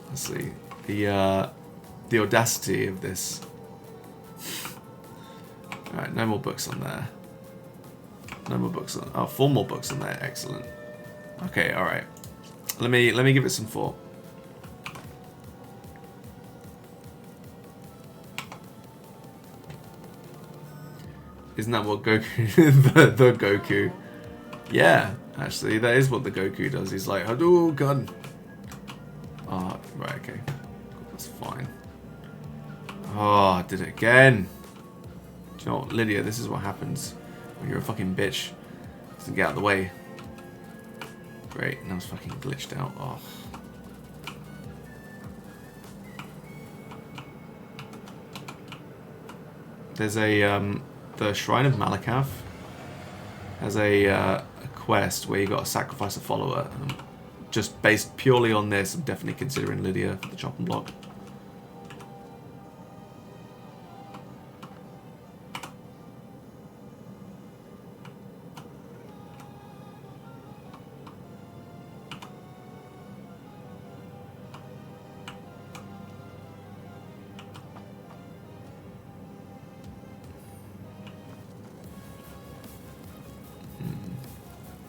Let's see, the audacity of this. Alright, no more books on there. No more books on... Oh, 4 more books on there. Excellent. Okay, alright. Let me give it some thought. Isn't that what Goku... the Goku... Yeah, actually, that is what the Goku does. He's like, Hadouken! Ah, right, okay. That's fine. Oh, I did it again. You know what, Lydia, this is what happens when you're a fucking bitch. Doesn't get out of the way. Great, now it's fucking glitched out. Oh. There's a the Shrine of Malakath has a quest where you got to sacrifice a follower. Just based purely on this, I'm definitely considering Lydia for the chopping block.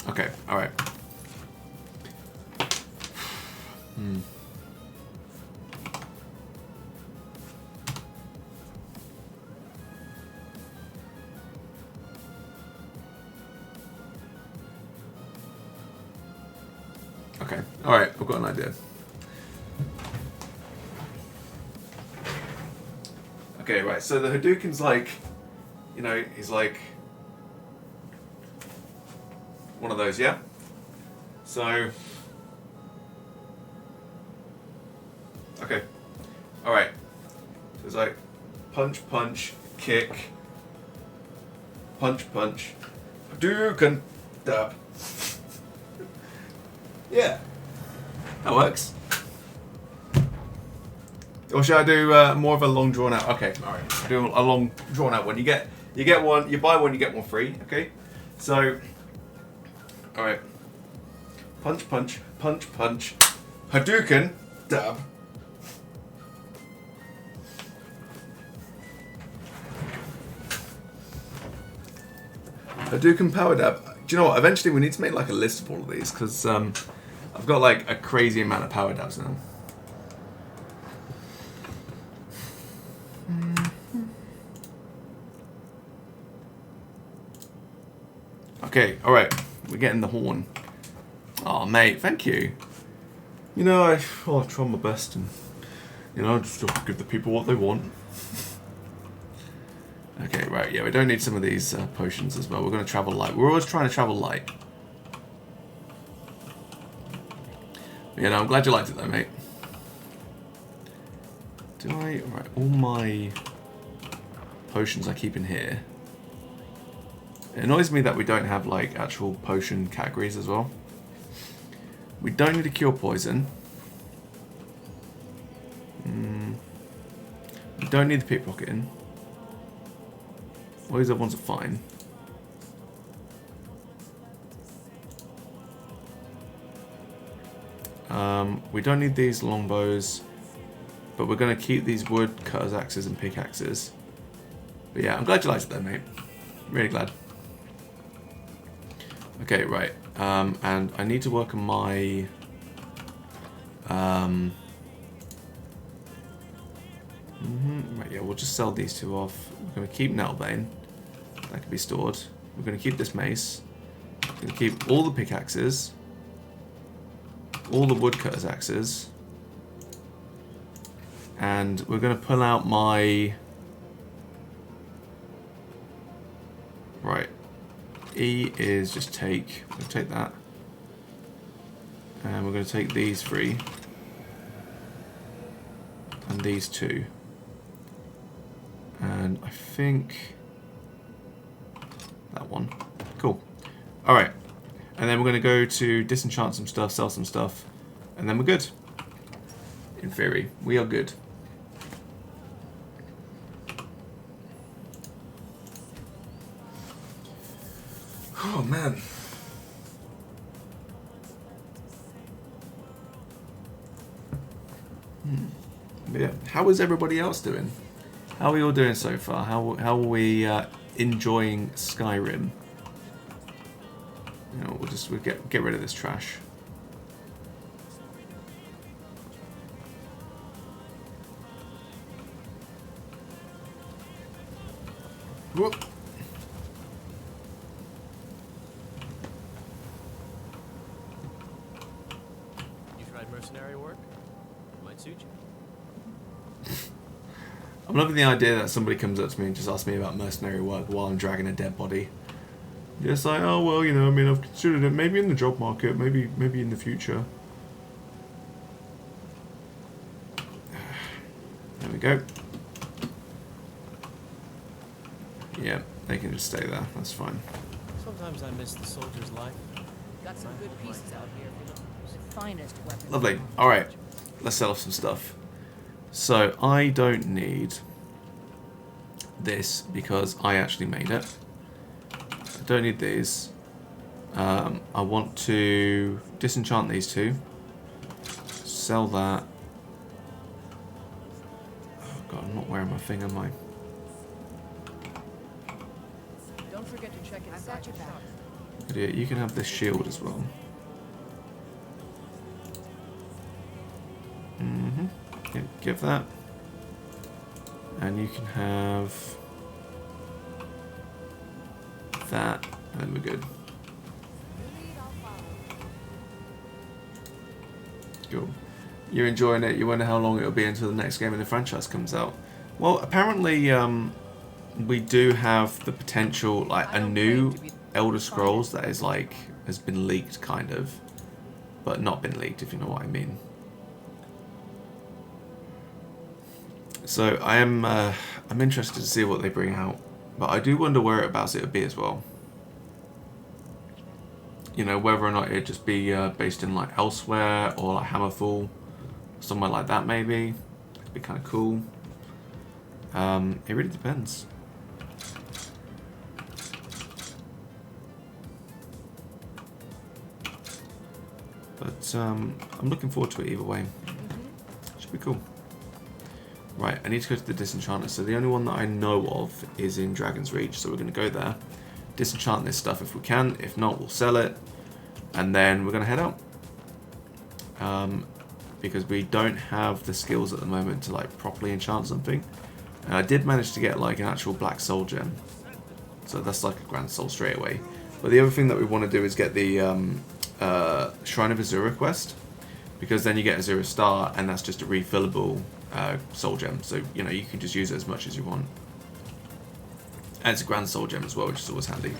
Okay, alright. Okay. Alright, I've got an idea. Okay, right, so the Hadouken's like, you know, he's like one of those, yeah? So, okay. Alright. So it's like punch, punch, kick, punch, punch, Hadouken, dab. Yeah. That works. Or should I do more of a long drawn out? Okay, all right. Do a long drawn out one. You get one. You buy one, you get one free. Okay. So, all right. Punch, punch, punch, punch. Hadouken, dab. Hadouken power dab. Do you know what? Eventually, we need to make like a list of all of these because I've got like a crazy amount of power dabs now. Okay, alright. We're getting the horn. Oh, mate, thank you. You know, I try my best and, you know, just give the people what they want. Okay, right, yeah, we don't need some of these potions as well. We're going to travel light. We're always trying to travel light. Yeah, no, I'm glad you liked it though, mate. Do I... Right, all my potions I keep in here. It annoys me that we don't have, like, actual potion categories as well. We don't need to cure poison. We don't need the pickpocketing. All these other ones are fine. We don't need these longbows, but we're going to keep these wood cutters, axes, and pickaxes. But yeah, I'm glad you liked it though, mate. Really glad. Okay, right. And I need to work on my... Right, yeah, we'll just sell these two off. We're going to keep Nettlebane. That can be stored. We're going to keep this mace. We're going to keep all the pickaxes. All the woodcutter's axes. And we're going to pull out my... Right. E is just take. We'll take that. And we're going to take these three. And these two. And I think... that one. Cool. Alright. And then we're going to go to disenchant some stuff, sell some stuff, and then we're good. In theory, we are good. Oh, man. But yeah, how is everybody else doing? How are we all doing so far? How are we enjoying Skyrim? You know, we'll get rid of this trash. Whoop. You tried mercenary work? It might suit you. I'm loving the idea that somebody comes up to me and just asks me about mercenary work while I'm dragging a dead body. Just like, oh well, you know, I mean, I've considered it. Maybe in the job market, maybe in the future. There we go. Yeah, they can just stay there. That's fine. Sometimes I miss the soldier's life. Got some good pieces out here, you know. The finest weapons. Lovely. All right, let's sell off some stuff. So I don't need this because I actually made it. I don't need these. I want to disenchant these two. Sell that. Oh god, I'm not wearing my thing, am I? Don't forget to check inside your back. Idiot, you can have this shield as well. Yeah, give that. And you can have that, and then we're good. Cool. You're enjoying it. You wonder how long it'll be until the next game in the franchise comes out. Well, apparently, we do have the potential, like a new Elder Scrolls that is like has been leaked, kind of, but not been leaked, if you know what I mean. So I'm interested to see what they bring out, but I do wonder whereabouts it would be as well. You know, whether or not it'd just be based in like elsewhere or like Hammerfall, somewhere like that maybe. It'd be kind of cool. It really depends. But I'm looking forward to it either way. Should be cool. Right, I need to go to the Disenchanter. So the only one that I know of is in Dragon's Reach, so we're going to go there. Disenchant this stuff if we can. If not, we'll sell it. And then we're going to head out. Because we don't have the skills at the moment to like properly enchant something. And I did manage to get like an actual Black Soul gem. So that's like a Grand Soul straight away. But the other thing that we want to do is get the Shrine of Azura quest. Because then you get Azura Star, and that's just a refillable soul gem. So, you know, you can just use it as much as you want. And it's a Grand Soul gem as well, which is always handy.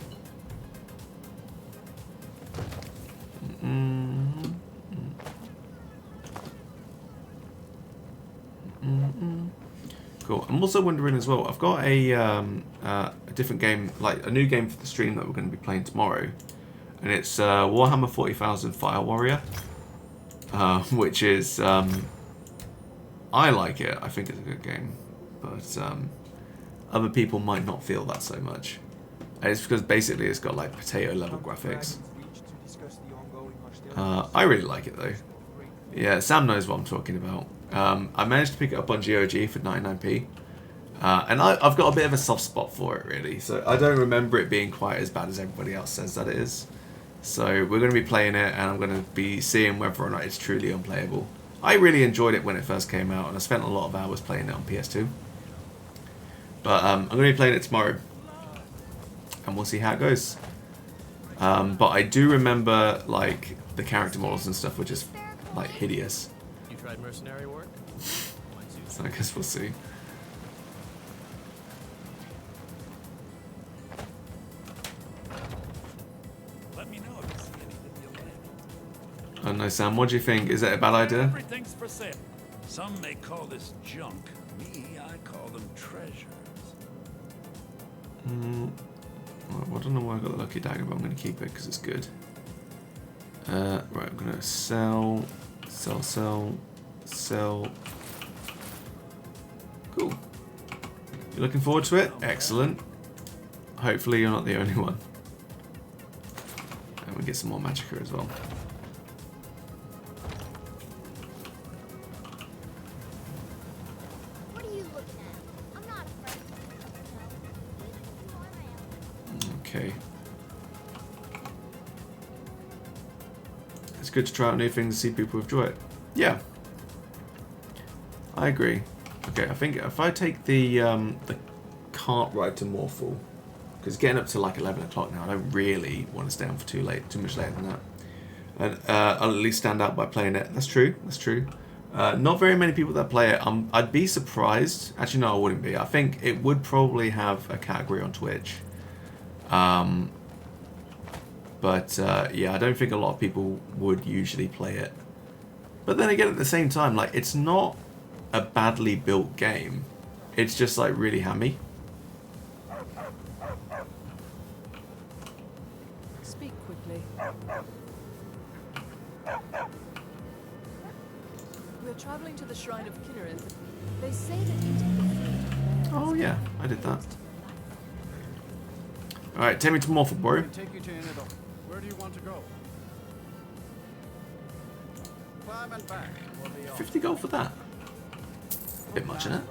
Cool. I'm also wondering as well, I've got a different game, like a new game for the stream that we're going to be playing tomorrow. And it's Warhammer 40,000 Fire Warrior. Which is, I like it. I think it's a good game. But other people might not feel that so much. And it's because basically it's got like potato level graphics. I really like it though. Yeah, Sam knows what I'm talking about. I managed to pick it up on GOG for 99p. And I've got a bit of a soft spot for it really. So I don't remember it being quite as bad as everybody else says that it is. So we're going to be playing it, and I'm going to be seeing whether or not it's truly unplayable. I really enjoyed it when it first came out, and I spent a lot of hours playing it on PS2. But I'm going to be playing it tomorrow, and we'll see how it goes. But I do remember, like, the character models and stuff were just, like, hideous. You tried mercenary work? So I guess we'll see. Oh no, Sam, what do you think? Is it a bad idea? Everything's for sale. Some may call this junk. Me, I call them treasures. Well, I don't know why I got the lucky dagger, but I'm going to keep it because it's good. Right, I'm going to sell. Cool. You're looking forward to it? Excellent. Hopefully you're not the only one. And we get some more Magicka as well. Okay. It's good to try out new things and see people enjoy it. Yeah. I agree. Okay, I think if I take the cart ride to Morphal, because getting up to like 11 o'clock now, I don't really want to stay on for too much later than that. And I'll at least stand out by playing it. That's true. That's true. Not very many people that play it. I'd be surprised. Actually, no, I wouldn't be. I think it would probably have a category on Twitch. But yeah, I don't think a lot of people would usually play it. But then again, at the same time, like, it's not a badly built game. It's just like really hammy. Speak quickly. We're traveling to the Shrine of Kinnereth. They say that eating the food. Oh yeah, I did that. Alright, take me to Morphal, bro. Take you to Inidor. Where do you want to go? Climb and back. 50 gold for that. Bit much, isn't it?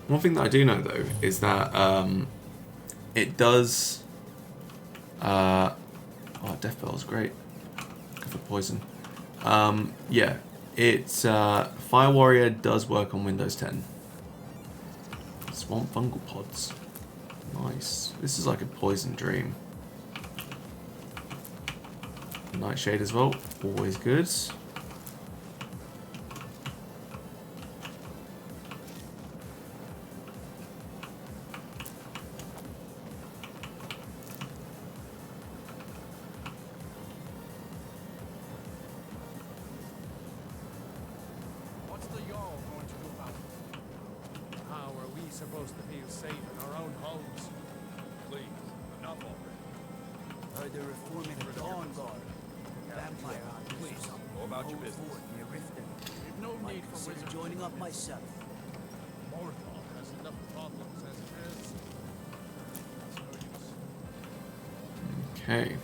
One thing that I do know though is that it does. Oh, Death Bell is great. Go for poison. Yeah, it's Fire Warrior does work on Windows 10. Swamp fungal pods. Nice. This is like a poison dream. Nightshade as well. Always good. What's the Jarl going to do about it? How are we supposed to feel safe in our own homes? Please, enough already. Heard they're reforming the Dawn Guard. Vampire hunters. Please, go about your business. Near Riften. We've no Might need for consider wizards. joining up myself. Morthal has enough problems as it is. That's no use. Okay.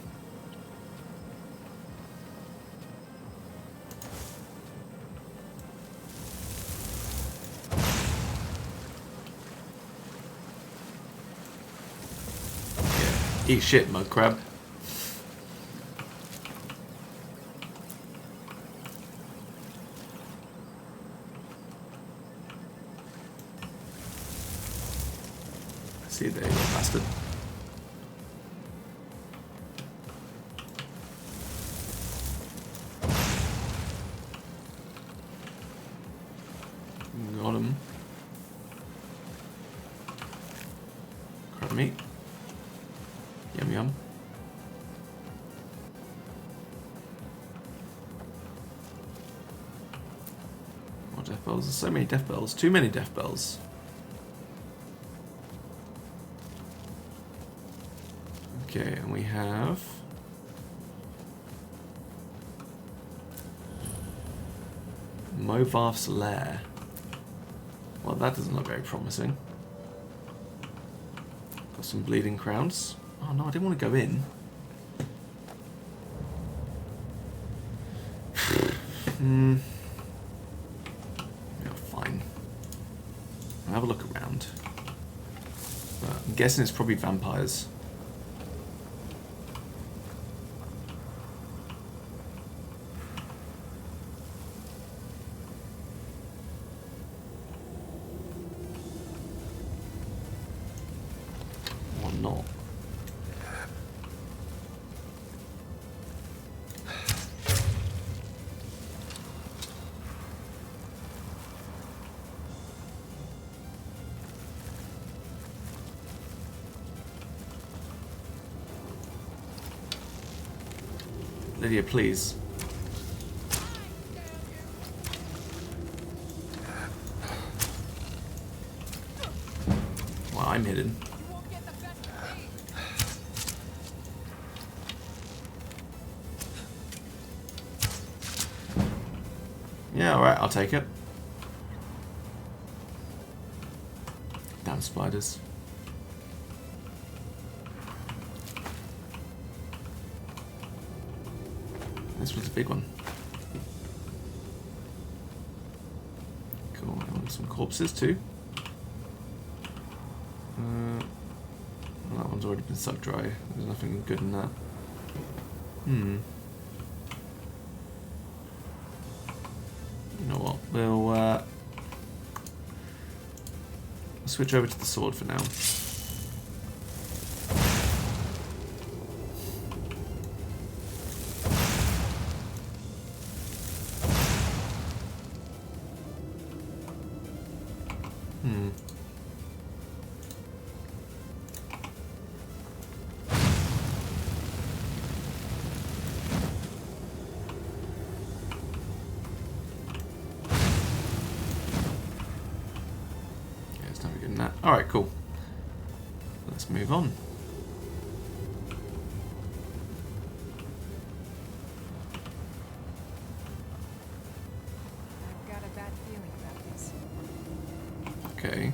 Eat shit, mud crab. See, there you go, bastard. Got him. Crab meat. Yum yum. More death bells. There's so many death bells. Too many death bells. Okay, and we have Movarth's Lair. Well, that doesn't look very promising. Got some bleeding crowns. Oh no, I didn't want to go in. Yeah, fine. I'll have a look around. But I'm guessing it's probably vampires. Or not. Lydia, please. Well, I'm hidden. Yeah, alright, I'll take it. Damn spiders. This was a big one. Cool, I want some corpses too. Well, that one's already been sucked dry. There's nothing good in that. You know what? We'll switch over to the sword for now. Alright, cool. Let's move on. I've got a bad feeling about this. Okay.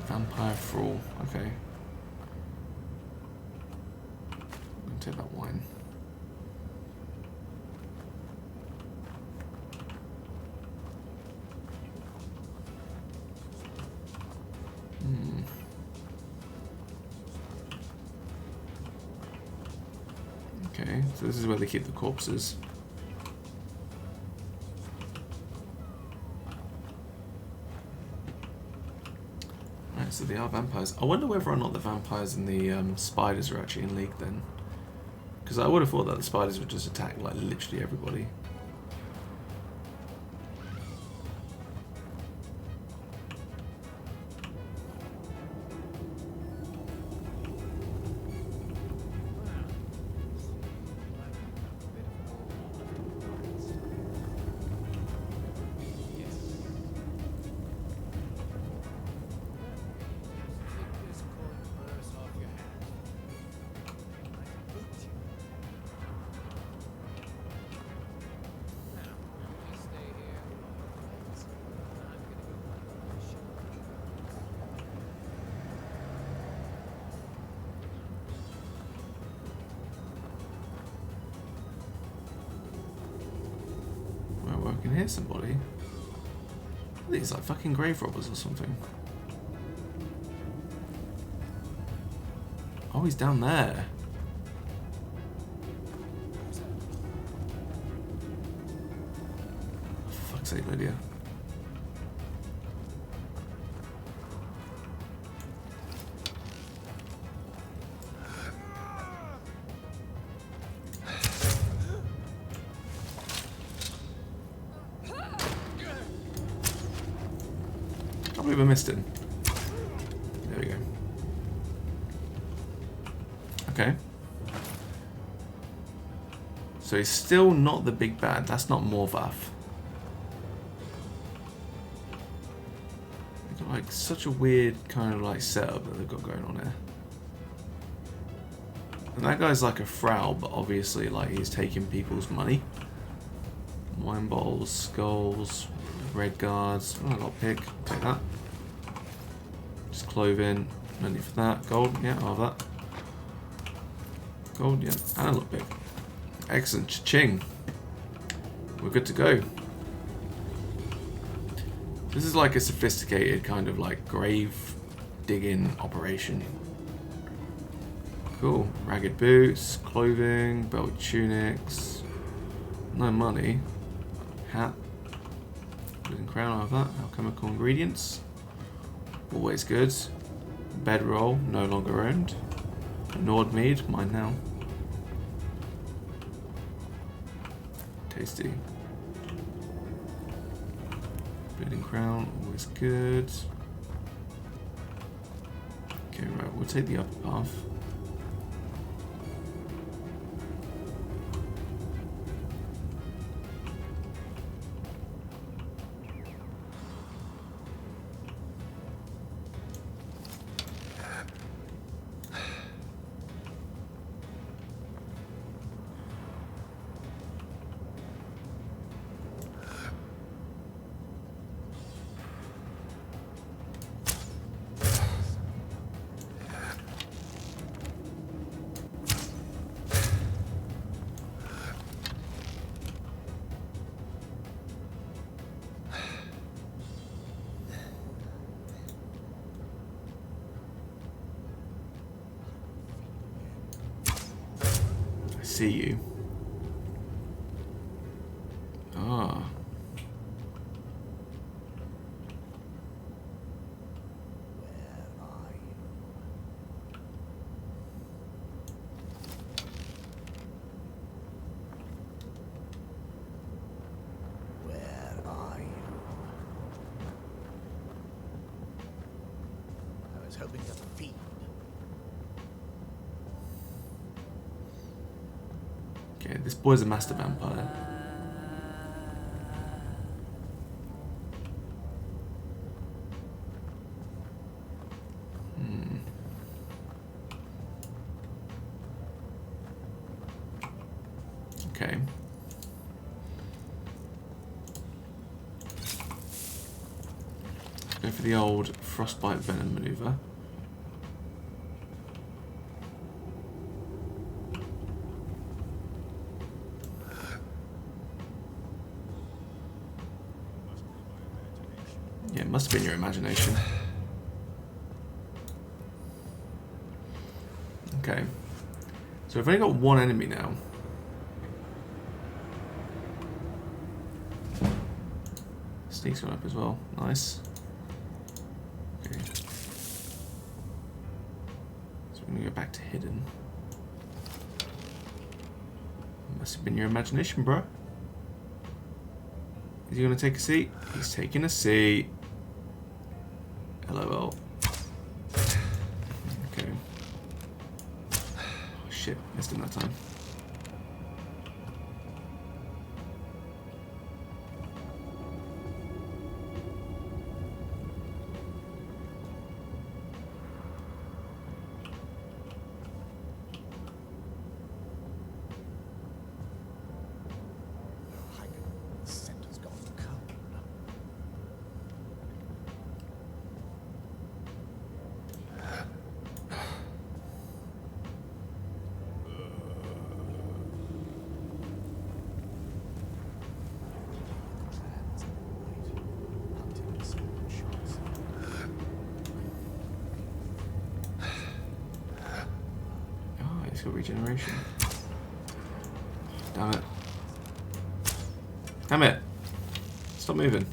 Vampire Thrall, okay. I'm gonna take that wine. Okay, so this is where they keep the corpses. Right, so they are vampires. I wonder whether or not the vampires and the spiders are actually in league then. Because I would have thought that the spiders would just attack like literally everybody. I can hear somebody. Are these like fucking grave robbers or something? Oh, he's down there. For fuck's sake, Lydia. I believe I missed him. There we go. Okay. So he's still not the big bad. That's not Morvath. They've got like such a weird kind of like setup that they've got going on here. And that guy's like a Frau, but obviously like he's taking people's money. Wine bottles, skulls, red guards. Oh, I got a pick. Take that. Just clothing. No need for that. Gold. Yeah, I'll have that. Gold. Yeah. And a lockpick. Excellent. Cha-ching. We're good to go. This is like a sophisticated kind of like grave digging operation. Cool. Ragged boots, clothing, belt tunics. No money. Hat. Wooden crown, I have that. Alchemical ingredients. Always good. Bedroll, no longer owned. Nord mead, mine now. Tasty. Wooden crown, always good. Okay, right, we'll take the upper path. See you. Ah. Where are you? I was hoping to feed. Okay, this boy's a master vampire. Okay. Go for the old frostbite venom maneuver. Yeah, it must have been your imagination. So So we've only got one enemy now. Sneak's gone up as well. Nice. Okay. So we're gonna go back to hidden. Must have been your imagination, bro. Is he gonna take a seat? He's taking a seat. LOL. Okay. Oh shit, missed him that time. He's got regeneration. Damn it. Damn it. Stop moving.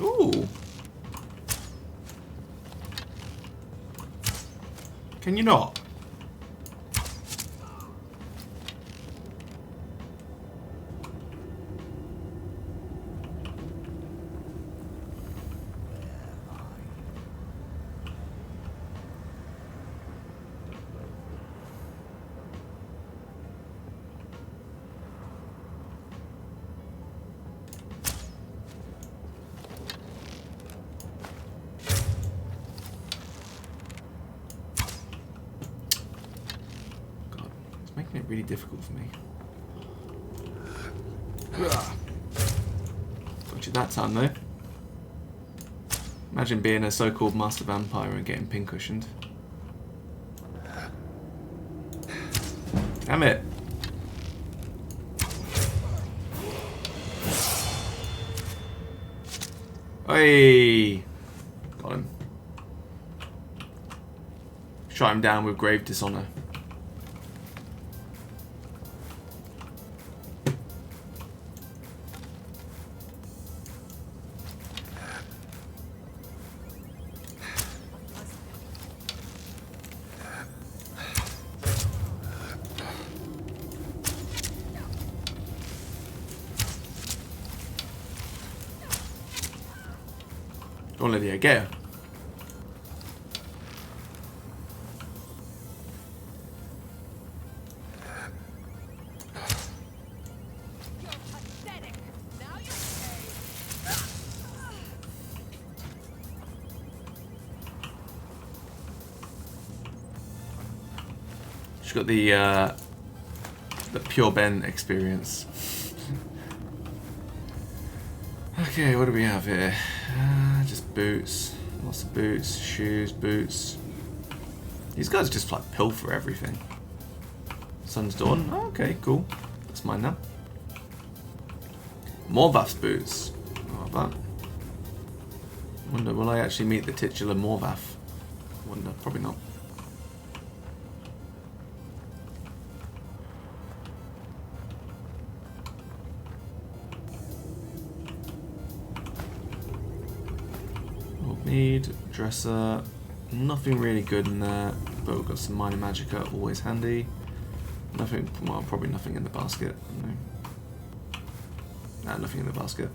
Ooh. Can you not? Making it really difficult for me. Got you that time though. Imagine being a so-called master vampire and getting pin-cushioned. Damn it! Hey, got him. Shot him down with grave dishonor. Don't let it get her. She's got the pure Ben experience. Okay, what do we have here? Just boots. Lots of boots, shoes, boots. These guys just like pilfer everything. Sun's dawn. Oh, okay, cool. That's mine now. Morvath's boots. Oh, that. Wonder, will I actually meet the titular Morvath? Wonder, probably not. Need dresser, nothing really good in there, but we've got some minor magicka, always handy. Nothing, well, probably nothing in the basket. No. Nah, nothing in the basket.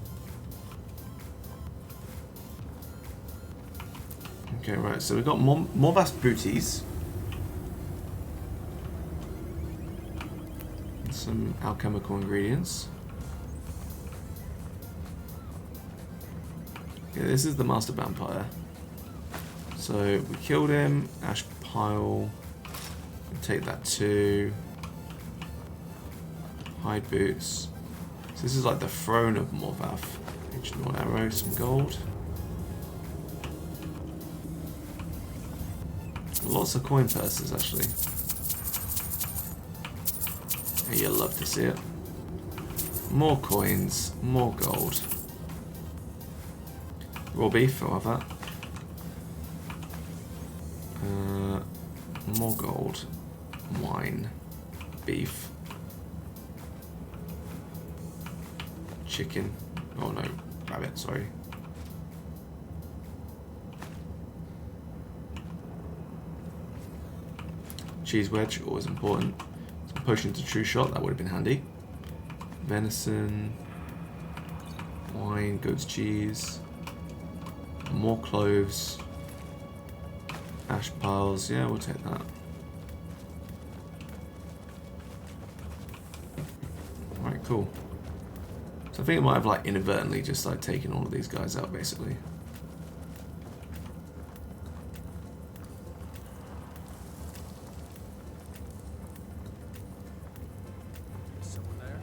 Okay, right, so we've got more vast booties. And some alchemical ingredients. Yeah, this is the master vampire. So we killed him. Ash pile. We'll take that too. Hide boots. So this is like the throne of Morvath. Ancient World arrow, some gold. Lots of coin purses actually. And you'll love to see it. More coins, more gold. Raw beef, I'll have that. more gold, wine, beef, chicken. Oh no, rabbit, sorry. Cheese wedge, always important. Some potion to true shot, that would have been handy. Venison, wine, goat's cheese, more cloves, ash piles, yeah, we'll take that. Alright, cool. So I think I might have like inadvertently just like taken all of these guys out basically. Someone there?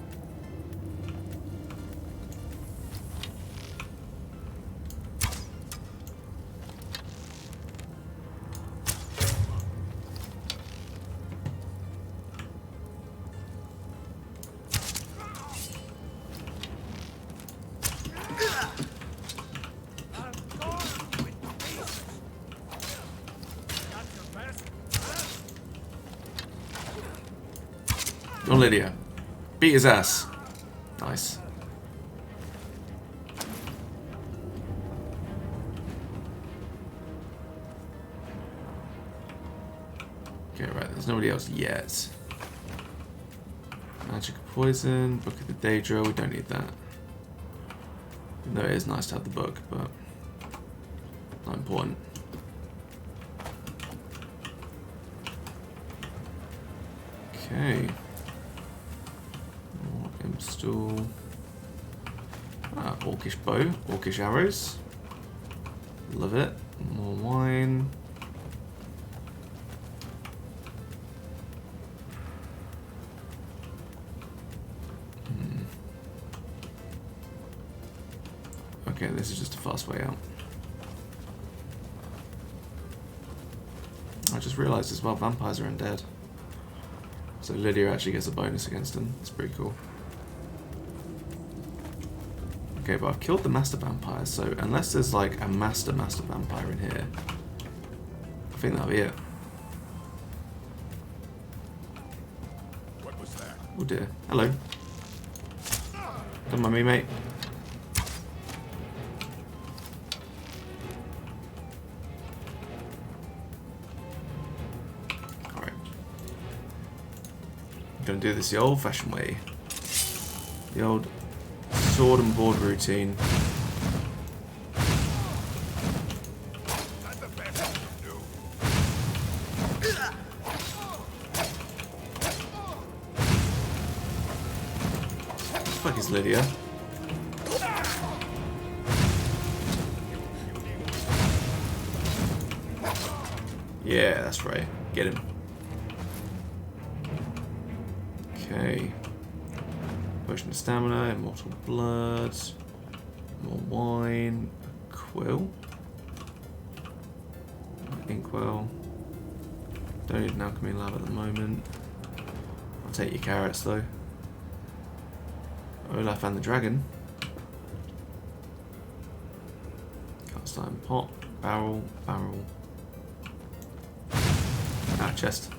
Oh, Lydia. Beat his ass. Nice. Okay, right, there's nobody else yet. Magic of Poison, Book of the Daedra, we don't need that. Even though it is nice to have the book, but not important. Okay. More Imstool. Orcish bow, Orcish arrows. Love it. More wine. Okay, this is just a fast way out. I just realised as well, vampires are undead. So Lydia actually gets a bonus against them. That's pretty cool. Okay, but I've killed the master vampire, so unless there's like a master vampire in here, I think that'll be it. What was that? Oh dear. Hello. Don't mind me, mate. Gonna do this the old-fashioned way. The old sword and board routine. Not the best you can do. What the fuck is Lydia? Yeah, that's right. Get him. Okay. Potion of stamina, immortal blood, more wine, a quill, inkwell. Don't need an alchemy lab at the moment. I'll take your carrots though. Olaf and the dragon. Cast iron pot, barrel. Chest.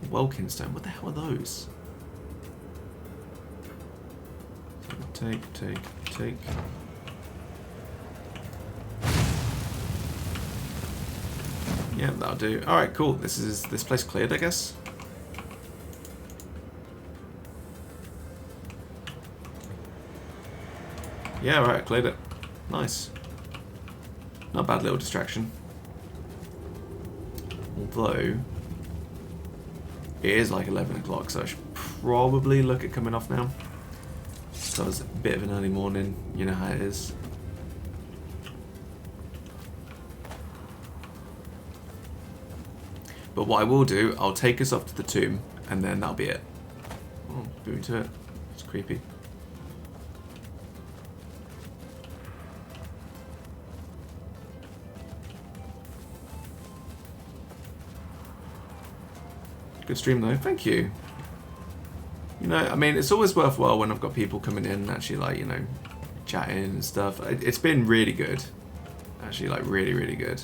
Welkin stone. What the hell are those? Take. Yeah, that'll do. Alright, cool. This place cleared, I guess. Yeah, alright, cleared it. Nice. Not a bad little distraction. Although it is like 11 o'clock, so I should probably look at coming off now. So it was a bit of an early morning, you know how it is. But what I will do, I'll take us up to the tomb, and then that'll be it. Oh, boot to it. It's creepy. Good stream though, thank you. You know, I mean, it's always worthwhile when I've got people coming in and actually, like, you know, chatting and stuff. It's been really good. Actually, like, really, really good.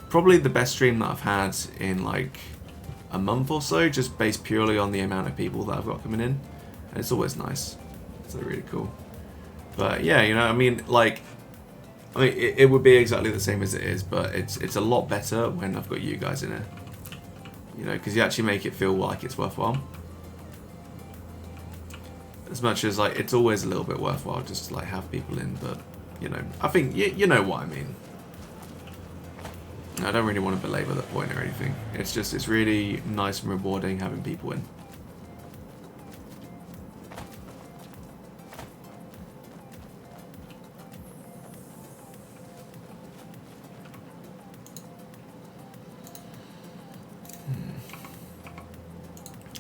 probably the best stream that I've had in like a month or so, just based purely on the amount of people that I've got coming in. And it's always nice. It's really cool. But yeah, you know, I mean, it would be exactly the same as it is, but it's a lot better when I've got you guys in it. You know, because you actually make it feel like it's worthwhile. As much as like it's always a little bit worthwhile just to like have people in, but you know, I think you know what I mean. I don't really want to belabor that point or anything. It's really nice and rewarding having people in.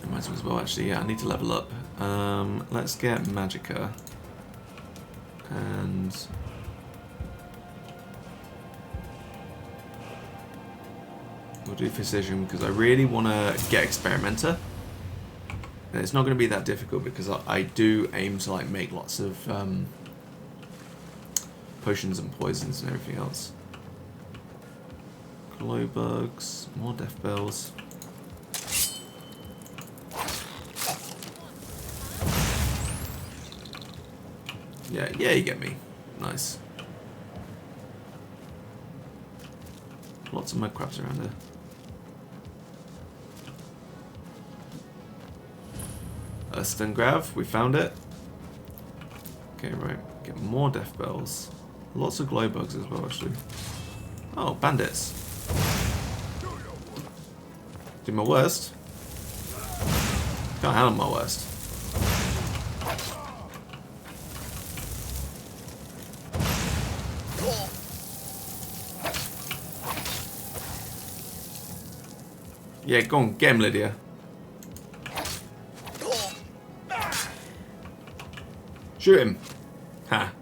I might as well actually, yeah, I need to level up. Let's get Magicka. And we'll do Physician because I really want to get Experimenter. And it's not going to be that difficult because I do aim to like make lots of potions and poisons and everything else. Glow bugs, more death bells. Yeah, you get me. Nice. Lots of mud crabs around here. Stungrav, we found it. Okay, right. Get more death bells. Lots of glow bugs as well, actually. Oh, bandits. Do my worst. Can't handle my worst. Yeah, go on, get him, Lydia. Shoot him. Ha.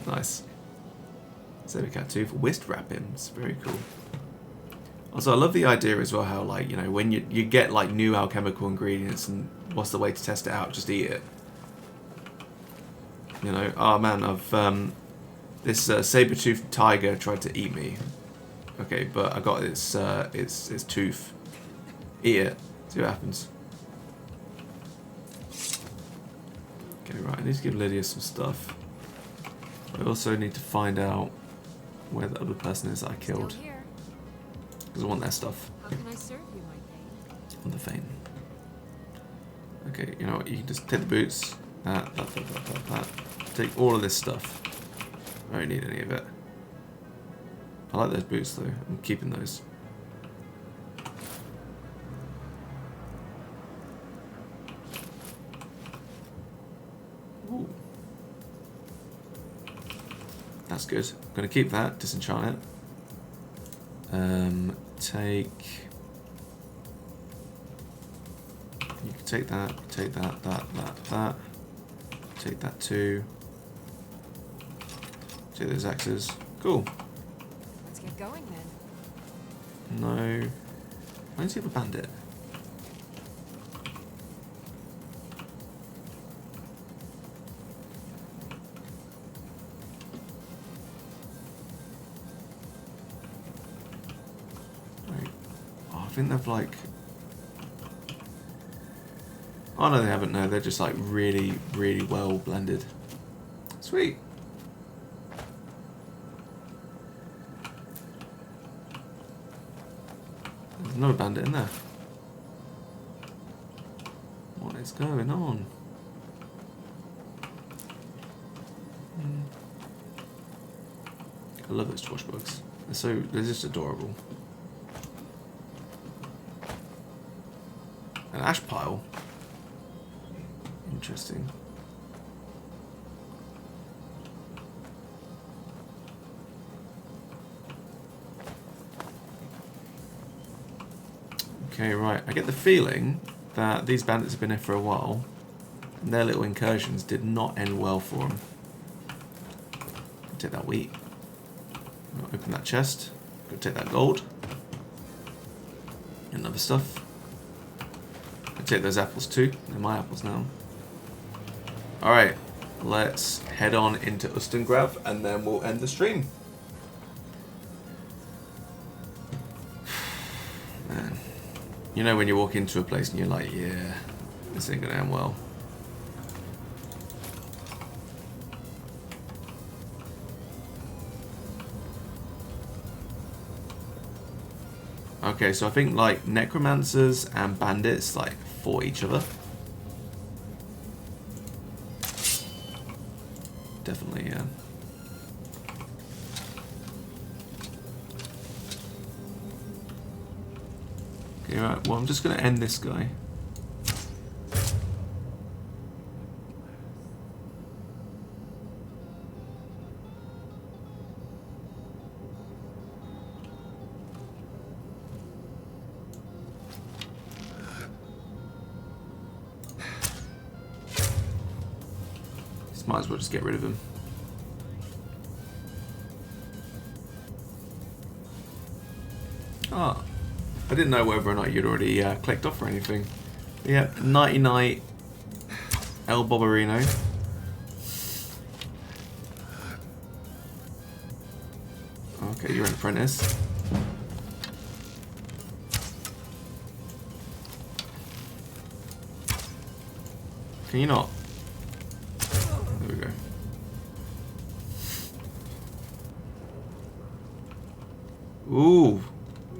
Nice. Zodiac tooth. Whist wrappings. Very cool. Also, I love the idea as well how, like, you know, when you get, like, new alchemical ingredients and what's the way to test it out? Just eat it. You know, oh man, I've, this saber-toothed tiger tried to eat me. Okay, but I got its tooth. Eat it. See what happens. Okay, right. I need to give Lydia some stuff. I also need to find out where the other person is that I killed. Because I want their stuff. How can I serve you, my Thane? On the Thane. Okay, you know what? You can just take the boots. That. Take all of this stuff. I don't need any of it. I like those boots though. I'm keeping those. Ooh. That's good. I'm gonna keep that. Disenchant it. Take. You can take that. Take that. Take that too. Take those axes. Cool. Let's get going then. No. Why does he have a bandit? Right. Oh, I think they've like... Oh no, they haven't. No, they're just like really, really well blended. Sweet. There's another bandit in there. What is going on? I love those torch bugs. They're just adorable. An ash pile. Interesting. Okay, right. I get the feeling that these bandits have been here for a while, and their little incursions did not end well for them. Take that wheat. Open that chest. Go take that gold. And other stuff. Go take those apples too. They're my apples now. Alright, let's head on into Ustengrav and then we'll end the stream. You know when you walk into a place and you're like, yeah, this ain't gonna end well. Okay, so I think like necromancers and bandits like fought each other. Definitely, yeah. Okay, right. Well, I'm just gonna end this guy. Might as well just get rid of him. Ah, I didn't know whether or not you'd already clicked off or anything. Yeah, Nighty Night, El Bobarino. Okay, you're an apprentice. Can you not? There we go. Ooh,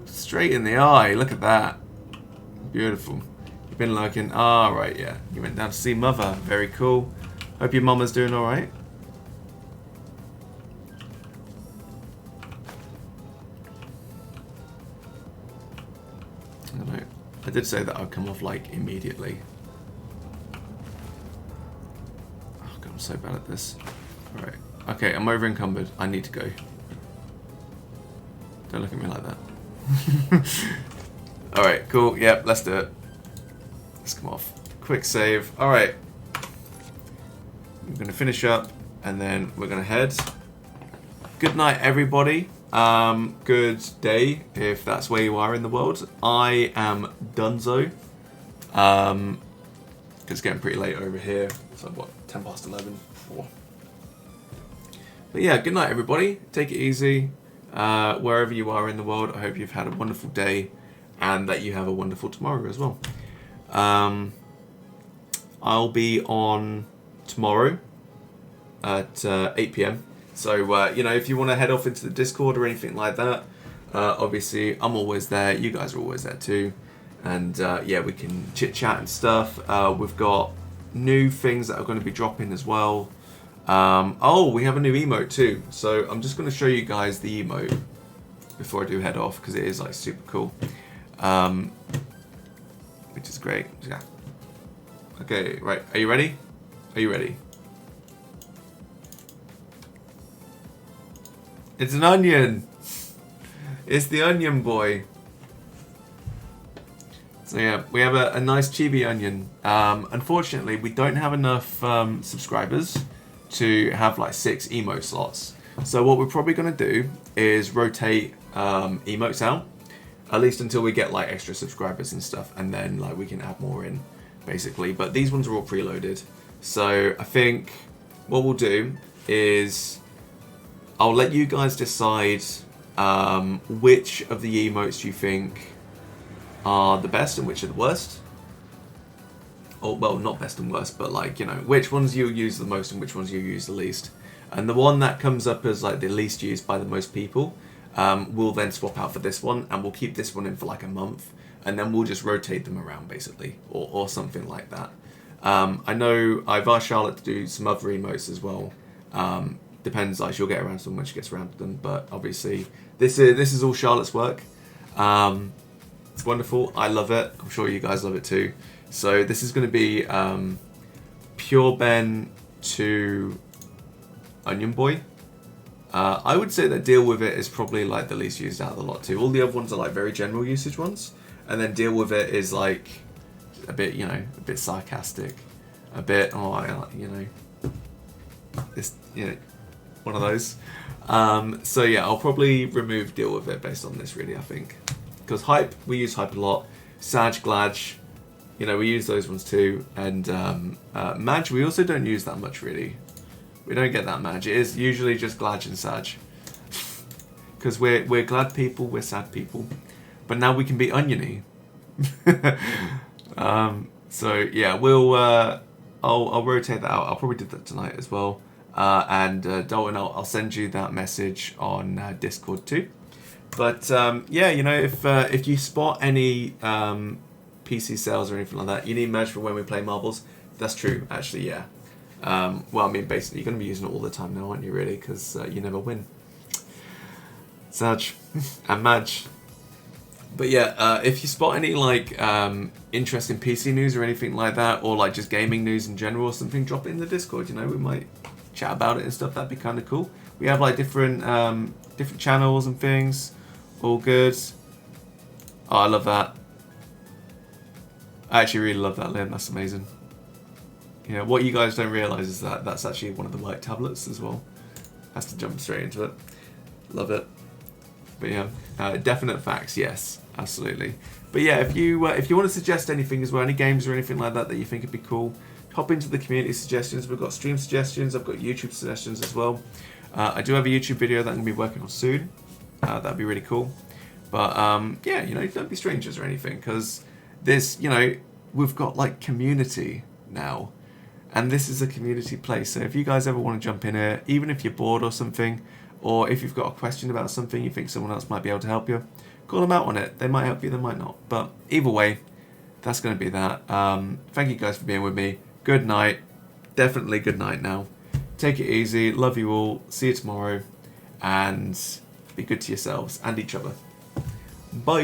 straight in the eye. Look at that. Beautiful. You've been lurking. Ah, right, yeah. You went down to see Mother. Very cool. Hope your mama's doing all right. I don't know. I did say that I'd come off like immediately. I'm so bad at this. Alright. Okay, I'm over encumbered. I need to go. Don't look at me like that. Alright, cool. Yep, let's do it. Let's come off. Quick save. Alright. I'm going to finish up and then we're going to head. Good night, everybody. Good day, if that's where you are in the world. I am Dunzo. It's getting pretty late over here. So what, 10 past 11? 4. But yeah, good night everybody. Take it easy. Wherever you are in the world, I hope you've had a wonderful day and that you have a wonderful tomorrow as well. I'll be on tomorrow at 8 PM. So, you know, if you want to head off into the Discord or anything like that, obviously I'm always there. You guys are always there too. And yeah, we can chit chat and stuff. We've got new things that are going to be dropping as well. Oh, we have a new emote too. So I'm just going to show you guys the emote before I do head off because it is like super cool. Which is great. Yeah. Okay, right. Are you ready? Are you ready? It's an onion. It's the onion boy. So yeah, we have a nice chibi onion. Unfortunately, we don't have enough subscribers to have like 6 emote slots. So what we're probably going to do is rotate emotes out, at least until we get like extra subscribers and stuff, and then like we can add more in, basically. But these ones are all preloaded. So I think what we'll do is I'll let you guys decide which of the emotes you think are the best and which are the worst. Or, well, not best and worst, but like, you know, which ones you use the most and which ones you use the least. And the one that comes up as like the least used by the most people, we'll then swap out for this one, and we'll keep this one in for like a month, and then we'll just rotate them around basically, or something like that. I know I've asked Charlotte to do some other emotes as well. Depends, like she'll get around to them when she gets around to them, but obviously this is all Charlotte's work. It's wonderful. I love it. I'm sure you guys love it too. So this is going to be Pure Ben to Onion Boy. I would say that Deal With It is probably like the least used out of the lot too. All the other ones are like very general usage ones, and then Deal With It is like a bit, you know, a bit sarcastic, a bit, oh, you know, it's, you know, one of those. So yeah, I'll probably remove Deal With It based on this, really, I think. Because Hype, we use Hype a lot. Sag, Glaj, you know, we use those ones too. And Madge, we also don't use that much, really. We don't get that Madge. It is usually just Glaj and Sag. Because we're glad people, we're sad people. But now we can be oniony. So yeah, we'll I'll rotate that out. I'll probably do that tonight as well. And Dalton, I'll send you that message on Discord too. But yeah, you know, if you spot any PC sales or anything like that, you need merch for when we play marbles. That's true, actually. Yeah. Well, I mean, basically, you're going to be using it all the time now, aren't you? Really, because you never win. Sag and Madge. But yeah, if you spot any like interesting PC news or anything like that, or like just gaming news in general or something, drop it in the Discord. You know, we might chat about it and stuff. That'd be kind of cool. We have like different channels and things. All good. Oh, I love that. I actually really love that, Lynn. That's amazing. You know, what you guys don't realise is that that's actually one of the white tablets as well. Has to jump straight into it. Love it. But yeah, definite facts, yes, absolutely. But yeah, if you want to suggest anything as well, any games or anything like that that you think would be cool, hop into the community suggestions. We've got stream suggestions. I've got YouTube suggestions as well. I do have a YouTube video that I'm going to be working on soon. That'd be really cool. But yeah, you know, don't be strangers or anything, because this, you know, we've got like community now. And this is a community place. So if you guys ever want to jump in here, even if you're bored or something, or if you've got a question about something you think someone else might be able to help you, call them out on it. They might help you, they might not. But either way, that's going to be that. Thank you guys for being with me. Good night. Definitely good night now. Take it easy. Love you all. See you tomorrow. And be good to yourselves and each other. Bye.